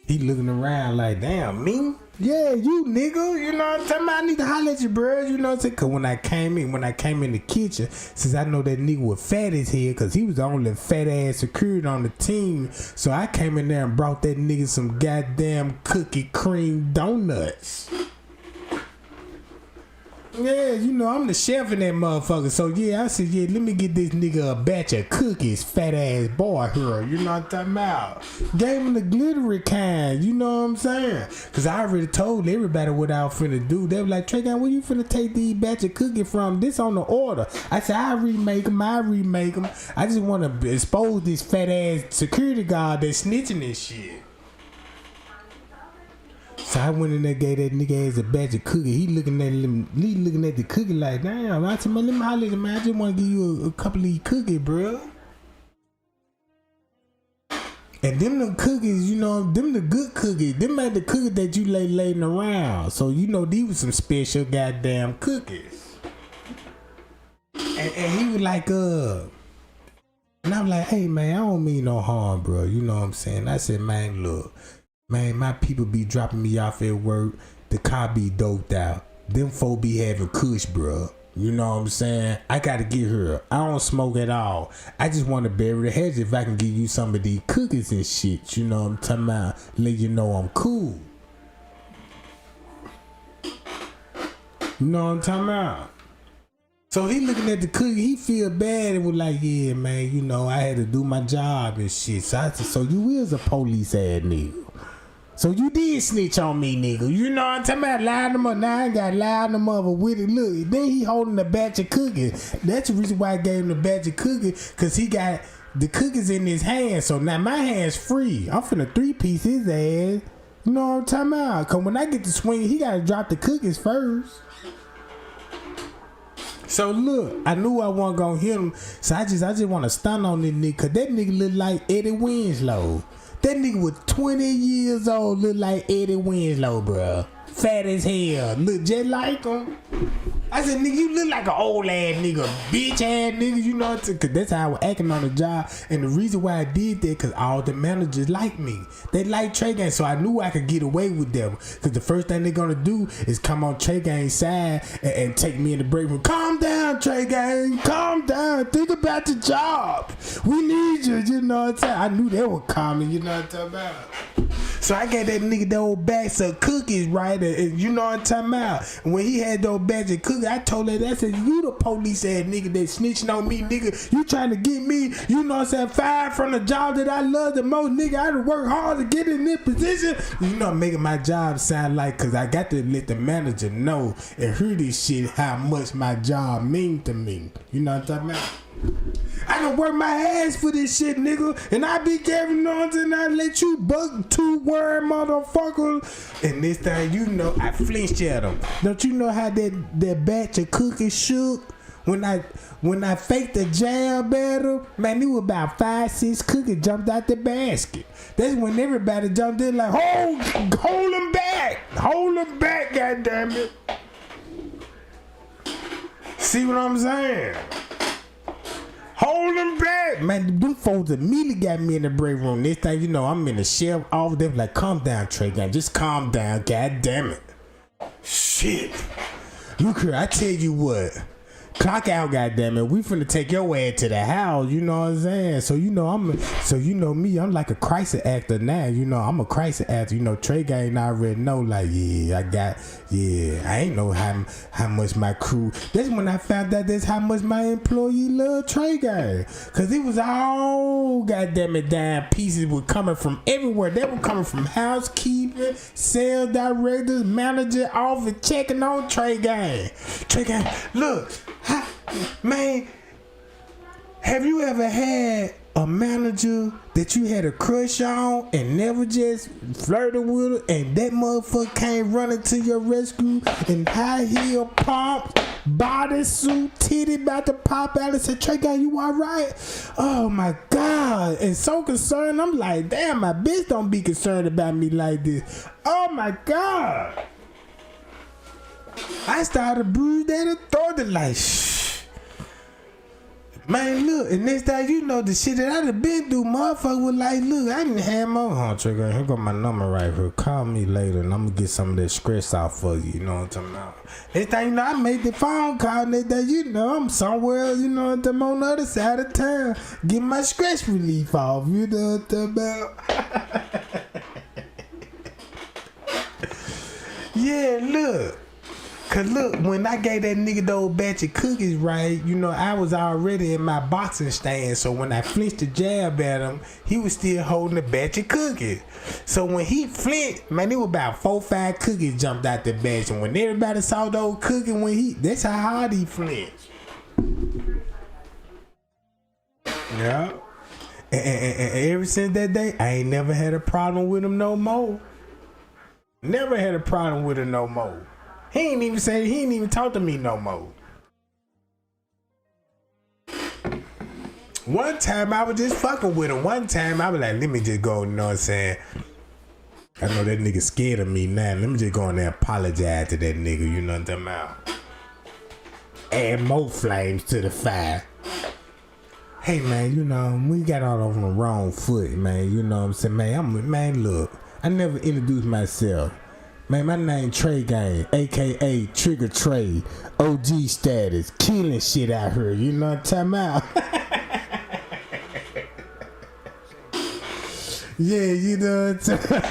He looking around like, damn, me? Yeah, you nigga. You know what I'm talking about? I need to holler at you, bro. You know what I'm saying? Cause when I came in the kitchen, since I know that nigga was fat as hell, cause he was the only fat ass security on the team. So I came in there and brought that nigga some goddamn cookie cream donuts. Yeah, you know, I'm the chef in that motherfucker. So yeah, I said, yeah, let me get this nigga a batch of cookies, fat ass boy here. You know what I'm talking about? Gave him the glittery kind, you know what I'm saying? Cause I already told everybody what I was finna do. They were like, Trey Gang, where you finna take these batch of cookies from? This on the order. I said, I remake them. I just wanna expose this fat ass security guard that's snitching this shit. So I went in there, gave that nigga ass a batch of cookie. He looking at the cookie like, damn. I said, man, let me holler at him, man. I just want to give you a couple of these cookies, bro. And them cookies, you know, them the good cookies. Them ain't the cookies that you laying around. So, you know, these were some special goddamn cookies. And he was like, and I was like, hey, man, I don't mean no harm, bro. You know what I'm saying? I said, man, look. Man, my people be dropping me off at work. The car be doped out. Them folk be having kush, bro. You know what I'm saying? I gotta get her. I don't smoke at all. I just want to bury the hedge if I can give you some of these cookies and shit. You know what I'm talking about? Let you know I'm cool. You know what I'm talking about? So he looking at the cookie, he feel bad and was like, yeah, man, you know, I had to do my job and shit. So I said, so you is a police ass nigga. So you did snitch on me, nigga. You know what I'm talking about? Lying them up. Now I got lying them up with it. Look, then he holding a batch of cookies. That's the reason why I gave him the batch of cookies, because he got the cookies in his hand. So now my hand's free. I'm finna 3-piece his ass. You know what I'm talking about? Because when I get to swing, he got to drop the cookies first. So look, I knew I wasn't going to hit him. So I just want to stun on this nigga, because that nigga look like Eddie Winslow. That nigga was 20 years old, look like Eddie Winslow, bro. fat as hell, look just like him. I said, nigga, you look like an old ass nigga, bitch ass nigga, you know, cause that's how I was acting on the job. And the reason why I did that, cause all the managers like me. They like Trey Gang, so I knew I could get away with them. Cause the first thing they're gonna do is come on Trey Gang's side and take me in the break room. Calm down, Trey Gang, calm down. Think about the job. We need you, you know what I'm saying? I knew they were calming, you know what I'm talking about. So I gave that nigga the old bags of cookies, right? And you know what I'm talking about. And when he had those bags of cookies, I told her, I said, you the police ass nigga that snitching on me, nigga. You trying to get me, you know what I'm saying, fired from the job that I love the most, nigga. I done work hard to get in this position. You know, making my job sound like, cause I got to let the manager know and hear this shit, how much my job mean to me. You know what I'm talking about? I done work my ass for this shit, nigga. And I be carrying on and I let you buck 2 word motherfucker. And this thing, you know, I flinched at them. Don't you know how that batch of cookies shook? When I faked the jab at them, man, it was about 5-6 cookies jumped out the basket. That's when everybody jumped in like, hold them back. Hold them back, goddammit. See what I'm saying? Hold them back. Man, them folks immediately got me in the break room. Next thing you know, I'm in the sheriff office. They like, calm down, Trey Gang. Just calm down, god damn it. Shit. Look here, I tell you what. Clock out, goddammit. We finna take your ass to the house, you know what I'm saying? So you know me, I'm like a crisis actor now. You know, I'm a crisis actor. You know, Trey Gang already know, like, I ain't know how much my crew. That's when I found out that's how much my employee love Trey Gang. Cause it was all goddammit damn pieces were coming from everywhere. They were coming from housekeeping, sales directors, manager, office, checking on Trey Gang. Trey Gang, look. Man, have you ever had a manager that you had a crush on and never just flirted with her, and that motherfucker came running to your rescue in high heel pump, bodysuit, titty about to pop out and said, Trey Gang, you alright? Oh my God. And so concerned, I'm like, damn, my bitch don't be concerned about me like this. Oh my God. I started to breathe that authority like, shh. Man, look, and next thing you know, the shit that I done been through, motherfucker was like, look, I didn't have my trigger. Here go my number right here. Call me later and I'm gonna get some of that stress off for you. You know what I'm talking about? Next thing you know, I made the phone call. Next thing you know, I'm somewhere else, you know what I'm on the other side of town, getting my stress relief off. You know what I'm about? Yeah, look. Cause look, when I gave that nigga those batch of cookies, right, you know, I was already in my boxing stand. So when I flinched the jab at him, he was still holding a batch of cookies. So when he flinched, man, it was about 4-5 cookies jumped out the batch. And when everybody saw those cookies, that's how hard he flinched. Yeah. And ever since that day, I ain't never had a problem with him no more. Never had a problem with him no more. He ain't even talk to me no more. One time I was just fucking with him. One time I was like, let me just go, you know what I'm saying? I know that nigga scared of me now. Let me just go in there and apologize to that nigga, you know what I'm about? Add more flames to the fire. Hey man, you know, we got all over the wrong foot, man. You know what I'm saying? Man, look, I never introduced myself. Man, my name Trey Gang, aka Trigger Trey, OG status, killing shit out here. You know what I'm talking about? Yeah, you know what I'm talking.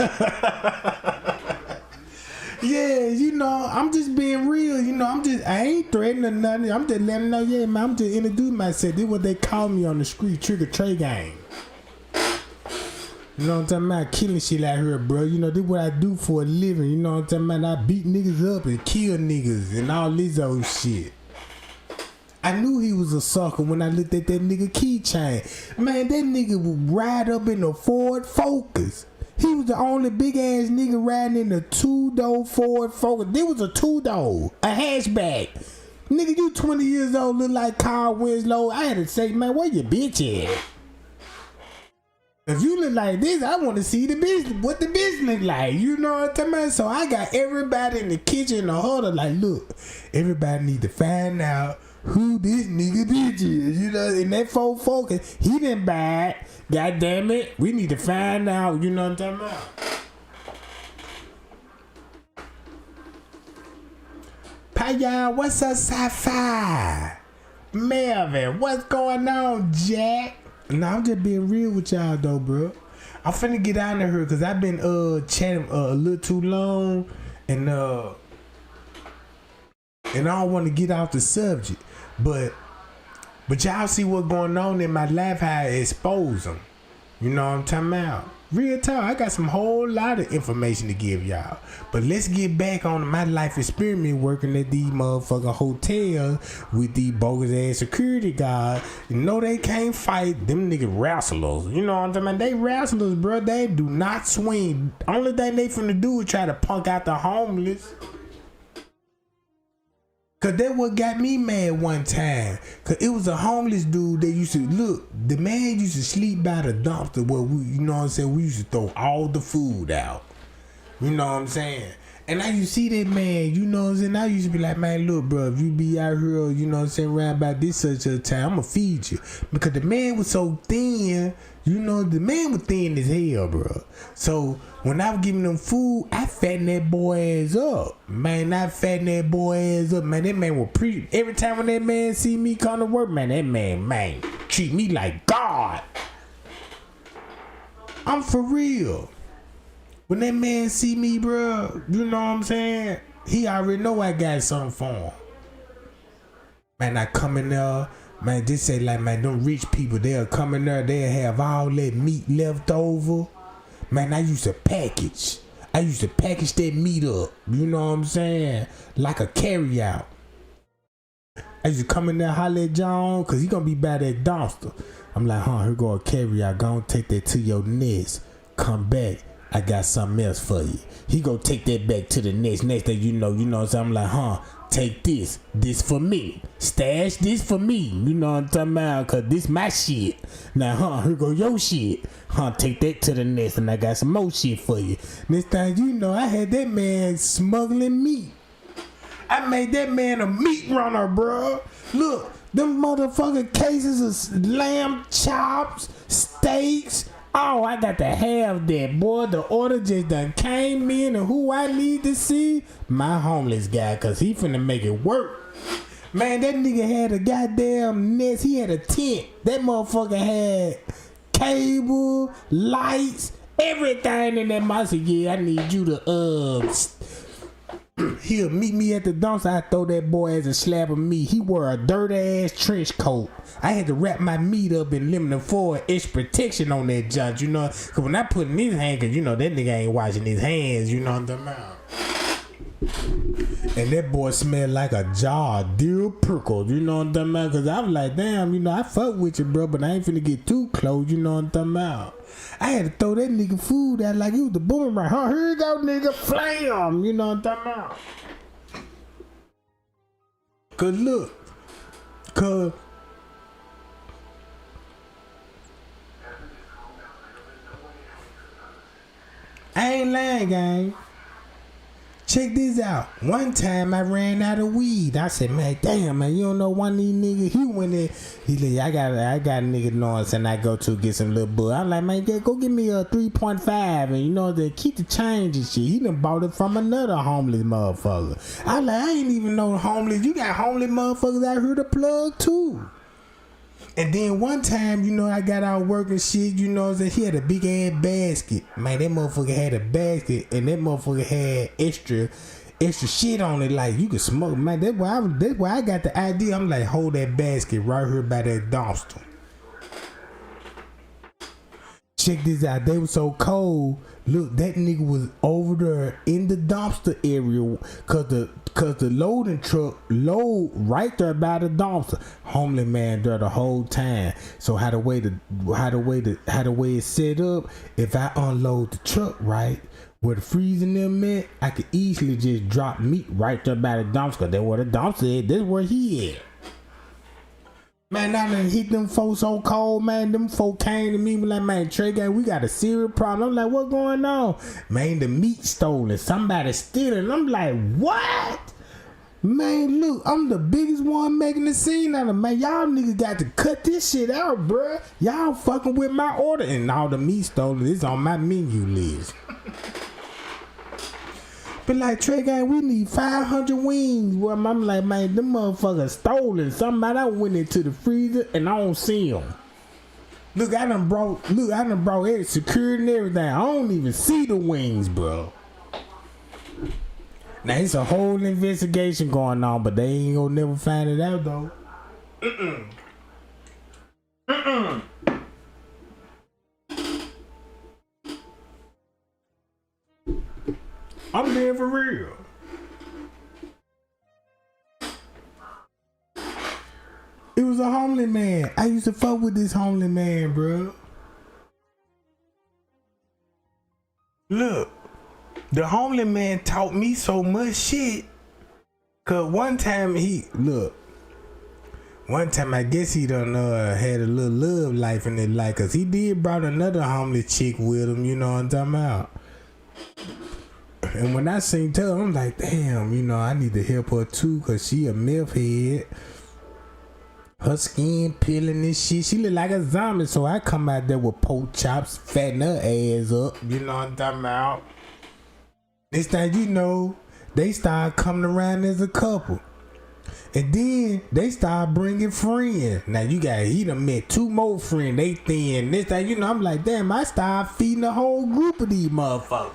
Yeah, you know, I'm just being real. You know, I ain't threatening nothing. I'm just letting them know, yeah, man, I'm just introducing myself. This is what they call me on the street, Trigger Trey Gang. You know what I'm talking about? Killing shit out here, bro. You know, this is what I do for a living. You know what I'm talking about? I beat niggas up and kill niggas and all this old shit. I knew he was a sucker when I looked at that nigga keychain. Man, that nigga would ride up in the Ford Focus. He was the only big ass nigga riding in the 2-door Ford Focus. This was a 2-door, a hatchback. Nigga, you 20 years old, look like Carl Winslow. I had to say, man, where your bitch at? If you look like this, I want to see the business, what the business look like. You know what I'm talking about? So I got everybody in the kitchen, the huddle, like, look, everybody need to find out who this nigga bitch is. You know, and that focus, he didn't buy it. God damn it. We need to find out, you know what I'm talking about? Paya, what's up, Sci-Fi? Melvin, what's going on, Jack? Nah, I'm just being real with y'all though, bro. I'm finna get out of here because I've been chatting a little too long, and I don't want to get off the subject, but y'all see what's going on in my life, how I expose them. You know what I'm talking about? Real talk, I got some whole lot of information to give y'all. But let's get back on my life experiment working at these motherfucking hotels with these bogus ass security guards. You know they can't fight them niggas wrestlers. You know what I'm talking about? They wrestlers, bro. They do not swing. Only thing they finna do is try to punk out the homeless. Cause that what got me mad one time. Cause it was a homeless dude that used to look. The man used to sleep by the dumpster where we, you know what I'm saying. We used to throw all the food out. You know what I'm saying. And I used to see that man. You know what I'm saying. I used to be like, man, look, bro, if you be out here, you know what I'm saying, around about this such a time, I'ma feed you. Because the man was so thin. You know, the man was thin as hell, bro. So when I was giving them food, I fattened that boy ass up. Man, I fattened that boy ass up. Man, that man was pretty. Every time when that man see me come to work, man, that man, treat me like God. I'm for real. When that man see me, bro, you know what I'm saying? He already know I got something for him. Man, I come in there. Man, just say like, man, them rich people, they'll come in there, they'll have all that meat left over. Man, I used to package that meat up, you know what I'm saying? Like a carry out. I used to come in there, holler at John, cause he gonna be by that dumpster. I'm like, here go a carry out, go take that to your nest, come back, I got something else for you. He go take that back to the next thing you know what I'm saying? I'm like, take this for me. Stash this for me. You know what I'm talking about? Cause this my shit. Now, here go your shit. Take that to the next and I got some more shit for you. Next time you know, I had that man smuggling meat. I made that man a meat runner, bro. Look, them motherfucking cases of lamb chops, steaks. Oh, I got to have that, boy. The order just done came in, and who I need to see? My homeless guy, cause he finna make it work. Man, that nigga had a goddamn nest. He had a tent. That motherfucker had cable, lights, everything in that mother. Yeah, I need you to he'll meet me at the dumpster. I throw that boy as a slab of meat. He wore a dirty ass trench coat. I had to wrap my meat up in aluminum foil, extra protection on that junk, you know. Cause when I put in his hand, cause you know that nigga ain't washing his hands, you know what I'm talking about. And that boy smelled like a jar of dill pickles, you know what I'm talking about. Cause I was like, damn, you know, I fuck with you, bro, but I ain't finna get too close, you know what I'm talking about. I had to throw that nigga food out like it was the boomerang. Here you go, nigga, flam, you know what I'm talking about. Cause look, I ain't lying, gang. Check this out. One time I ran out of weed. I said, man, damn, man, you don't know one of these niggas. He went in. He like, I got a nigga noise and I go to get some little bud. I'm like, man, go get me a 3.5 and you know, they keep the change and shit. He done bought it from another homeless motherfucker. I'm like, I ain't even know homeless. You got homeless motherfuckers out here to plug too. And then one time, you know, I got out working shit, you know, that he had a big ass basket. Man, that motherfucker had a basket and that motherfucker had extra shit on it, like you could smoke. Man, that's why I got the idea. I'm like, hold that basket right here by that dumpster. Check this out. They were so cold. Look, that nigga was over there in the dumpster area cause the loading truck load right there by the dumpster. Homeless man there the whole time. So how the way it's set up, if I unload the truck right where the freezing them at, I could easily just drop meat right there by the dumpster. That's where the dumpster is. That's where he at. Man, I done hit them folks so cold, man. Them folk came to me like, man, Trey Gang, we got a serious problem. I'm like, what going on? Man, the meat stolen. Somebody stealing. I'm like, what? Man, look, I'm the biggest one making the scene out of it. Man, y'all niggas got to cut this shit out, bruh. Y'all fucking with my order. And all the meat stolen is on my menu list. But like, Trey Gang, we need 500 wings. Well, I'm like, man, them motherfuckers stolen. Somebody I went into the freezer and I don't see them. Look, I done brought every security and everything. I don't even see the wings, bro. Now, it's a whole investigation going on, but they ain't gonna never find it out, though. I'm being for real. It was a homely man. I used to fuck with this homely man, bro. Look, the homely man taught me so much shit. Cause one time I guess he done had a little love life in his life. Cause he did brought another homely chick with him, you know what I'm talking about. And when I seen her, I'm like, damn, you know, I need to help her too, cause she a meth head. Her skin peeling and shit. She look like a zombie, so I come out there with pork chops, fatten her ass up. You know what I'm talking about? This thing, you know, they start coming around as a couple. And then they start bringing friends. Now he done met 2 more friends. They thin. This thing, you know, I'm like, damn, I start feeding a whole group of these motherfuckers.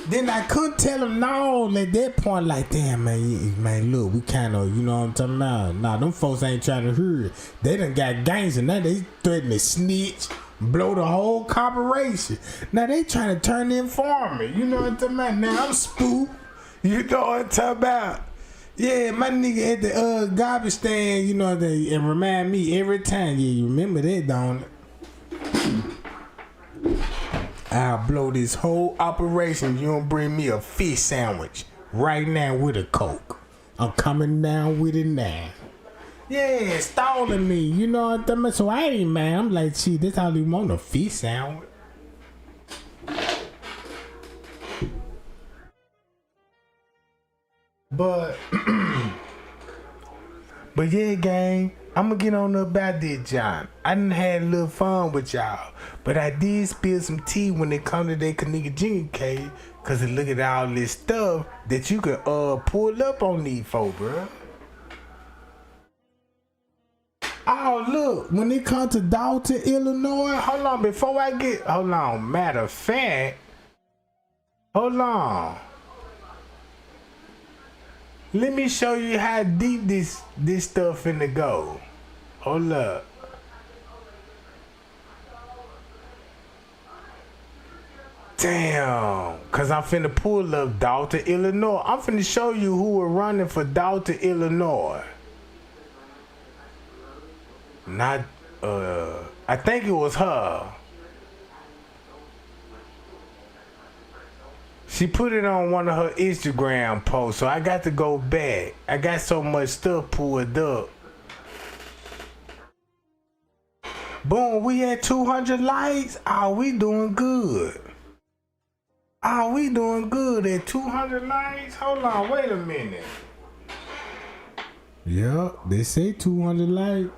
Then I couldn't tell him no at that point, like, damn, man, look, we kind of, you know what I'm talking about? Nah, them folks ain't trying to hear it. They done got gangster. Now they threatening to snitch, blow the whole corporation. Now they trying to turn the informant. You know what I'm talking about? Now I'm spooked. You know what I'm talking about? Yeah, my nigga at the garbage stand, you know, it remind me every time. Yeah, you remember that, don't it? I'll blow this whole operation. You don't bring me a fish sandwich right now with a Coke. I'm coming down with it now. Yeah, stalling me. You know what I'm talking about? So I ain't mad. I'm like, shit, this how you want a fish sandwich. But yeah, gang, I'm gonna get on about this, John. I done had a little fun with y'all, but I did spill some tea when it come to that Kenneka Jenkins case, cause look at all this stuff that you can pull up on these folks, bro. Oh, look, when it comes to Dalton, Illinois, hold on, matter of fact, hold on. Let me show you how deep this stuff finna go. Hold up. Damn. Cause I'm finna pull up Dalton, Illinois. I'm finna show you who were running for Dalton, Illinois. Not, I think it was her. She put it on one of her Instagram posts, so I got to go back. I got so much stuff pulled up. Boom, we had 200 likes. Oh, we doing good. Oh, we doing good at 200 likes. Hold on, wait a minute. Yup, they say 200 likes.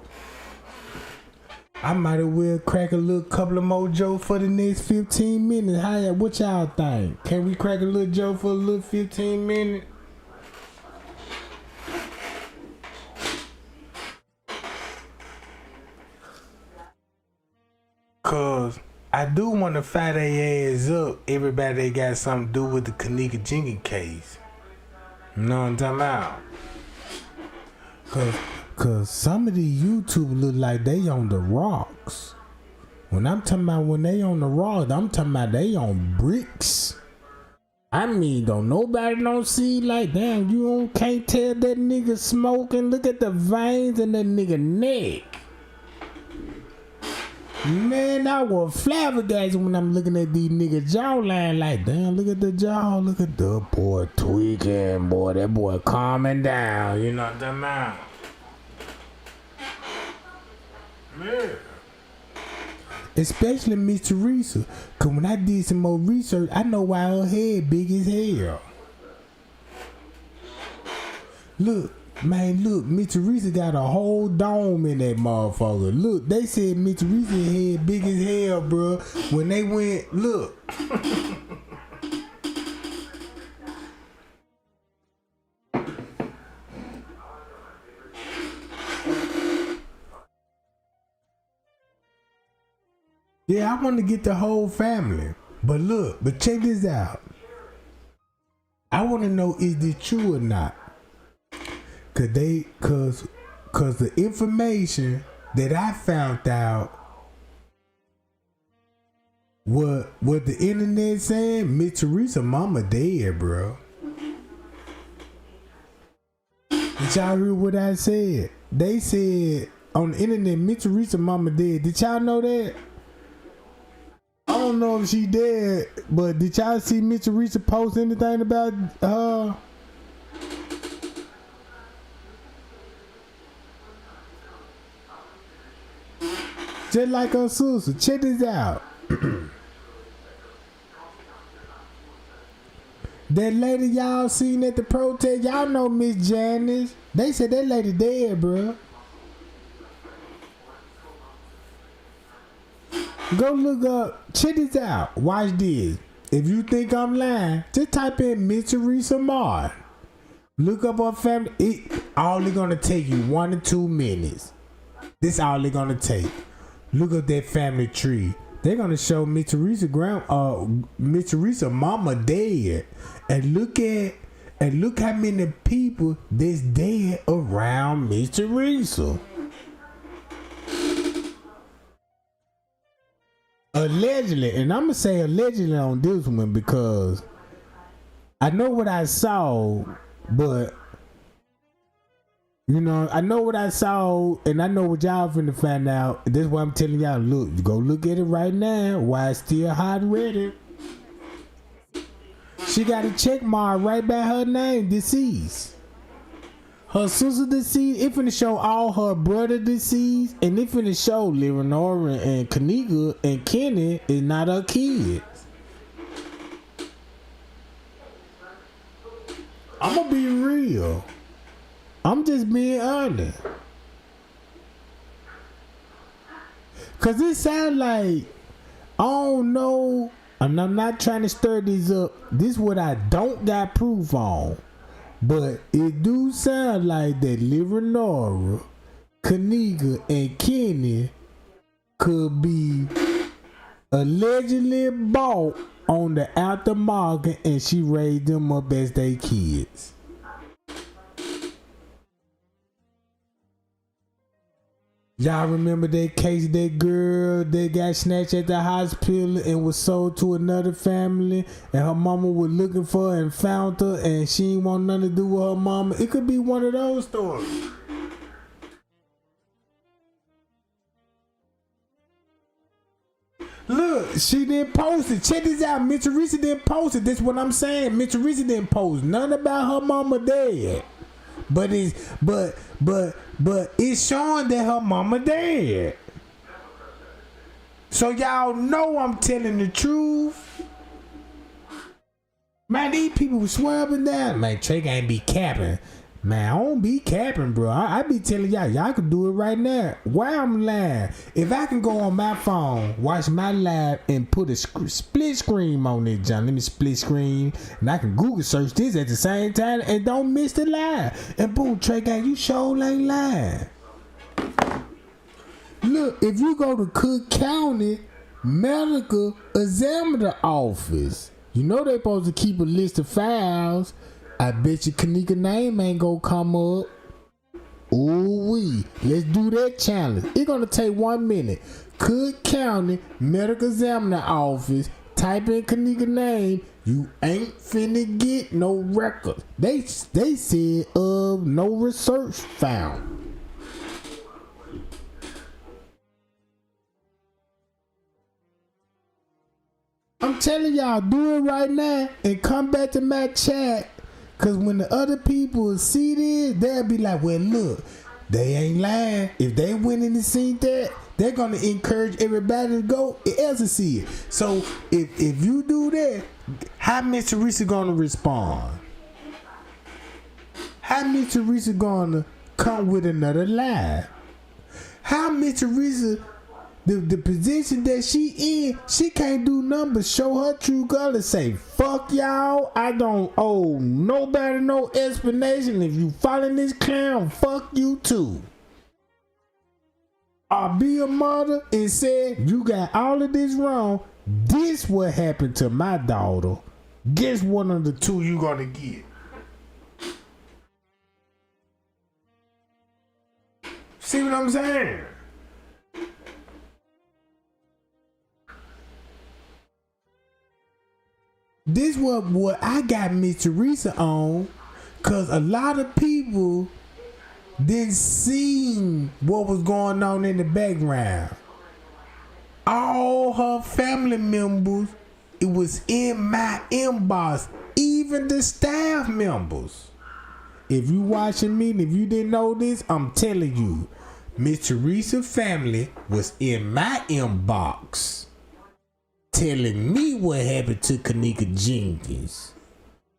I might as well crack a little couple of more jokes for the next 15 minutes. What y'all think? Can we crack a little joke for a little 15 minutes? Cause I do want to fire their ass up. Everybody that got something to do with the Kenneka Jenkins case. You know what I'm talking about? Cause some of these YouTubers look like they on the rocks. When I'm talking about when they on the rocks, I'm talking about they on bricks. I mean, nobody don't see like, damn, you can't tell that nigga smoking. Look at the veins in that nigga neck. Man, I was flabbergasted when I'm looking at these niggas jawline like, damn, look at the jaw. Look at the boy tweaking, boy. That boy calming down. You know what I'm talking about? Man. Especially Miss Teresa. Cause when I did some more research, I know why her head big as hell. Look, Miss Teresa got a whole dome in that motherfucker. Look, they said Miss Teresa head big as hell, bro. When they went, look. Yeah, I want to get the whole family. But look, check this out. I want to know, is this true or not? Cause the information that I found out, what the internet saying, Miss Teresa mama dead, bro. Did y'all hear what I said? They said on the internet, Miss Teresa mama dead. Did y'all know that? I don't know if she dead, but did y'all see Miss Teresa post anything about her? Just like her sister. Check this out. That lady y'all seen at the protest, y'all know Miss Janice. They said that lady dead, bro. Go look up. Check this out. Watch this. If you think I'm lying, just type in Miss Teresa Martin. Look up her family. All it's gonna take you 1 to 2 minutes. This all it's gonna take. Look at that family tree. They're gonna show Miss Teresa Miss Teresa mama dead. And look how many people that's dead around Miss Teresa. Allegedly, and I'm gonna say allegedly on this one because I know what I saw, but you know, I know what I saw, and I know what y'all finna find out. This is why I'm telling y'all, look, go look at it right now while it's still hot and ready. She got a check mark right by her name, deceased. Her sister deceased. It finna show all her brother deceased, and it finna show Leonora and Kenneka and Kenny is not her kids. I'm gonna be real. I'm just being honest. Cause it sounds like, I don't know, and I'm not trying to stir this up. This is what I don't got proof on. But it do sound like that Leonora, Kenneka, and Kenny could be allegedly bought on the aftermarket, and she raised them up as they kids. Y'all remember that case, that girl that got snatched at the hospital and was sold to another family, and her mama was looking for her and found her, and she didn't want nothing to do with her mama? It could be one of those stories. Look, she didn't post it. Check this out. Miss Teresa didn't post it. That's what I'm saying. Miss Teresa didn't post nothing about her mama dead. But it's showing that her mama dead. So y'all know I'm telling the truth. Man, these people swear up and down. Man, Trey ain't be capping. Man, I don't be capping, bro. I be telling y'all can do it right now. Why I'm lying? If I can go on my phone, watch my live, and put a split screen on it, John. Let me split screen, and I can Google search this at the same time, and don't miss the live. And boom, Trey gang, you sure ain't lying. Look, if you go to Cook County Medical Examiner Office, you know they supposed to keep a list of files. I bet you Kenneka name ain't gonna come up. Ooh wee. Let's do that challenge. It's gonna take 1 minute. Cook County Medical Examiner Office. Type in Kenneka name. You ain't finna get no record. They said no research found. I'm telling y'all, do it right now and come back to my chat. Cause when the other people see this, they'll be like, well, look, they ain't lying. If they went in and seen that, they're gonna encourage everybody to go else to see it. So if you do that, how Miss Teresa gonna respond? How Miss Teresa gonna come with another lie? How Miss Teresa, the position that she in, she can't do nothing but show her true colors. Say, fuck y'all, I don't owe nobody no explanation. If you following this clown, fuck you too. Or be a mother and say, you got all of this wrong. This what happened to my daughter. Guess one of the two you gonna get. See what I'm saying? This what I got Miss Teresa on, cause a lot of people didn't see what was going on in the background. All her family members, it was in my inbox, even the staff members. If you watching me and if you didn't know this, I'm telling you, Miss Teresa's family was in my inbox telling me what happened to Kenneka Jenkins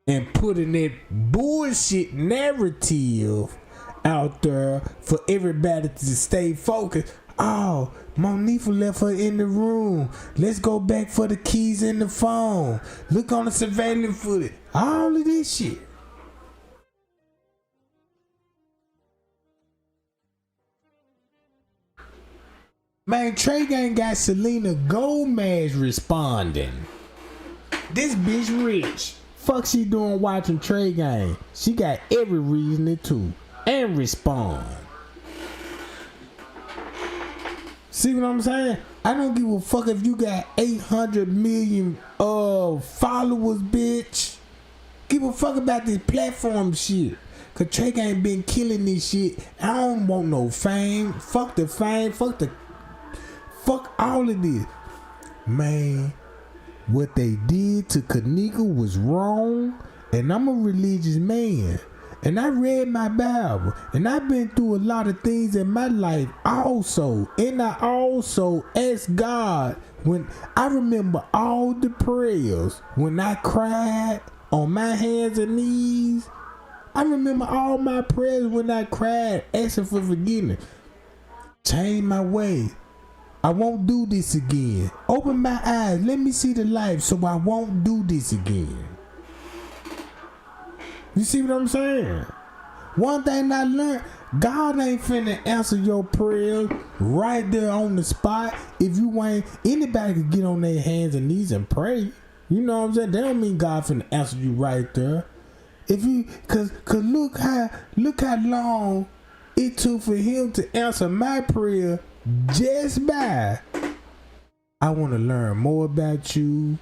and putting that bullshit narrative out there for everybody to stay focused. Oh, Monifa left her in the room. Let's go back for the keys in the phone. Look on the surveillance footage. All of this shit. Man, Trey Gang got Selena Gomez responding. This bitch rich. Fuck she doing watching Trey Gang? She got every reason to and respond. See what I'm saying? I don't give a fuck if you got 800 million followers, bitch. Give a fuck about this platform shit. Cause Trey Gang been killing this shit. I don't want no fame. Fuck the fame. Fuck all of this. Man, what they did to Kenneka was wrong. And I'm a religious man. And I read my Bible. And I've been through a lot of things in my life also. And I also asked God, when I remember all the prayers when I cried on my hands and knees. I remember all my prayers when I cried asking for forgiveness. Change my way. I won't do this again. Open my eyes. Let me see the light so I won't do this again. You see what I'm saying? One thing I learned, God ain't finna answer your prayers right there on the spot. If you ain't, anybody can get on their hands and knees and pray. You know what I'm saying? That don't mean God finna answer you right there. If you, cause look how long it took for him to answer my prayer just by. I want to learn more about you.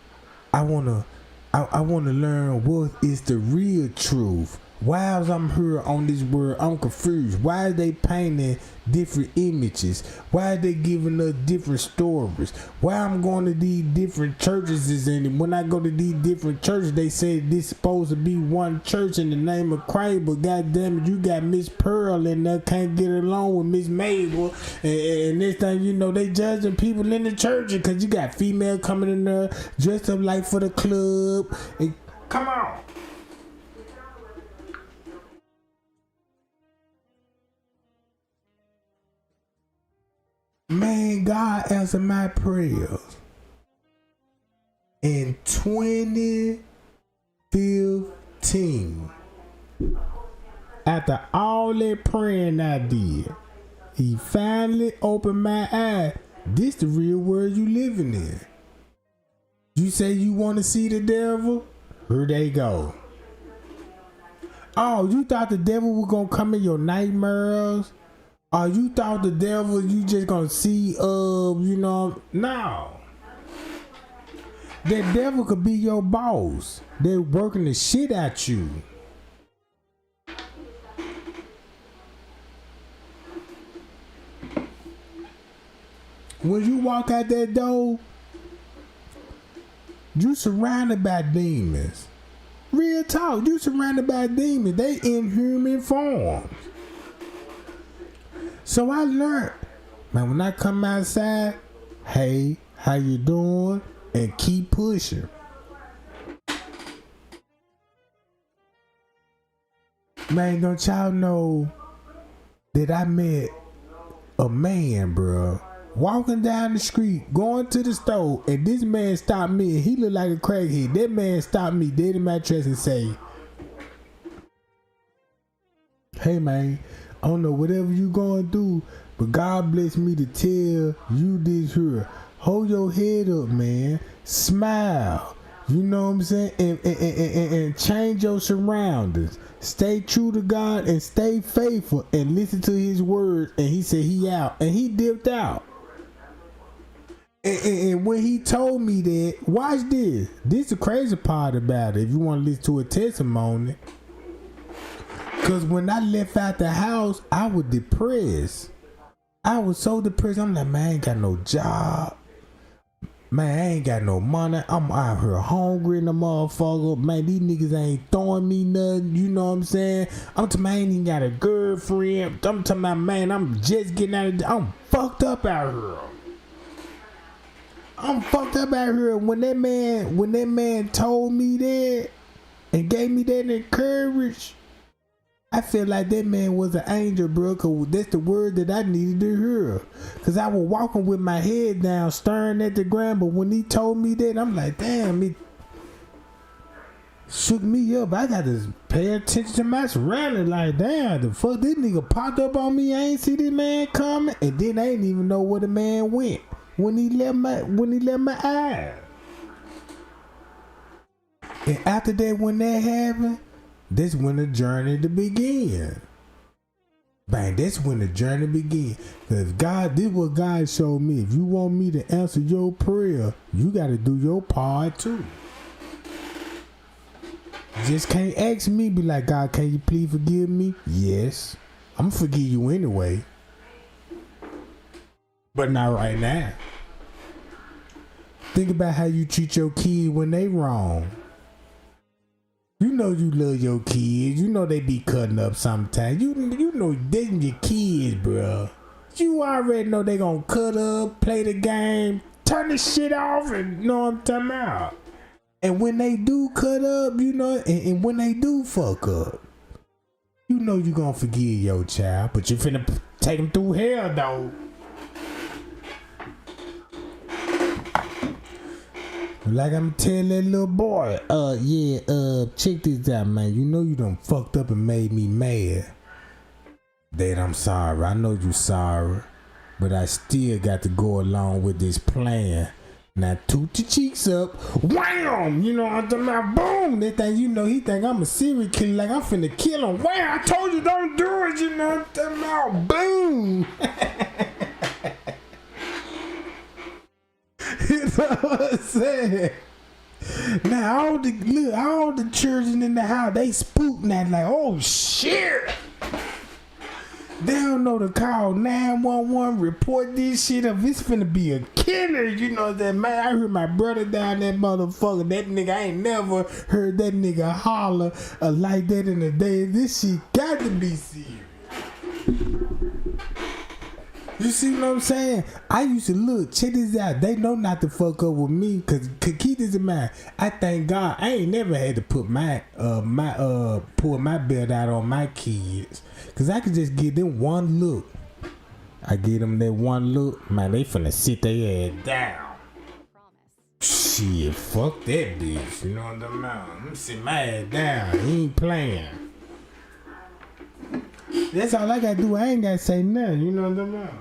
I want to learn what is the real truth. Why is I'm here on this world? I'm confused. Why are they painting different images? Why are they giving us different stories? Why I'm going to these different churches, and when I go to these different churches, they say this supposed to be one church in the name of Christ, but goddamn it, you got Miss Pearl in there can't get along with Miss Mabel, and this thing, you know, they judging people in the church because you got female coming in there dressed up like for the club. And, come on. Man, God answered my prayers in 2015. After all that praying I did, he finally opened my eyes. This the real world you living in. You say you want to see the devil? Here they go. Oh, you thought the devil was gonna come in your nightmares? Or you thought the devil, you just gonna see, no. That devil could be your boss. They're working the shit at you. When you walk out that door, you surrounded by demons. Real talk, you surrounded by demons. They in human form. So I learned Man, when I come outside, hey, how you doing? And keep pushing. Man, don't y'all know that I met a man, bro, walking down the street, going to the store, and this man stopped me, and he looked like a crackhead. That man stopped me dead in my tracks and say, hey man, I don't know whatever you going through, but God bless me to tell you this here. Hold your head up, man. Smile. You know what I'm saying? And change your surroundings. Stay true to God and stay faithful and listen to his words. And he said he out. And he dipped out. And when he told me that, watch this. This is the crazy part about it. If you want to listen to a testimony. Because when I left out the house, I was depressed. I was so depressed. I'm like, man, I ain't got no job. Man, I ain't got no money. I'm out here hungry in the motherfucker. Man, these niggas ain't throwing me nothing. You know what I'm saying? I'm talking about I ain't even got a girlfriend. I'm talking about, man, I'm just getting out of I'm fucked up out here. I'm fucked up out here. When that man told me that and gave me that encouragement, I feel like that man was an angel, bro, because that's the word that I needed to hear. Because I was walking with my head down, staring at the ground, but when he told me that, I'm like, damn, it shook me up. I got to pay attention to my surroundings. Like, damn, the fuck, this nigga popped up on me. I ain't see this man coming. And then I ain't even know where the man went when he left my eye. And after that, when that happened, that's when the journey to begin. Bang, that's when the journey begin. Because God, this is what God showed me. If you want me to answer your prayer, you got to do your part too. Just can't ask me, be like, God, can you please forgive me? Yes. I'm going to forgive you anyway. But not right now. Think about how you treat your kids when they wrong. You know you love your kids. You know they be cutting up sometimes. You know they your kids, bro. You already know they gonna cut up, play the game, turn the shit off, and you know what I'm talking about. And when they do cut up, you know, and when they do fuck up, you know you gonna forgive your child, but you finna take them through hell, though. Like I'm telling that little boy, check this out, man. You know you done fucked up and made me mad. Dad, I'm sorry. I know you sorry. But I still got to go along with this plan. Now toot your cheeks up. Wham! You know what I'm talking about? Boom! That thing, you know, he think I'm a serial killer. Like I'm finna kill him. Wham! I told you don't do it. You know what I'm talking about? Boom! You know what I'm saying? Now all the children in the house, they spook now, like, oh shit. They don't know to call 911, report this shit up. It's finna be a killer, you know that, man. I heard my brother down that motherfucker. That nigga, I ain't never heard that nigga holler like that in the day. This shit got to be serious. You see what I'm saying? I used to look, check this out. They know not to fuck up with me, cause keep this in mind. I thank God I ain't never had to put pull my belt out on my kids, cause I could just give them one look. I give them that one look, man. They finna sit their ass down. Shit, fuck that bitch. You know what I'm talking about? I'm sit my ass down. He ain't playing. That's all I gotta do. I ain't gotta say nothing. You know what I'm talking about?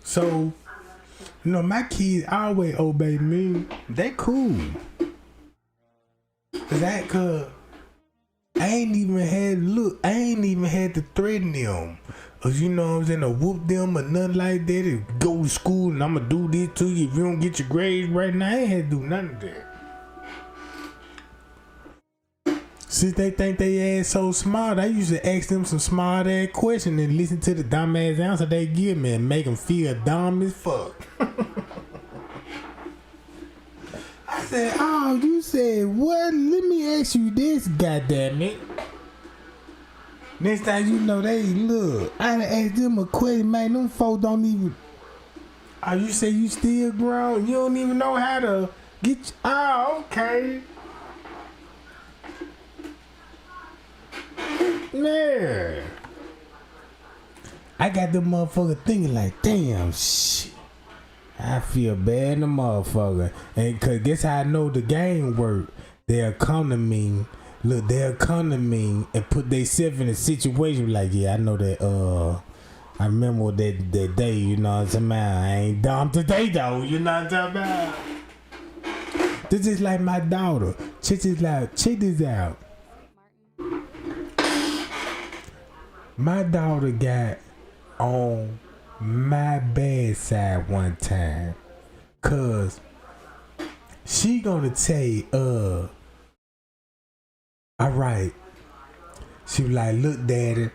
So, you know, my kids always obey me. They cool. Cause I ain't even had to threaten them. Or you know what I'm saying, or whoop them or nothing like that. Or go to school and I'ma do this to you if you don't get your grades right now. I ain't had to do none of that. Since they think they ass so smart, I used to ask them some smart ass questions and listen to the dumb ass answer they give me and make them feel dumb as fuck. I said, oh, you said what? Let me ask you this, goddammit. Next time you know they look. I done asked them a question, man. Them folks don't even. Oh, you say you still grown? You don't even know how to get. Oh, okay. Yeah. I got them motherfucker thinking like, damn, shit. I feel bad in the motherfucker. And cause guess how I know the game work? They'll come to me. Look, they'll come to me and put themselves in a situation like, yeah, I know that, I remember that day, you know what I'm talking about? I ain't dumb today though, you know what I'm talking about? This is like my daughter. Check this out. My daughter got on my bedside one time, cause she gonna say, alright. She was like, look, daddy,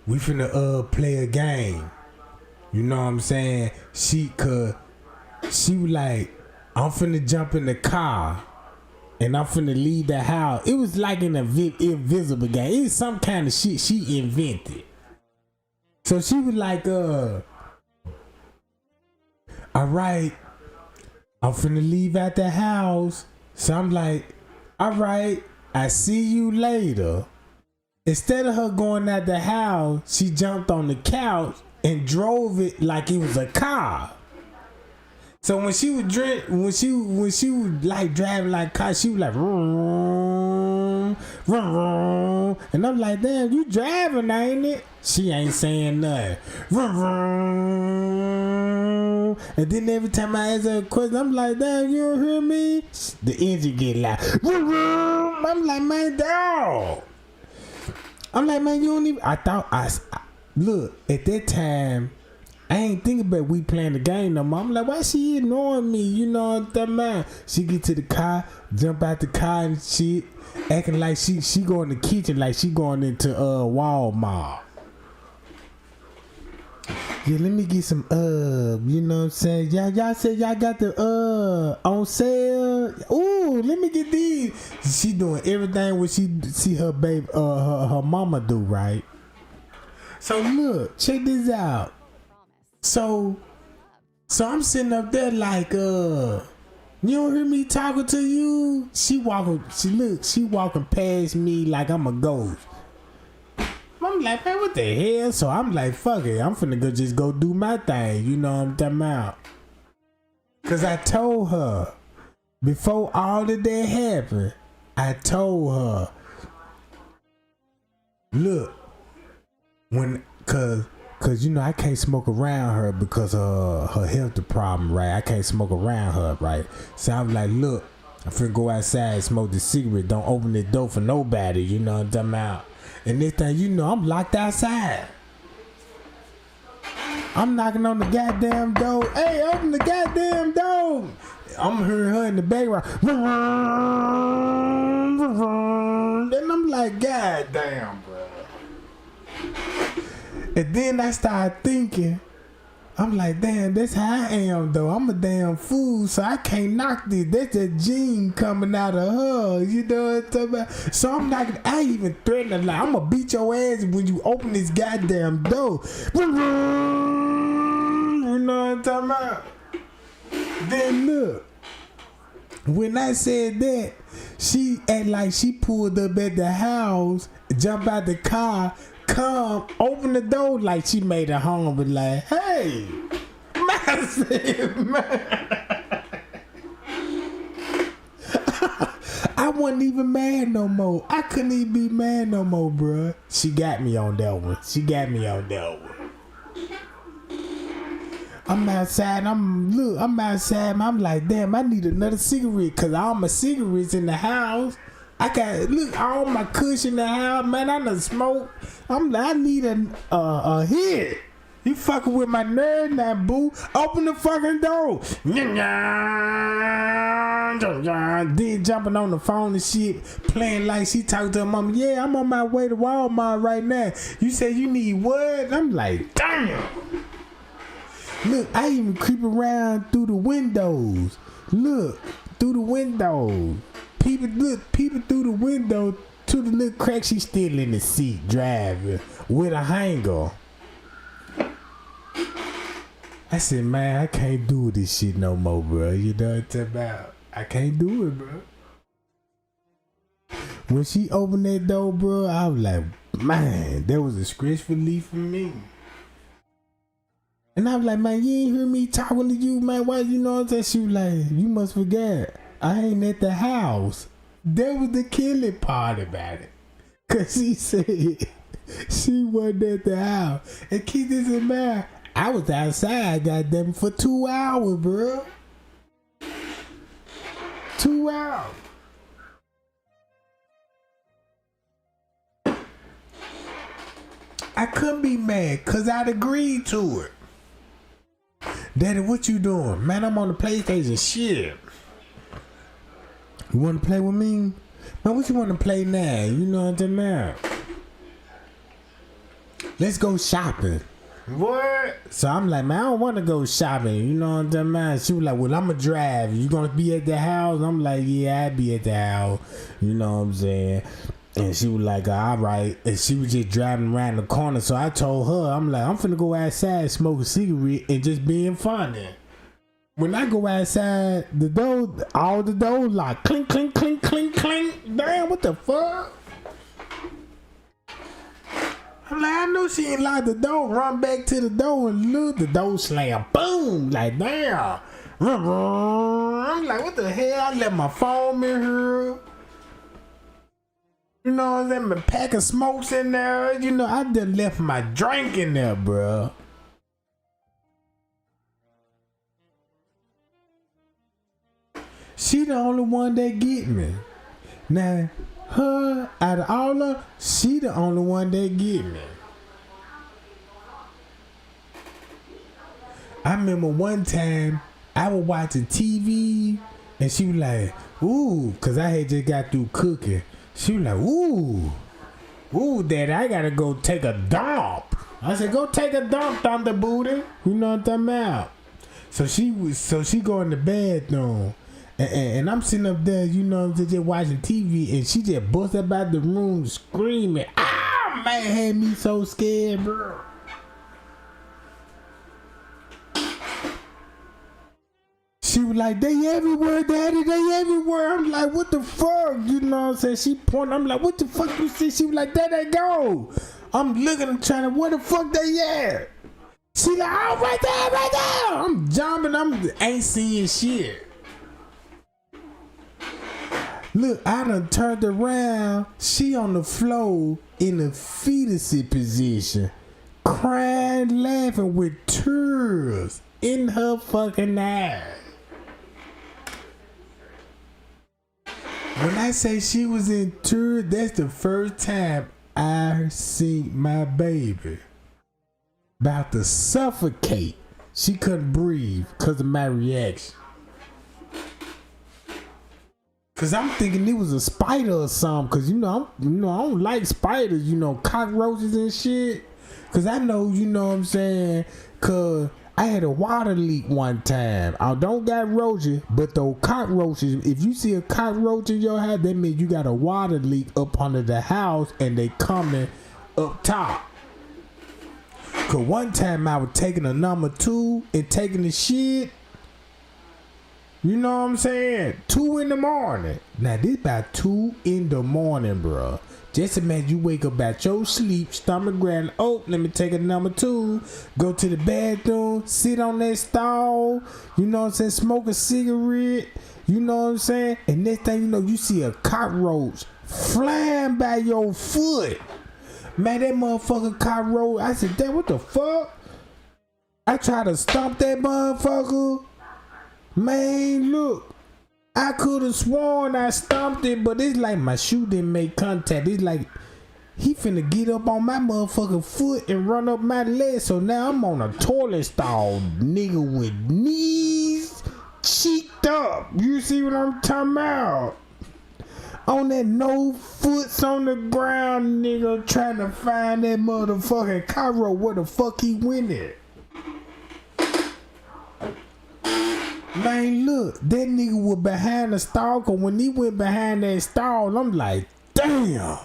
we finna play a game. You know what I'm saying? She was like, I'm finna jump in the car and I'm finna leave the house. It was like an invisible game. It was some kind of shit she invented. So she was like, alright, I'm finna leave out the house. So I'm like, alright, I see you later. Instead of her going out the house, she jumped on the couch and drove it like it was a car. So when she was like driving like a car, she was like, vroom, vroom, vroom. And I'm like, damn, you driving, ain't it? She ain't saying nothing. Vroom, vroom. And then every time I ask her a question, I'm like, damn, you don't hear me? The engine get loud. Vroom, vroom. I'm like, man, dog. I'm like, man, you don't even. Look, at that time, I ain't thinking about we playing the game no more. I'm like, why she ignoring me? You know what I'm talking about? She get to the car, jump out the car and shit, acting like she go in the kitchen like she going into Walmart. Yeah, let me get some you know what I'm saying? Y'all said y'all got the on sale. Ooh, let me get these. She doing everything what she see her baby her mama do, right? So look, check this out. So I'm sitting up there like you don't hear me talking to you? She walking past me like I'm a ghost. I'm like, man, what the hell? So I'm like, fuck it. I'm finna just go do my thing. You know what I'm talking about? Cause I told her, before all of that happened, I told her, look, cause you know I can't smoke around her because of her health problem, right? I can't smoke around her, right? So I'm like, look, I'm finna go outside and smoke the cigarette. Don't open the door for nobody, you know what I'm talking about? And this thing, you know, I'm locked outside. I'm knocking on the goddamn door. Hey, open the goddamn door. I'm hearing her in the background. And I'm like, goddamn, bro. And then I started thinking, I'm like, damn, that's how I am, though. I'm a damn fool, so I can't knock this. That's that gene coming out of her. You know what I'm talking about? So I'm knocking. I even threatened her, like, I'm going to beat your ass when you open this goddamn door. You know what I'm talking about? Then look, when I said that, she act like she pulled up at the house, jumped out the car, come, open the door like she made it home, but like, hey, massive, man. I wasn't even mad no more. I couldn't even be mad no more, bruh. She got me on that one. I'm outside, I'm outside, I'm like, damn, I need another cigarette, cause all my cigarettes in the house. I got, look, all my cushion in the house, man, I done smoke. I'm like, I need a hit. You fucking with my nerve now, boo. Open the fucking door. Then jumping on the phone and shit, playing like she talking to her mama. Yeah, I'm on my way to Walmart right now. You say you need what? I'm like, damn. Look, I even creep around through the windows. Look, through the windows. People through the window to the little crack. She still in the seat driving with a hanger. I said, man, I can't do this shit no more, bro. You know what I'm talking about? I can't do it, bro. When she opened that door, bro, I was like, man, that was a stress relief for me. And I was like, man, you ain't hear me talking to you, man. Why you know what I'm saying? She was like, you must forget, I ain't at the house. That was the killing part about it. Cause she said she wasn't at the house. And keep this in mind, I was outside, goddamn, for 2 hours, bro. 2 hours. I couldn't be mad, cause I'd agreed to it. Daddy, what you doing? Man, I'm on the PlayStation. Shit. You wanna play with me? Man, what you wanna play now? You know what I'm talking about? Let's go shopping. What? So I'm like, man, I don't want to go shopping. You know what I'm talking about? She was like, well, I'm going to drive. You going to be at the house? I'm like, yeah, I'll be at the house. You know what I'm saying? And she was like, all right. And she was just driving around the corner. So I told her, I'm like, I'm finna go outside, smoke a cigarette, and just being funny. When I go outside, the door, all the doors lock. Clink, clink, clink, clink, clink. Damn, what the fuck? I'm like, I know she ain't locked the door. Run back to the door and look, the door slam. Boom! Like, damn. I'm like, what the hell? I left my phone in here. You know what I'm saying? My pack of smokes in there. You know, I done left my drink in there, bro. She the only one that get me. Now, her, out of all of, she the only one that get me. I remember one time I was watching TV and she was like, ooh, cause I had just got through cooking. She was like, ooh, Daddy, I gotta go take a dump. I said, go take a dump, Thunder Booty. You know what I'm talking about? So she go in the bathroom. And I'm sitting up there, you know, just watching TV, and she just bust up out the room screaming. Ah, man, had me so scared, bro. She was like, they everywhere, Daddy, they everywhere. I'm like, what the fuck? You know what I'm saying? She pointed, I'm like, what the fuck you see? She was like, there they go. I'm looking, I'm trying to, where the fuck they at? She like, oh, right there, right there. I'm jumping, ain't seeing shit. Look, I done turned around. She on the floor in a fetus position, crying, laughing with tears in her fucking eyes. When I say she was in tears, that's the first time I seen my baby about to suffocate. She couldn't breathe because of my reaction. Cause I'm thinking it was a spider or something. Cause you know I don't like spiders. You know, cockroaches and shit. Cause I know, you know what I'm saying. Cause I had a water leak one time. I don't got roaches, but those cockroaches. If you see a cockroach in your house, that means you got a water leak up under the house, and they coming up top. Cause one time I was taking a number 2 and taking the shit. You know what I'm saying? 2 in the morning. Now this about 2 in the morning, bro. Just imagine you wake up out your sleep, stomach growling. Oh, let me take a number 2. Go to the bathroom, sit on that stall. You know what I'm saying? Smoke a cigarette. You know what I'm saying? And next thing you know, you see a cockroach flying by your foot. Man, that motherfucking cockroach. I said, damn, what the fuck? I tried to stomp that motherfucker. Man, look, I could have sworn I stomped it, but it's like my shoe didn't make contact. It's like he finna get up on my motherfucking foot and run up my leg. So now I'm on a toilet stall, nigga, with knees cheeked up. You see what I'm talking about? On that no foots on the ground, nigga, trying to find that motherfucking cockroach. Where the fuck he went at? Man, look, that nigga was behind the stall, cause when he went behind that stall, I'm like, damn,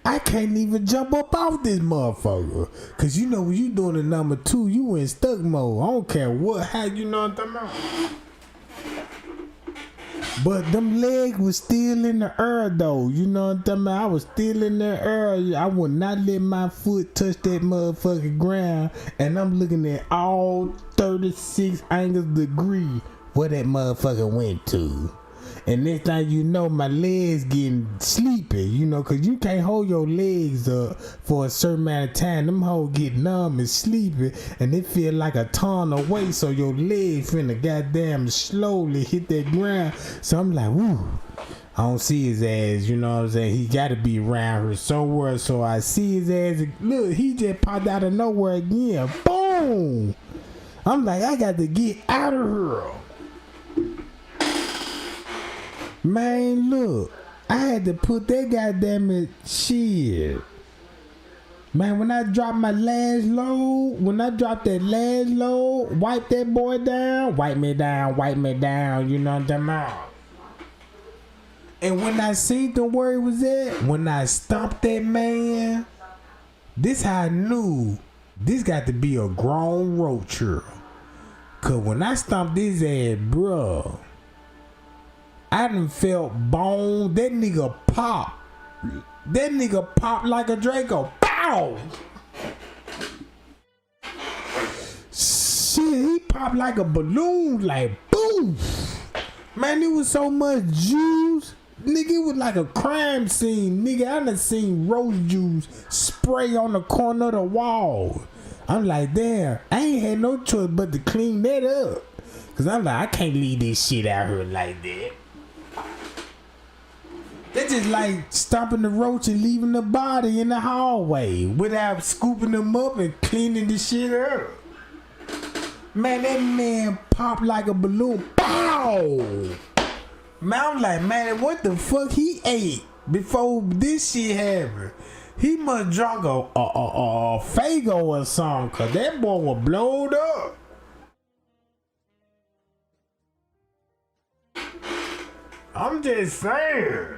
I can't even jump up off this motherfucker. Cause you know when you doing the number 2, you in stuck mode. I don't care how you know what I'm talking about. But them legs was still in the air though. You know what I'm talking about? I was still in the air. I would not let my foot touch that motherfucking ground. And I'm looking at all 36 angles degree where that motherfucker went to. And next thing you know, my legs getting sleepy, you know, cause you can't hold your legs up for a certain amount of time. Them hoes get numb and sleepy, and it feel like a ton of weight, so your legs finna goddamn slowly hit that ground. So I'm like, woo, I don't see his ass, you know what I'm saying? He gotta be around here somewhere, so I see his ass. Look, he just popped out of nowhere again. Boom! I'm like, I got to get out of here. Man, look, I had to put that goddamn shit. Man, when I dropped my last load, wipe that boy down, wipe me down, you know what I'm talking about? And when I seen the where he was at, when I stomped that man, this how I knew this got to be a grown roach here. Cause when I stomped his ass, bruh, I done felt bone. That nigga pop. That nigga pop like a Draco. Pow! Shit, he popped like a balloon. Like, boom! Man, it was so much juice. Nigga, it was like a crime scene. Nigga, I done seen rose juice spray on the corner of the wall. I'm like, damn, I ain't had no choice but to clean that up. Cause I'm like, I can't leave this shit out here like that. They just like stomping the roach and leaving the body in the hallway without scooping them up and cleaning the shit up. Man, that man popped like a balloon. Pow! Man, I'm like, man, what the fuck he ate before this shit happened? He must drunk a Fago or something, cause that boy was blowed up. I'm just saying.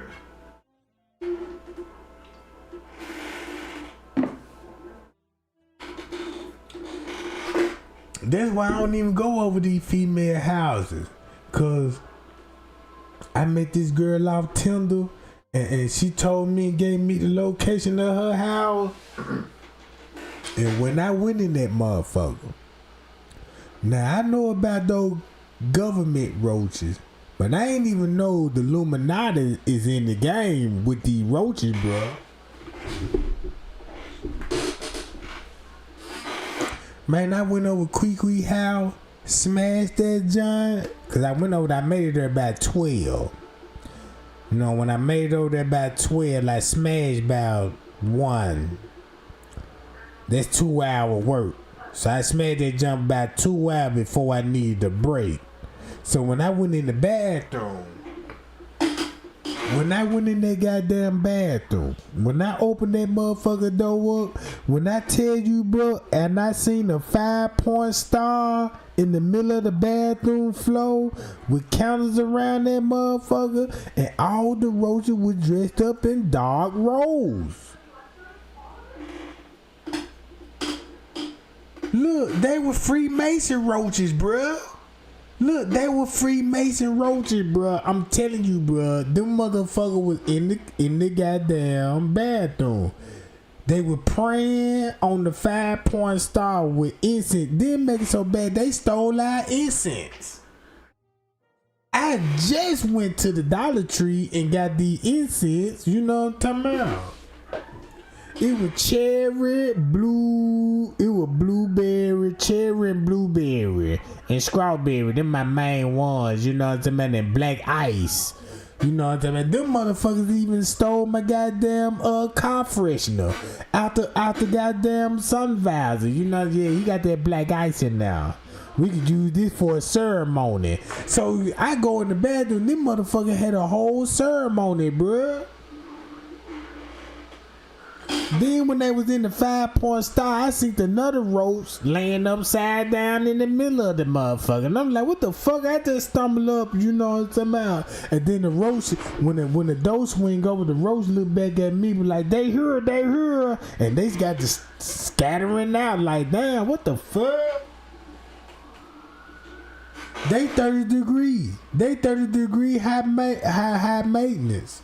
That's why I don't even go over these female houses. Cause I met this girl off Tinder and she told me and gave me the location of her house. And when I went in that motherfucker, now I know about those government roaches, but I ain't even know the Illuminati is in the game with these roaches, bro. Man, I went over Kwee house, smashed that joint, cause I went over there, I made it there about 12. You know, when I made it over there about 12, I smashed about 1. That's 2 hour work. So I smashed that jump about 2 hours before I needed a break. So when I went in the bathroom, when I went in that goddamn bathroom, when I opened that motherfucker door up, when I tell you, bro, and I seen a 5-point star in the middle of the bathroom floor with counters around that motherfucker, and all the roaches were dressed up in dark robes. Look, they were Freemason roaches, bruh. Look, they were Freemason roaches, bruh. I'm telling you, bruh. Them motherfucker was in the goddamn bathroom. They were praying on the 5-point star with incense. Didn't make it so bad. They stole our incense. I just went to the Dollar Tree and got the incense. You know what I'm talking about? It was cherry, blue, it was blueberry, cherry and blueberry, and strawberry. Them my main ones, you know what I'm talking about, and black ice. You know what I'm talking about? Them motherfuckers even stole my goddamn car freshener out the goddamn sun visor. You know, yeah, he got that black ice in there. We could use this for a ceremony. So I go in the bathroom, them motherfuckers had a whole ceremony, bruh. Then when they was in the 5-point star, I seen another roach laying upside down in the middle of the motherfucker. And I'm like, what the fuck? I just stumbled up, you know what I'm talking about? And then the roach, when the door swing over, the roach look back at me, be like, they here. And they got just scattering out like, damn, what the fuck? They 30 degree. They 30 degree high maintenance.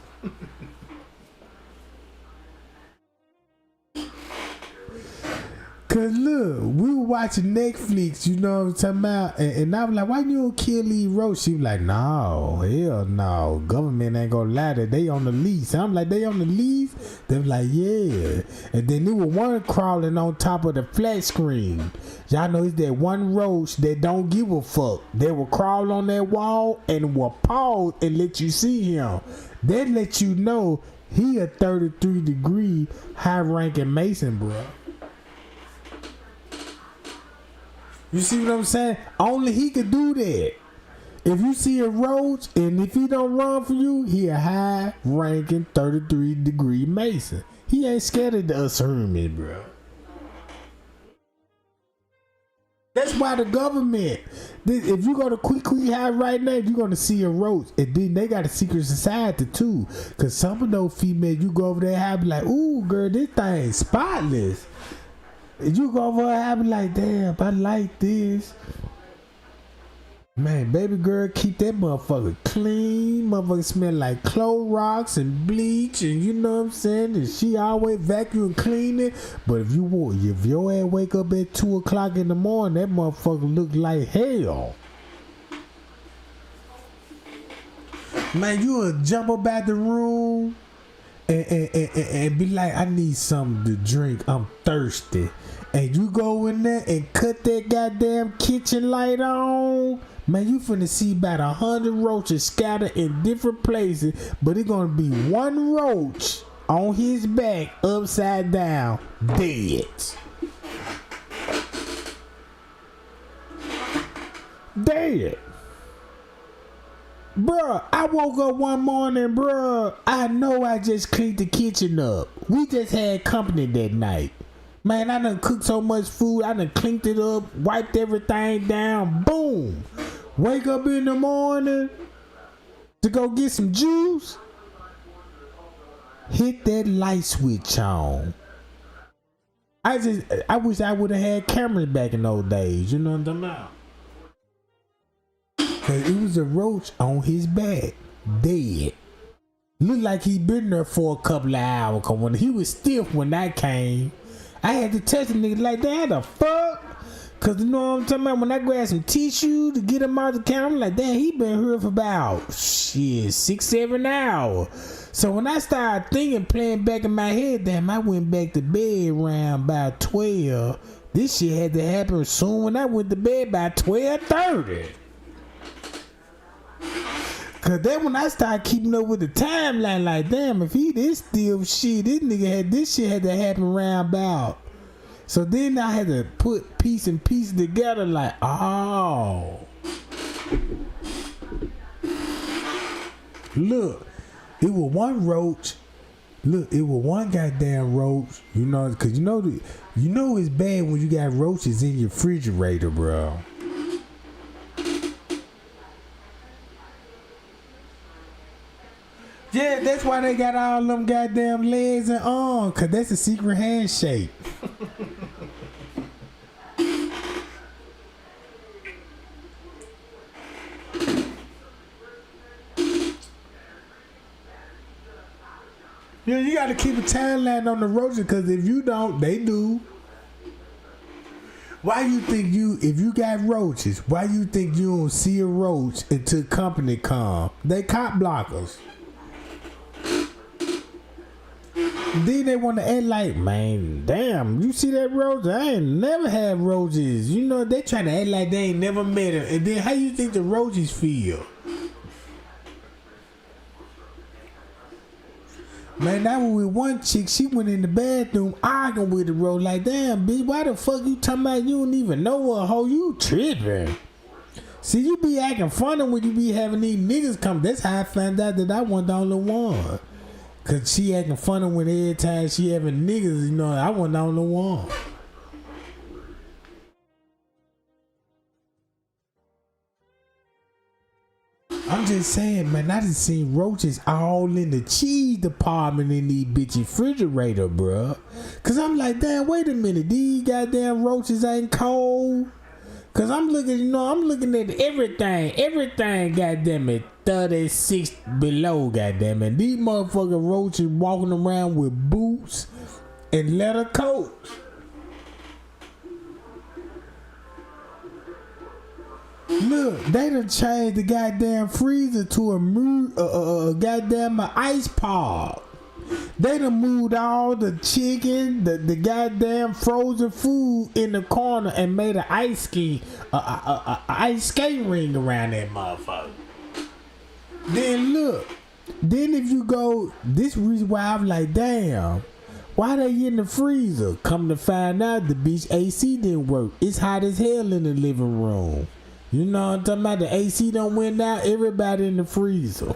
Cause look, we were watching Netflix, you know what I'm talking about, and I was like, why you don't kill these roaches? She was like, no, hell no, government ain't gonna lie that they on the lease. I'm like, they on the lease? They was like, yeah. And then there was one crawling on top of the flat screen. Y'all know it's that one roach that don't give a fuck. They will crawl on that wall and will pause and let you see him. That let you know he a 33 degree high ranking Mason, bro. You see what I'm saying? Only he could do that. If you see a roach and if he don't run for you, he a high ranking 33 degree Mason. He ain't scared of us Herman, bro. That's why the government, if you go to Quick High right now, you're going to see a roach. And then they got a secret society too. Because some of those females, you go over there and be like, ooh, girl, this thing spotless. And you go over there and be like, damn, I like this. Man, baby girl, keep that motherfucker clean. Motherfucker smell like Clorox and bleach, and you know what I'm saying? And she always vacuum clean it. But if your ass wake up at 2 o'clock in the morning, that motherfucker look like hell. Man, you will jump up out the room and be like, I need something to drink. I'm thirsty. And you go in there and cut that goddamn kitchen light on. Man, you finna see about 100 roaches scattered in different places, but it's gonna be one roach on his back, upside down, dead. Dead. Bruh, I woke up one morning, bruh. I know I just cleaned the kitchen up. We just had company that night. Man, I done cooked so much food. I done cleaned it up, wiped everything down. Boom. Wake up in the morning to go get some juice. Hit that light switch on. I wish I would have had cameras back in those days. You know what I'm talking about? Cause it was a roach on his back, dead. Looked like he been there for a couple of hours. Cause when he was stiff when I came, I had to touch the nigga like that. The fuck? Cause you know what I'm talking about? When I grabbed some tissue to get him out the camera, I'm like, damn, he been here for about 6-7 hours. So when I started thinking, playing back in my head, damn, I went back to bed around about 12. This shit had to happen soon when I went to bed by 12:30. Cause then when I started keeping up with the timeline, like, damn, if he this still shit, this shit had to happen around about. So then I had to put piece and piece together, like, oh. Look, it was one roach. Look, it was one goddamn roach. You know, cause you know it's bad when you got roaches in your refrigerator, bro. Yeah, that's why they got all them goddamn legs and arms, cause that's a secret handshake. Yeah, you gotta keep a timeline on the roaches, cause if you don't, they do. Why you think if you got roaches, why you think you don't see a roach until company come? They cop blockers. Then they want to act like, man, damn, you see that roach? I ain't never had roaches. You know, they trying to act like they ain't never met her. And then how you think the roaches feel? Man, that was with one chick, she went in the bathroom arguing with the roach like, damn, bitch, why the fuck you talking about you don't even know her, hoe? You tripping. See, you be acting funny when you be having these niggas come. That's how I found out that I wasn't the only one. Cause she acting funny when every time she having niggas, you know, I wasn't on the one. I'm just saying, man, I just seen roaches all in the cheese department in these bitch refrigerator, bruh. Cause I'm like, damn, wait a minute, these goddamn roaches ain't cold. Cause I'm looking, you know, I'm looking at everything, goddamn it, 36 below, goddamn it. These motherfucking roaches walking around with boots and leather coats. Look, they done changed the goddamn freezer to a goddamn ice pod. They done moved all the chicken, the goddamn frozen food in the corner and made an ice skating ring around that motherfucker. Then look, if you go, this reason why I'm like, damn, why they in the freezer? Come to find out, the bitch AC didn't work. It's hot as hell in the living room. You know what I'm talking about? The AC don't went out, everybody in the freezer.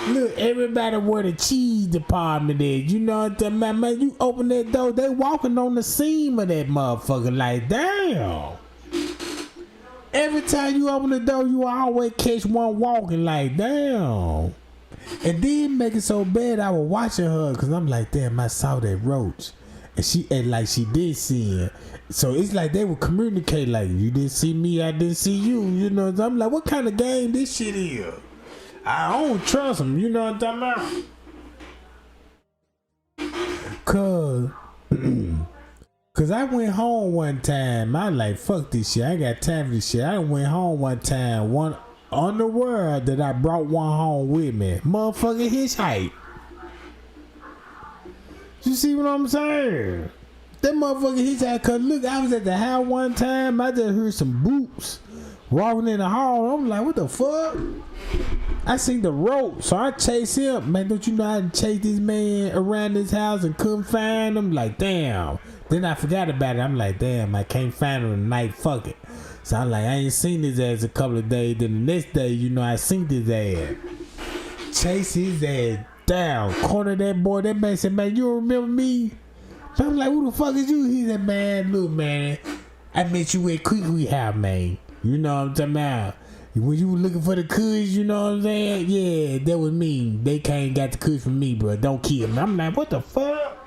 Look, everybody where the cheese department is. You know what I'm talking about? Man, you open that door, they walking on the seam of that motherfucker like, damn. Every time you open the door, you always catch one walking like, damn. And then make it so bad, I was watching her, because I'm like, damn, I saw that roach. And she did see it. So it's like they would communicate like, you didn't see me, I didn't see you. You know, I'm like, what kind of game this shit is? I don't trust them, you know what I'm talking about? Cause I went home one time. I like, fuck this shit. I ain't got time for this shit. I went home one time, one on the world that I brought one home with me. Motherfucker his height. You see what I'm saying? That motherfucker his height. Cause look, I was at the house one time. I just heard some boots walking in the hall. I'm like, what the fuck? I seen the rope, so I chased him. Man, don't you know I chased this man around this house and couldn't find him? Like, damn. Then I forgot about it. I'm like, damn, I can't find him tonight. Fuck it. So I'm like, I ain't seen his ass a couple of days. Then the next day, you know, I seen his ass. Chase his ass down. Corner that boy. That man said, man, you remember me? So I'm like, who the fuck is you? He said, man, look, man, I met you at Quick House, man. You know what I'm talking about? When you were looking for the kush, you know what I'm saying? Yeah, that was me. They can't got the kush from me, bro. Don't kill me. I'm like, what the fuck?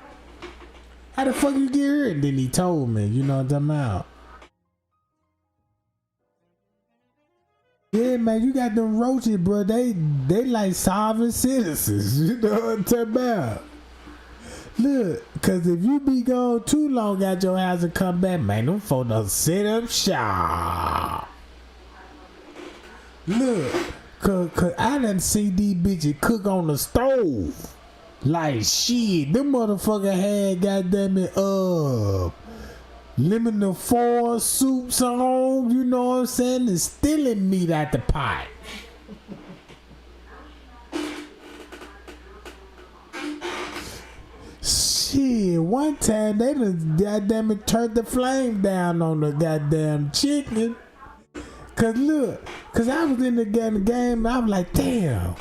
How the fuck you get here? And then he told me, you know what I'm talking about? Yeah, man, you got them roaches, bro. They like sovereign citizens. You know what I'm talking about? Look, cause if you be gone too long at your house and come back, man, them folks done set up shop. Look, cause I done see these bitches cook on the stove. Like shit, them motherfucker had goddamn it lemon foil soups on, you know what I'm saying, and stealing meat out the pot. Shit, one time they done goddamn it turned the flame down on the goddamn chicken. Cause look, cause I was in the game and I was like, damn.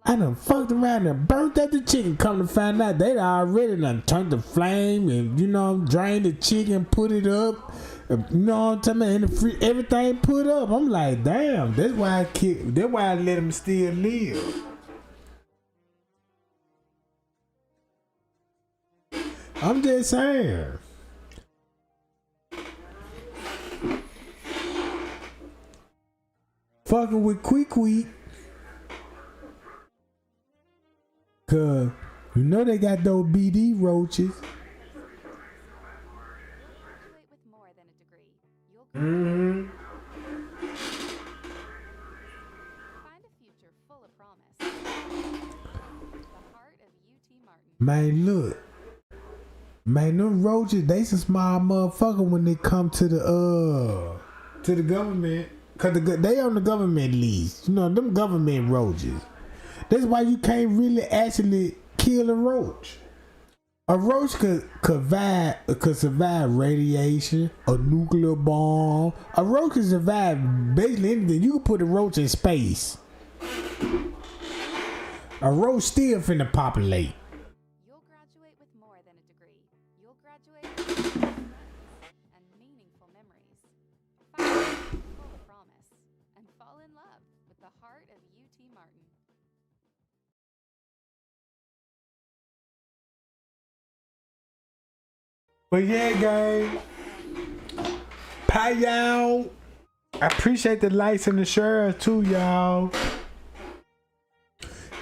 I done fucked around and burnt up the chicken. Come to find out, they already done turned the flame and, you know, drained the chicken, put it up. You know what I'm talking about? Everything put up. I'm like, damn, that's why I let them still live. I'm just saying. Fucking with Quick. Cause you know they got those BD roaches. Mm-hmm. Man, look. Man, them roaches, they some small motherfucker when they come to the government. Cause they on the government lease. You know, them government roaches. That's why you can't really actually kill a roach. A roach could survive radiation, a nuclear bomb. A roach can survive basically anything. You can put a roach in space. A row still finna populate. You'll graduate with more than a degree. You'll graduate with and meaningful memories. Find full of promise and fall in love with the heart of UT Martin. But yeah, gang. Bye, y'all. I appreciate the likes and the shares too, y'all.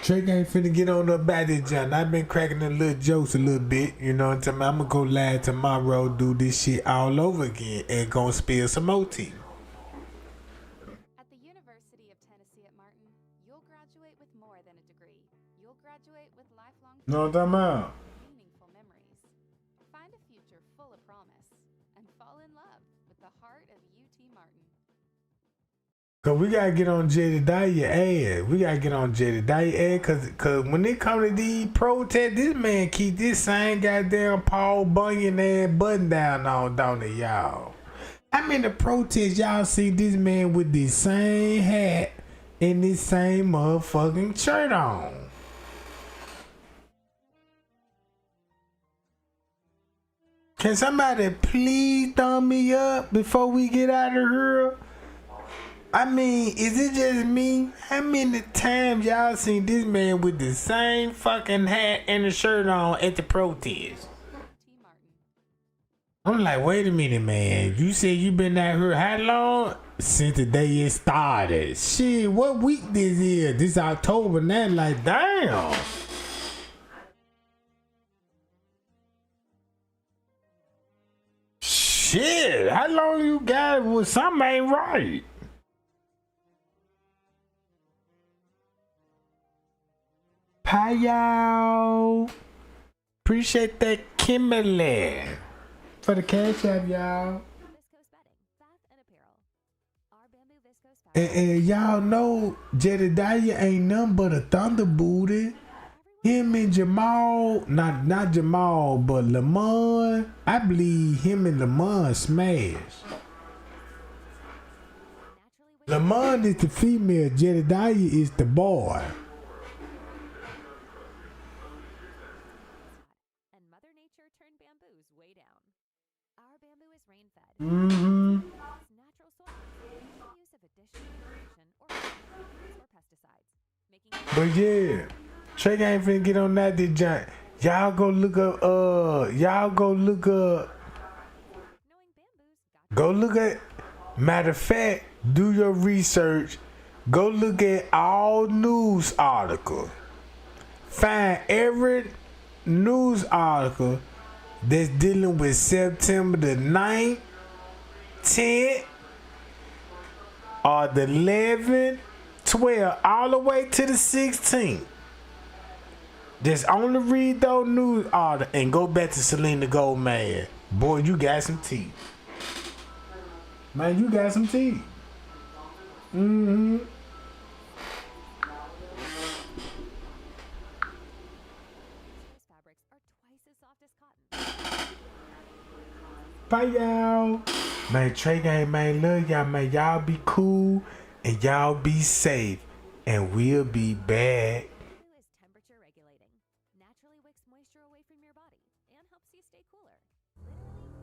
Drake ain't finna get on up about this, John. I've been cracking the little jokes a little bit. You know what I'm talking about? I'm gonna go live tomorrow, do this shit all over again, and gonna spill some more tea. At the University of Tennessee at Martin, you'll graduate with more than a degree. You'll graduate with lifelong You know what I'm talking about? meaningful memories. Find a future full of promise and fall in love with the heart of UT Martin. Cause we gotta get on Jedediah ass. We gotta get on Jedediah ass, cause when it come to these protests, this man keep this same goddamn Paul Bunyan ass button down on, don't it, y'all? I mean the protests, y'all see this man with this same hat and this same motherfucking shirt on. Can somebody please thumb me up before we get out of here? I mean, is it just me? How many times y'all seen this man with the same fucking hat and the shirt on at the protest? I'm like, wait a minute, man. You said you been out here how long? Since the day it started. Shit, what week this is? This October now, like, damn. Shit, how long you got with something ain't right? Hi, y'all. Appreciate that Kimberly for the cash app, y'all. And y'all know Jedediah ain't nothing but a thunder booty. Him and Jamal, not Jamal, but Lamont. I believe him and Lamont smash. Lamont is the female, Jedediah is the boy. Mm-hmm. But yeah, Trey ain't finna get on that giant. Y'all go look up. Go look at. Matter of fact, do your research. Go look at all news articles. Find every news article that's dealing with September the 9th. 10 or the 11, 12, all the way to the 16th. Just only read those news articles and go back to Selena Gomez. Boy, you got some teeth. Man, you got some teeth. Mm-hmm. Bye, y'all. Man, Trey Gang, man, love y'all, man. Y'all be cool and y'all be safe. And we'll be back. Is temperature regulating. Naturally wicks moisture away from your body and helps you stay cooler. Literally